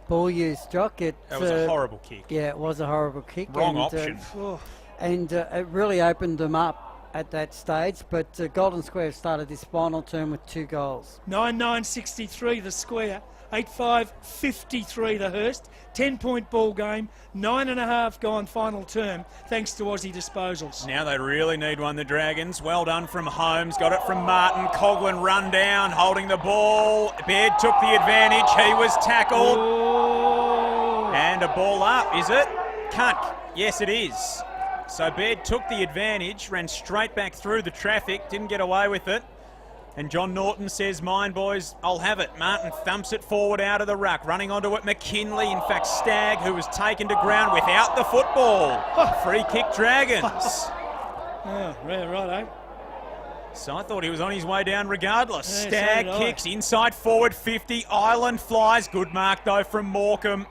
Ball used, Jock. That was a horrible kick. Yeah, it was a horrible kick. Wrong option. And it really opened them up at that stage. But Golden Square started this final term with 2 goals. 9-9-63 the Square, 8-5-53 the Hurst. 10-point ball game, 9.5 gone final term, thanks to Aussie disposals. Now they really need one, the Dragons. Well done from Holmes, got it from Martin. Coughlin run down, holding the ball. Baird took the advantage, he was tackled. Oh. And a ball up, is it? Cunt. Yes, it is. So Baird took the advantage, ran straight back through the traffic, didn't get away with it. And John Norton says, mine boys, I'll have it. Martin thumps it forward out of the ruck, running onto it McKinley, in fact Stagg, who was taken to ground without the football. Free kick Dragons. Oh, right, eh? So I thought he was on his way down regardless. Yeah, Stagg so did I. kicks inside forward 50, Island flies. Good mark though from Morecambe.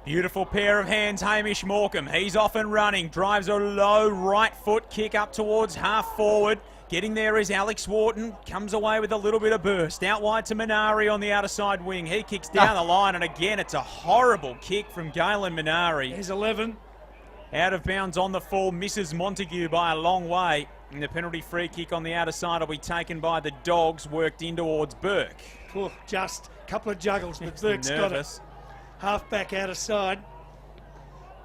Beautiful pair of hands, Hamish Morecambe. He's off and running, drives a low right foot kick up towards half forward. Getting there is Alex Wharton, comes away with a little bit of burst. Out wide to Minari on the outer side wing. He kicks down the line, and again, it's a horrible kick from Galen Minari. Here's 11. Out of bounds on the full, misses Montague by a long way. And the penalty free kick on the outer side will be taken by the Dogs, worked in towards Burke. Oh, just a couple of juggles, but Burke's got it. Half back outer side.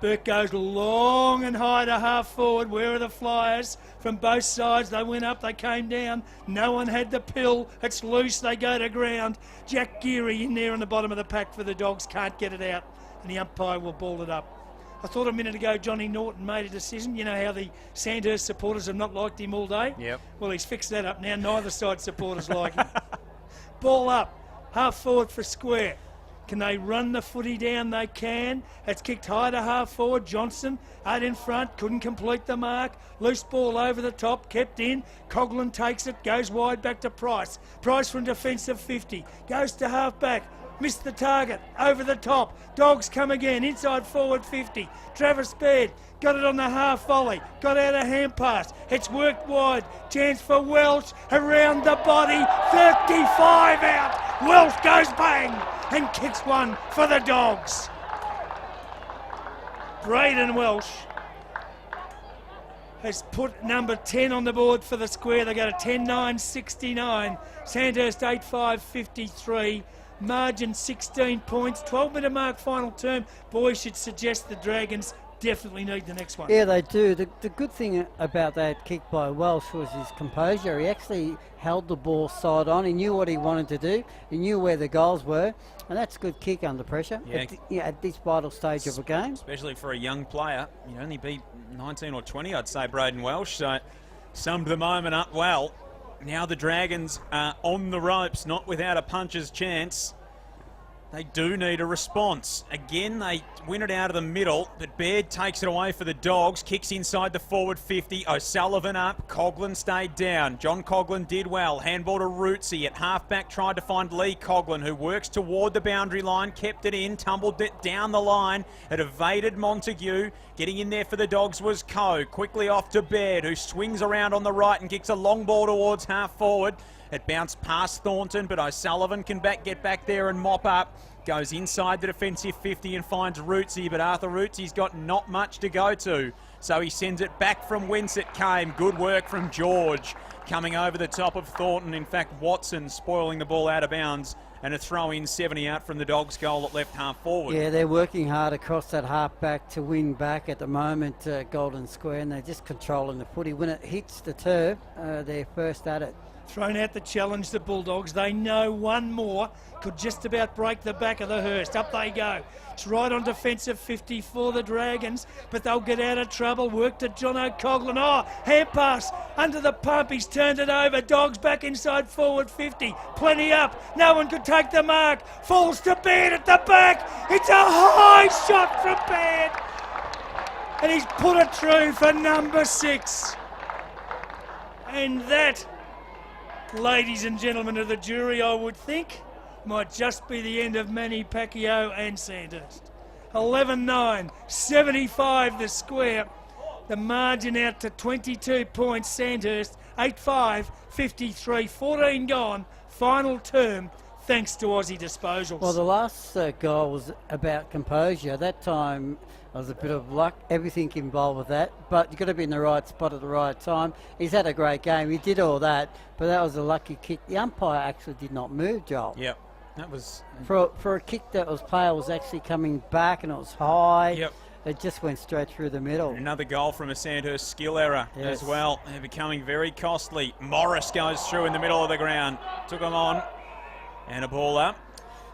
Burke goes long and high to half forward. Where are the Flyers? From both sides, they went up, they came down. No one had the pill. It's loose, they go to ground. Jack Geary in there on the bottom of the pack for the Dogs, can't get it out, and the umpire will ball it up. I thought a minute ago Johnny Norton made a decision. You know how the Sandhurst supporters have not liked him all day? Yep. Well, he's fixed that up now. Neither side supporters like him. Ball up, half forward for Square. Can they run the footy down? They can. It's kicked high to half forward. Johnson out in front, couldn't complete the mark. Loose ball over the top, kept in. Coughlin takes it, goes wide back to Price. Price from defensive 50, goes to half back. Missed the target, over the top. Dogs come again, inside forward 50. Travis Baird got it on the half volley, got out a hand pass. It's worked wide, chance for Welsh, around the body, 35 out. Welsh goes bang and kicks one for the Dogs. Braden Welsh has put number 10 on the board for the Square. They go to 10-9-69. Sandhurst 8-5-53. Margin 16 points. 12-minute mark final term. Boys should suggest the Dragons definitely need the next one. Yeah, they do. The good thing about that kick by Welsh was his composure. He actually held the ball side on. He knew what he wanted to do. He knew where the goals were. And that's a good kick under pressure at this vital stage of a game. Especially for a young player. He'd only be 19 or 20, I'd say, Braden Welsh. So summed the moment up well. Now the Dragons are on the ropes, not without a puncher's chance. They do need a response. Again, they win it out of the middle, but Baird takes it away for the Dogs, kicks inside the forward 50. O'Sullivan up, Coughlin stayed down. John Coughlin did well. Handball to Rootsy at halfback, tried to find Lee Coughlin, who works toward the boundary line, kept it in, tumbled it down the line. It evaded Montague. Getting in there for the Dogs was Coe. Quickly off to Baird, who swings around on the right and kicks a long ball towards half forward. It bounced past Thornton, but O'Sullivan can get back there and mop up. Goes inside the defensive 50 and finds Rootsy, but Arthur Rootsy's got not much to go to. So he sends it back from whence it came. Good work from George. Coming over the top of Thornton. In fact, Watson spoiling the ball out of bounds. And a throw in 70 out from the Dogs' goal at left half forward. Yeah, they're working hard across that half back to win back at the moment, Golden Square, and they're just controlling the footy. When it hits the turf, they're first at it. Thrown out the challenge, the Bulldogs. They know one more could just about break the back of the Hurst. Up they go. It's right on defensive 50 for the Dragons, but they'll get out of trouble. Work to John O'Coughlin. Oh, hand pass under the pump. He's turned it over. Dogs back inside forward 50. Plenty up. No one could take the mark. Falls to Baird at the back. It's a high shot from Baird. And he's put it through for number 6. And that, ladies and gentlemen of the jury, I would think might just be the end of Manny Pacquiao and Sandhurst. 11-9, 75 the square. The margin out to 22 points. Sandhurst 8-5, 53, 14 gone. Final term thanks to Aussie disposals. Well, the last goal was about composure. That time there was a bit of luck, everything involved with that, but you've got to be in the right spot at the right time. He's had a great game. He did all that, but that was a lucky kick. The umpire actually did not move, Joel. Yep, that was... For a kick that was played, was actually coming back and it was high. Yep. It just went straight through the middle. Another goal from a Sandhurst skill error as well. They're becoming very costly. Morris goes through in the middle of the ground. Took him on. And a ball up.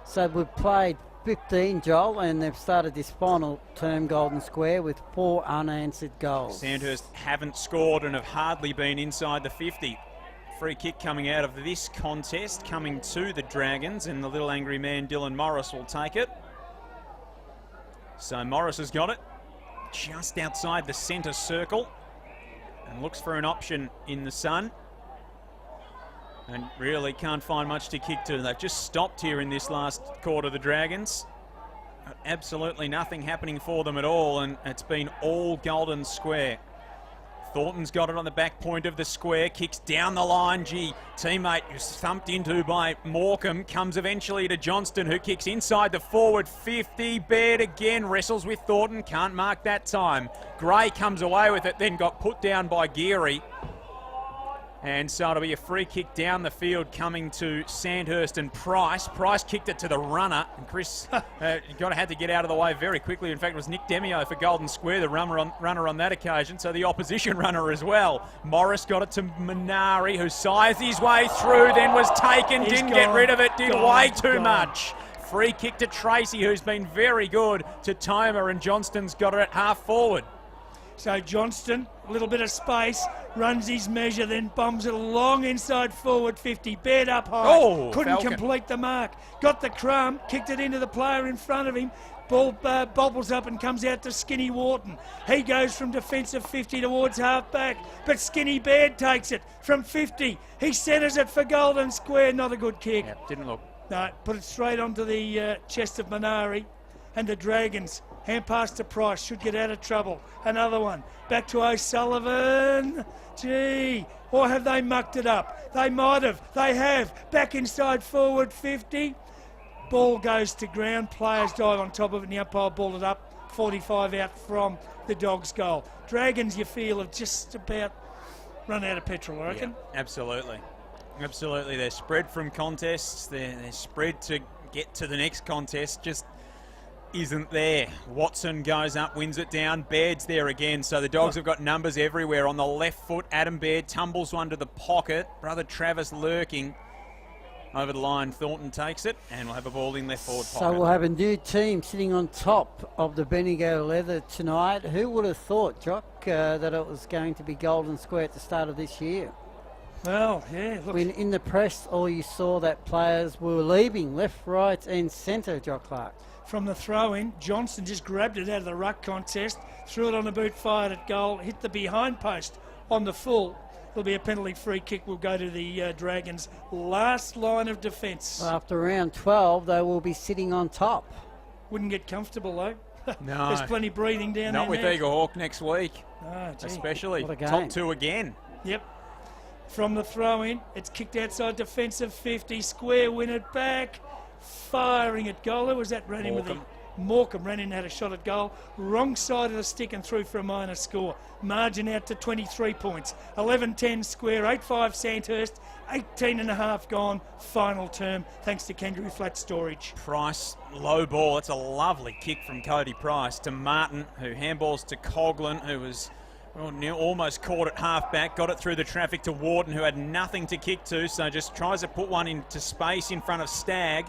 So we've played 15, Joel, and they've started this final term Golden Square with 4 unanswered goals. Sandhurst haven't scored and have hardly been inside the 50. Free kick coming out of this contest, coming to the Dragons, and the little angry man Dylan Morris will take it. So Morris has got it just outside the centre circle and looks for an option in the sun. And really can't find much to kick to. They've just stopped here in this last quarter, the Dragons. Absolutely nothing happening for them at all, and it's been all Golden Square. Thornton's got it on the back point of the square, kicks down the line. Gee, teammate who's thumped into by Morecambe comes eventually to Johnston, who kicks inside the forward 50. Baird again wrestles with Thornton, can't mark that time. Gray comes away with it, then got put down by Geary. And so it'll be a free kick down the field coming to Sandhurst and Price. Price kicked it to the runner, and Chris had to get out of the way very quickly. In fact, it was Nick Demio for Golden Square, the runner on that occasion, so the opposition runner as well. Morris got it to Minari, who sized his way through, then was taken, didn't get rid of it, did way too much. Free kick to Tracy, who's been very good, to Toma, and Johnston's got it at half forward. So Johnston, a little bit of space, runs his measure, then bombs it along inside forward 50. Baird up high, couldn't complete the mark. Got the crumb, kicked it into the player in front of him. Ball bobbles up and comes out to Skinny Wharton. He goes from defensive 50 towards half back, but Skinny Baird takes it from 50. He centres it for Golden Square. Not a good kick. Yep, didn't look. No, put it straight onto the chest of Minari, and the Dragons. Hand pass to Price, should get out of trouble. Another one, back to O'Sullivan. Gee, or have they mucked it up? They might have, they have. Back inside forward 50. Ball goes to ground, players dive on top of it, and the umpire balled it up. 45 out from the Dogs' goal. Dragons, you feel, have just about run out of petrol, I reckon. Yeah, absolutely. Absolutely, they're spread from contests, they're spread to get to the next contest, just isn't there. Watson goes up, wins it down. Baird's there again, so the Dogs have got numbers everywhere. On the left foot, Adam Baird tumbles one to the pocket. Brother Travis lurking over the line. Thornton takes it, and we'll have a ball in left forward pocket. So we'll have a new team sitting on top of the Bendigo leather tonight. Who would have thought, Jock, that it was going to be Golden Square at the start of this year? Well, yeah, look. When in the press, all you saw that players were leaving left, right, and centre, Jock Clark. From the throw-in, Johnson just grabbed it out of the ruck contest, threw it on the boot, fired at goal, hit the behind post on the full. There'll be a penalty free kick. Will go to the Dragons' last line of defence. After round 12, they will be sitting on top. Wouldn't get comfortable though. No. There's plenty breathing down there. Not with Eagle Hawk next week, Oh, gee. especially. What a game. Top 2 again. Yep. From the throw-in, it's kicked outside defensive 50. Square win it back. Firing at goal. Who was that? Ran in with the Morecambe ran in and had a shot at goal. Wrong side of the stick and through for a minor score. Margin out to 23 points. 11-10 Square, 8-5 Sandhurst, 18.5 gone. Final term thanks to Kangaroo Flat Storage. Price, low ball. That's a lovely kick from Cody Price to Martin, who handballs to Coughlin, who was almost caught at half-back, got it through the traffic to Wharton, who had nothing to kick to, so just tries to put one into space in front of Stagg.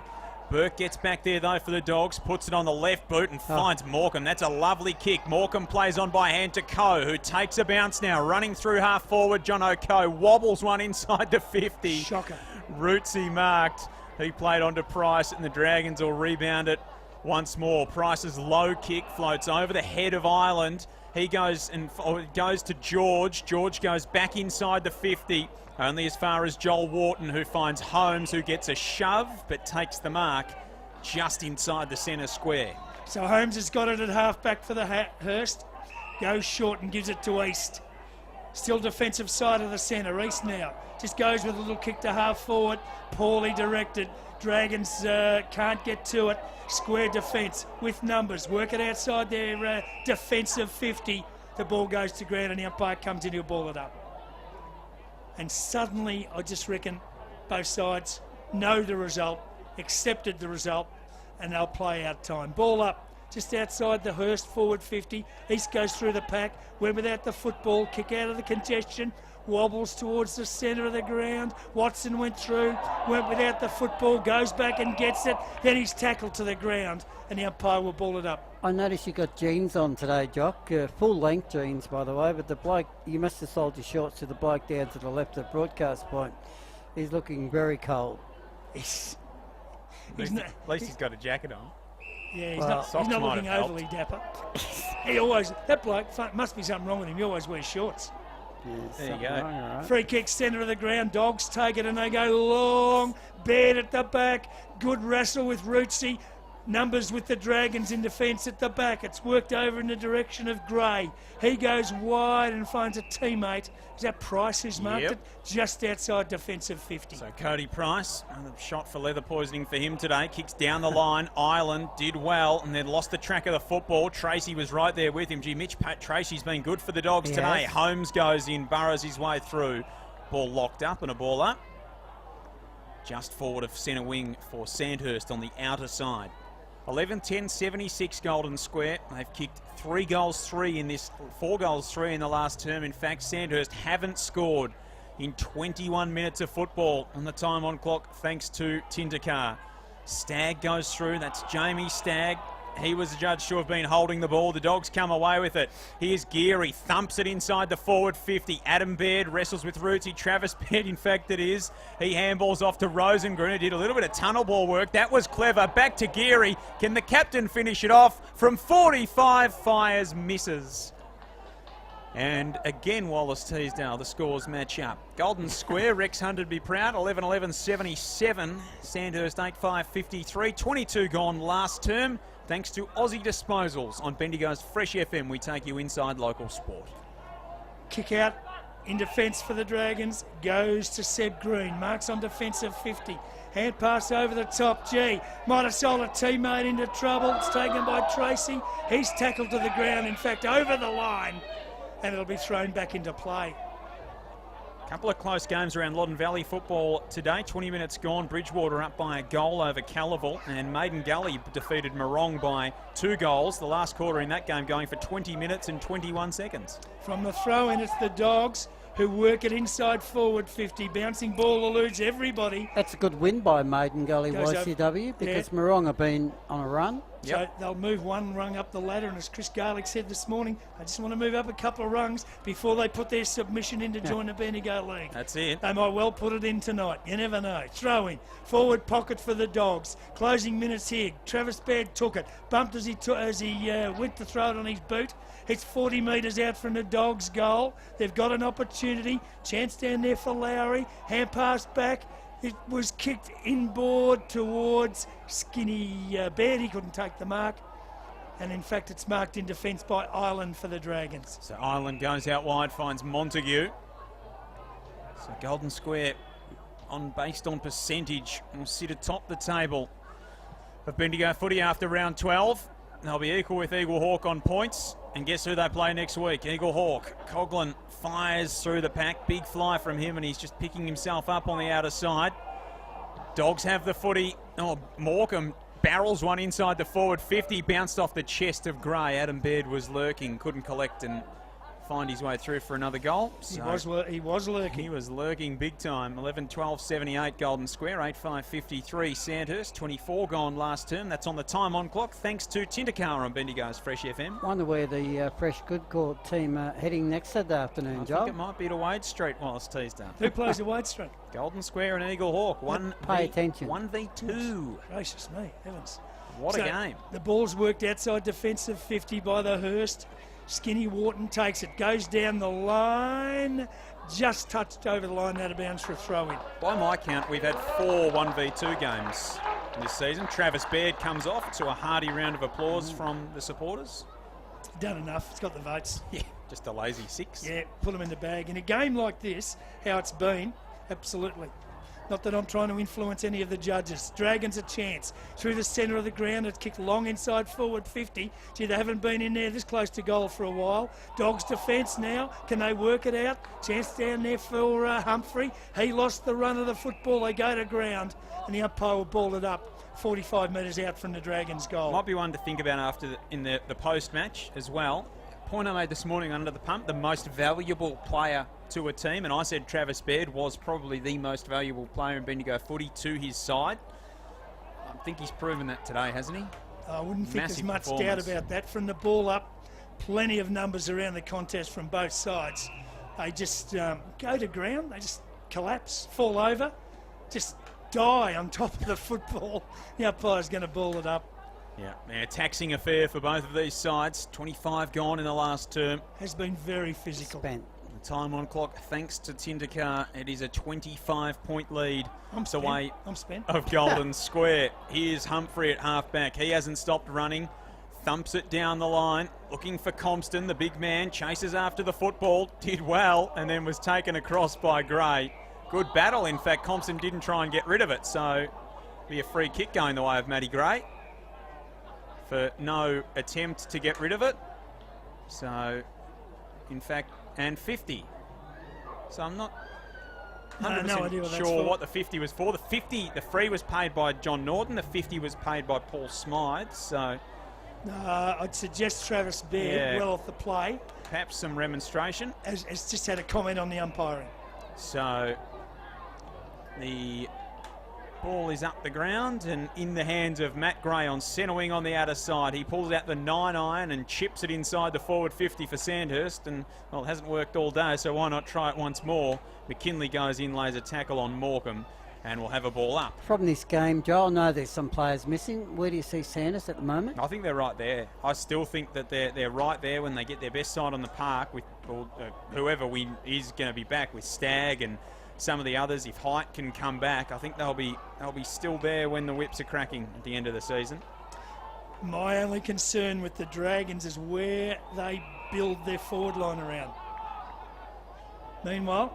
Burke gets back there, though, for the Dogs, puts it on the left boot and finds Morecambe. That's a lovely kick. Morecambe plays on by hand to Coe, who takes a bounce now, running through half-forward. John O'Coe wobbles one inside the 50. Shocker. Rootsy marked. He played on to Price, and the Dragons will rebound it once more. Price's low kick floats over the head of Ireland. He goes to George. George goes back inside the 50. Only as far as Joel Wharton, who finds Holmes, who gets a shove but takes the mark just inside the centre square. So Holmes has got it at half-back for the Hurst. Goes short and gives it to East. Still defensive side of the centre. East now just goes with a little kick to half-forward. Poorly directed. Dragons can't get to it. Square defence with numbers. Work it outside their defensive 50. The ball goes to ground and the umpire comes in to ball it up. And suddenly, I just reckon both sides know the result, accepted the result, and they'll play out time. Ball up, just outside the Hurst forward 50. East goes through the pack, went without the football, kick out of the congestion, wobbles towards the centre of the ground. Watson went through, went without the football, goes back and gets it. Then he's tackled to the ground, and the umpire will ball it up. I noticed you got jeans on today, Jock. Full-length jeans, by the way, but the bloke, you must have sold your shorts to the bloke down to the left of broadcast point. He's looking very cold. He's At least he's got a jacket on. Yeah, he's Well, not looking overly dapper. That bloke, must be something wrong with him. He always wears shorts. Yes, There you go. wrong, all right. Free kick, centre of the ground. Dogs take it and they go long. Baird at the back. Good wrestle with Rootsy. Numbers with the Dragons in defence at the back. It's worked over in the direction of Gray. He goes wide and finds a teammate. Is that Price who's marked Yep. it? Just outside defensive 50. So Cody Price, another shot for leather poisoning for him today. Kicks down the line. Ireland did well and then lost the track of the football. Tracy was right there with him. Gee, Mitch Tracy's been good for the Dogs today. Yes. Holmes goes in, burrows his way through. Ball locked up and a ball up. Just forward of centre wing for Sandhurst on the outer side. 11-10, 76 Golden Square. They've kicked 4 goals, 3 in the last term. In fact, Sandhurst haven't scored in 21 minutes of football on the time on clock, thanks to Tindakar. Stagg goes through. That's Jamie Stagg. He was adjudged to have been holding the ball. The Dogs come away with it. Here's Geary, thumps it inside the forward 50. Adam Baird wrestles with Rootsy. Travis Baird, in fact, it is. He handballs off to Rosengren, who did a little bit of tunnel ball work. That was clever. Back to Geary. Can the captain finish it off? From 45, fires, misses. And again, Wallace Teasdale, the scores match up. Golden Square, Rex Hunter be proud, 11-11, 77. Sandhurst 8-5, 53. 22 gone last term. Thanks to Aussie Disposals on Bendigo's Fresh FM, we take you inside local sport. Kick out in defence for the Dragons goes to Seb Green. Marks on defensive 50. Hand pass over the top. Gee, might have sold a teammate into trouble. It's taken by Tracy. He's tackled to the ground, in fact, over the line. And it'll be thrown back into play. Couple of close games around Loddon Valley football today. 20 minutes gone. Bridgewater up by a goal over Calaval, and Maiden Gully defeated Morong by 2 goals. The last quarter in that game going for 20 minutes and 21 seconds. From the throw-in, it's the Dogs who work it inside forward 50. Bouncing ball eludes everybody. That's a good win by Maiden Gully Goes YCW up, because yeah. Morong have been on a run. So Yep. they'll move one rung up the ladder, and as Chris Garlick said this morning, I just want to move up a couple of rungs before they put their submission in to join the Bendigo League. That's it. They might well put it in tonight. You never know. Throw in. Forward pocket for the Dogs. Closing minutes here. Travis Baird took it. Bumped as he went to throw it on his boot. It's 40 metres out from the Dogs' goal. They've got an opportunity. Chance down there for Lowry. Hand pass back. It was kicked inboard towards Skinny Baird. He couldn't take the mark. And in fact, it's marked in defence by Ireland for the Dragons. So Ireland goes out wide, finds Montague. So Golden Square, based on percentage, will sit atop the table of Bendigo footy after round 12. They'll be equal with Eagle Hawk on points. And guess who they play next week? Eagle Hawk. Coughlin fires through the pack. Big fly from him, and he's just picking himself up on the outer side. Dogs have the footy. Oh, Morecambe barrels one inside the forward 50. Bounced off the chest of Gray. Adam Baird was lurking. Couldn't collect and find his way through for another goal. So he was lurking. He was lurking big time. 11-12-78 Golden Square, 8-5-53 Sandhurst, 24 gone last term. That's on the time on clock, thanks to Tindercar on Bendigo's Fresh FM. Wonder where the Fresh Good Court team are heading next Saturday afternoon, Joel. I think it might be to Wade Street while it's teased up. Who plays the Wade Street? Golden Square and Eagle Hawk. Pay attention. 1v2. Gracious me, heavens. What a game. The ball's worked outside defensive 50 by the Hurst. Skinny Wharton takes it, goes down the line, just touched over the line out of bounds for a throw-in. By my count, we've had 4 1v2 games this season. Travis Baird comes off to a hearty round of applause from the supporters. Done enough, it's got the votes. Yeah, just a lazy 6. Yeah, put them in the bag. In a game like this, how it's been, absolutely. Not that I'm trying to influence any of the judges. Dragons a chance. Through the centre of the ground, it's kicked long inside forward 50. Gee, they haven't been in there this close to goal for a while. Dogs defence now. Can they work it out? Chance down there for Humphrey. He lost the run of the football. They go to ground, and the umpire will ball it up 45 metres out from the Dragons' goal. Might be one to think about after in the post-match as well. Point I made this morning under the pump, the most valuable player to a team, and I said Travis Baird was probably the most valuable player in Bendigo footy to his side. I think he's proven that today, hasn't he? I wouldn't think there's Massive much doubt performance. about that. From the ball up, plenty of numbers around the contest from both sides. They just go to ground, they just collapse, fall over, just die on top of the football. The umpire's going to ball it up. Yeah, a taxing affair for both of these sides. 25 gone in the last term. Has been very physical. Spent. The time on clock, thanks to Tindercar, it is a 25-point lead away I'm spent. of Golden Square. Here's Humphrey at half-back. He hasn't stopped running. Thumps it down the line. Looking for Compston, the big man. Chases after the football. Did well, and then was taken across by Gray. Good battle. In fact, Compston didn't try and get rid of it, so be a free kick going the way of Matty Gray for no attempt to get rid of it. So, in fact, and 50. So I'm not 100% no idea what that's sure for. what the 50 was for. The free was paid by John Norton. The 50 was paid by Paul Smythe. So I'd suggest Travis Baird, Yeah. well off the play, perhaps some remonstration. has just had a comment on the umpiring. So the ball is up the ground and in the hands of Matt Gray on centre wing on the outer side. He pulls out the 9-iron and chips it inside the forward 50 for Sandhurst. And, well, it hasn't worked all day, so why not try it once more? McKinley goes in, lays a tackle on Morecambe, and will have a ball up. From this game, Joel, I know there's some players missing. Where do you see Sanders at the moment? I think they're right there. I still think that they're right there when they get their best side on the park with whoever is going to be back with Stagg and some of the others. If Height can come back, I think they'll be still there when the whips are cracking at the end of the season. My only concern with the Dragons is where they build their forward line around. Meanwhile,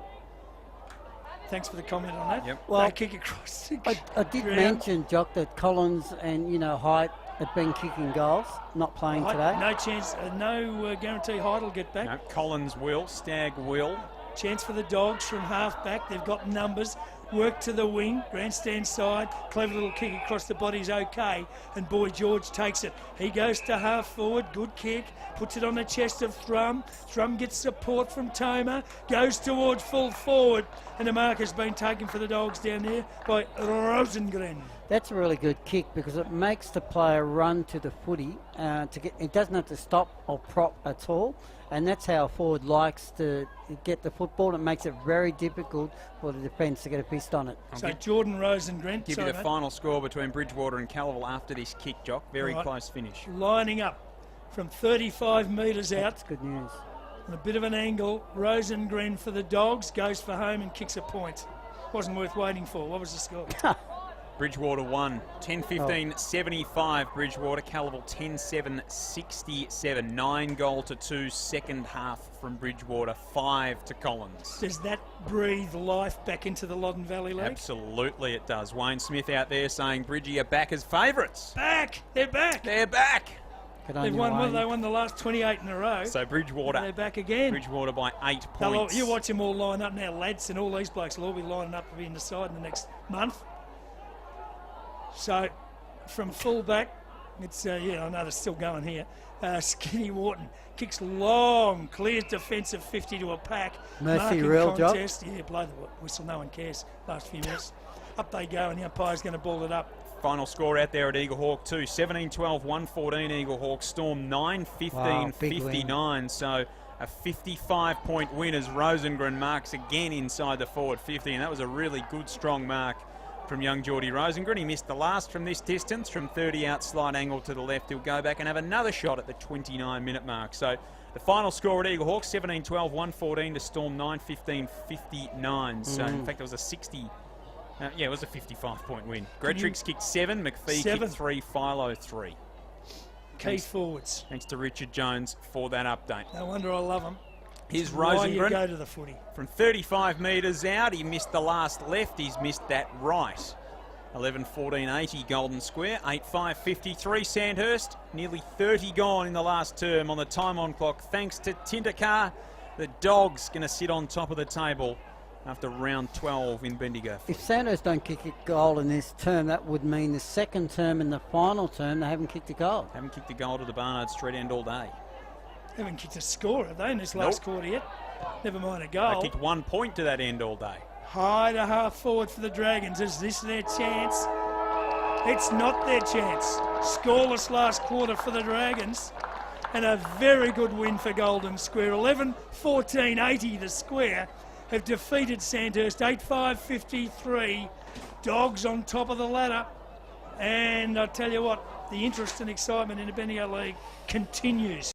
thanks for the comment on that. Yep. Well, kick across. I did ground. mention, Jock, that Collins and, Height have been kicking goals, not playing today. No chance, no guarantee Hyde will get back. No, Collins will, Stagg will. Chance for the Dogs from half back. They've got numbers. Work to the wing, grandstand side. Clever little kick across the body's okay. And Boy George takes it. He goes to half forward. Good kick. Puts it on the chest of Thrum. Thrum gets support from Toma. Goes towards full forward. And the mark has been taken for the Dogs down there by Rosengren. That's a really good kick because it makes the player run to the footy to get. It doesn't have to stop or prop at all, and that's how a forward likes to get the football. It makes it very difficult for the defence to get a fist on it. So Jordan Rosengren, Give you the final score between Bridgewater and Calverville after this kick, Jock. Very close finish. Lining up from 35 metres out. That's good news. On a bit of an angle, Rosengren for the Dogs goes for home and kicks a point. Wasn't worth waiting for. What was the score? Bridgewater won 10-15, 75 Bridgewater. Calverville 10-7, 67. 9-2 second half from Bridgewater, 5 to Collins. Does that breathe life back into the Loddon Valley League? Absolutely it does. Wayne Smith out there saying Bridgie are back as favourites. Back! They're back! They're back! They've won, they won the last 28 in a row. So Bridgewater, they're back again. Bridgewater by 8 points. You watch them all line up now, lads, and all these blokes will all be lining up to be in the side in the next month. So, from full back, it's, I know they're still going here. Skinny Wharton kicks long, clears defensive 50 to a pack. Mercy real job. Yeah, blow the whistle, no one cares. Last few minutes. Up they go, and the umpire's going to ball it up. Final score out there at Eagle Hawk 2, 17-12, 114 Eagle Hawk. Storm 9-15, 59. So a 55-point win as Rosengren marks again inside the forward 50. And that was a really good, strong mark from young Geordie Rosengren. He missed the last from this distance, from 30 out, slight angle to the left. He'll go back and have another shot at the 29-minute mark. So the final score at Eagle Hawk, 17-12, 114 to Storm 9-15, 59. So in fact, it was a 60... it was a 55-point win. Gretrix kicked 7, McPhee kicked 3, Philo 3. Key forwards. Thanks to Richard Jones for that update. No wonder I love him. Here's Why you Rosengren. go to the footy. From 35 metres out, he missed the last left. He's missed that right. 11-14-80 Golden Square. 8-5-53 Sandhurst. Nearly 30 gone in the last term on the time on clock. Thanks to Tindercar. The Dogs going to sit on top of the table after round 12 in Bendigo. If Sandhurst don't kick a goal in this term, that would mean the second term and the final term they haven't kicked a goal. Haven't kicked a goal to the Barnard Street end all day. Haven't kicked a score, have they, in this last quarter yet? Never mind a goal. They kicked 1 point to that end all day. High to half forward for the Dragons. Is this their chance? It's not their chance. Scoreless last quarter for the Dragons. And a very good win for Golden Square. 11-14-80 the Square have defeated Sandhurst 8-5-53. Dogs on top of the ladder. And I tell you what, the interest and excitement in the Bendigo League continues.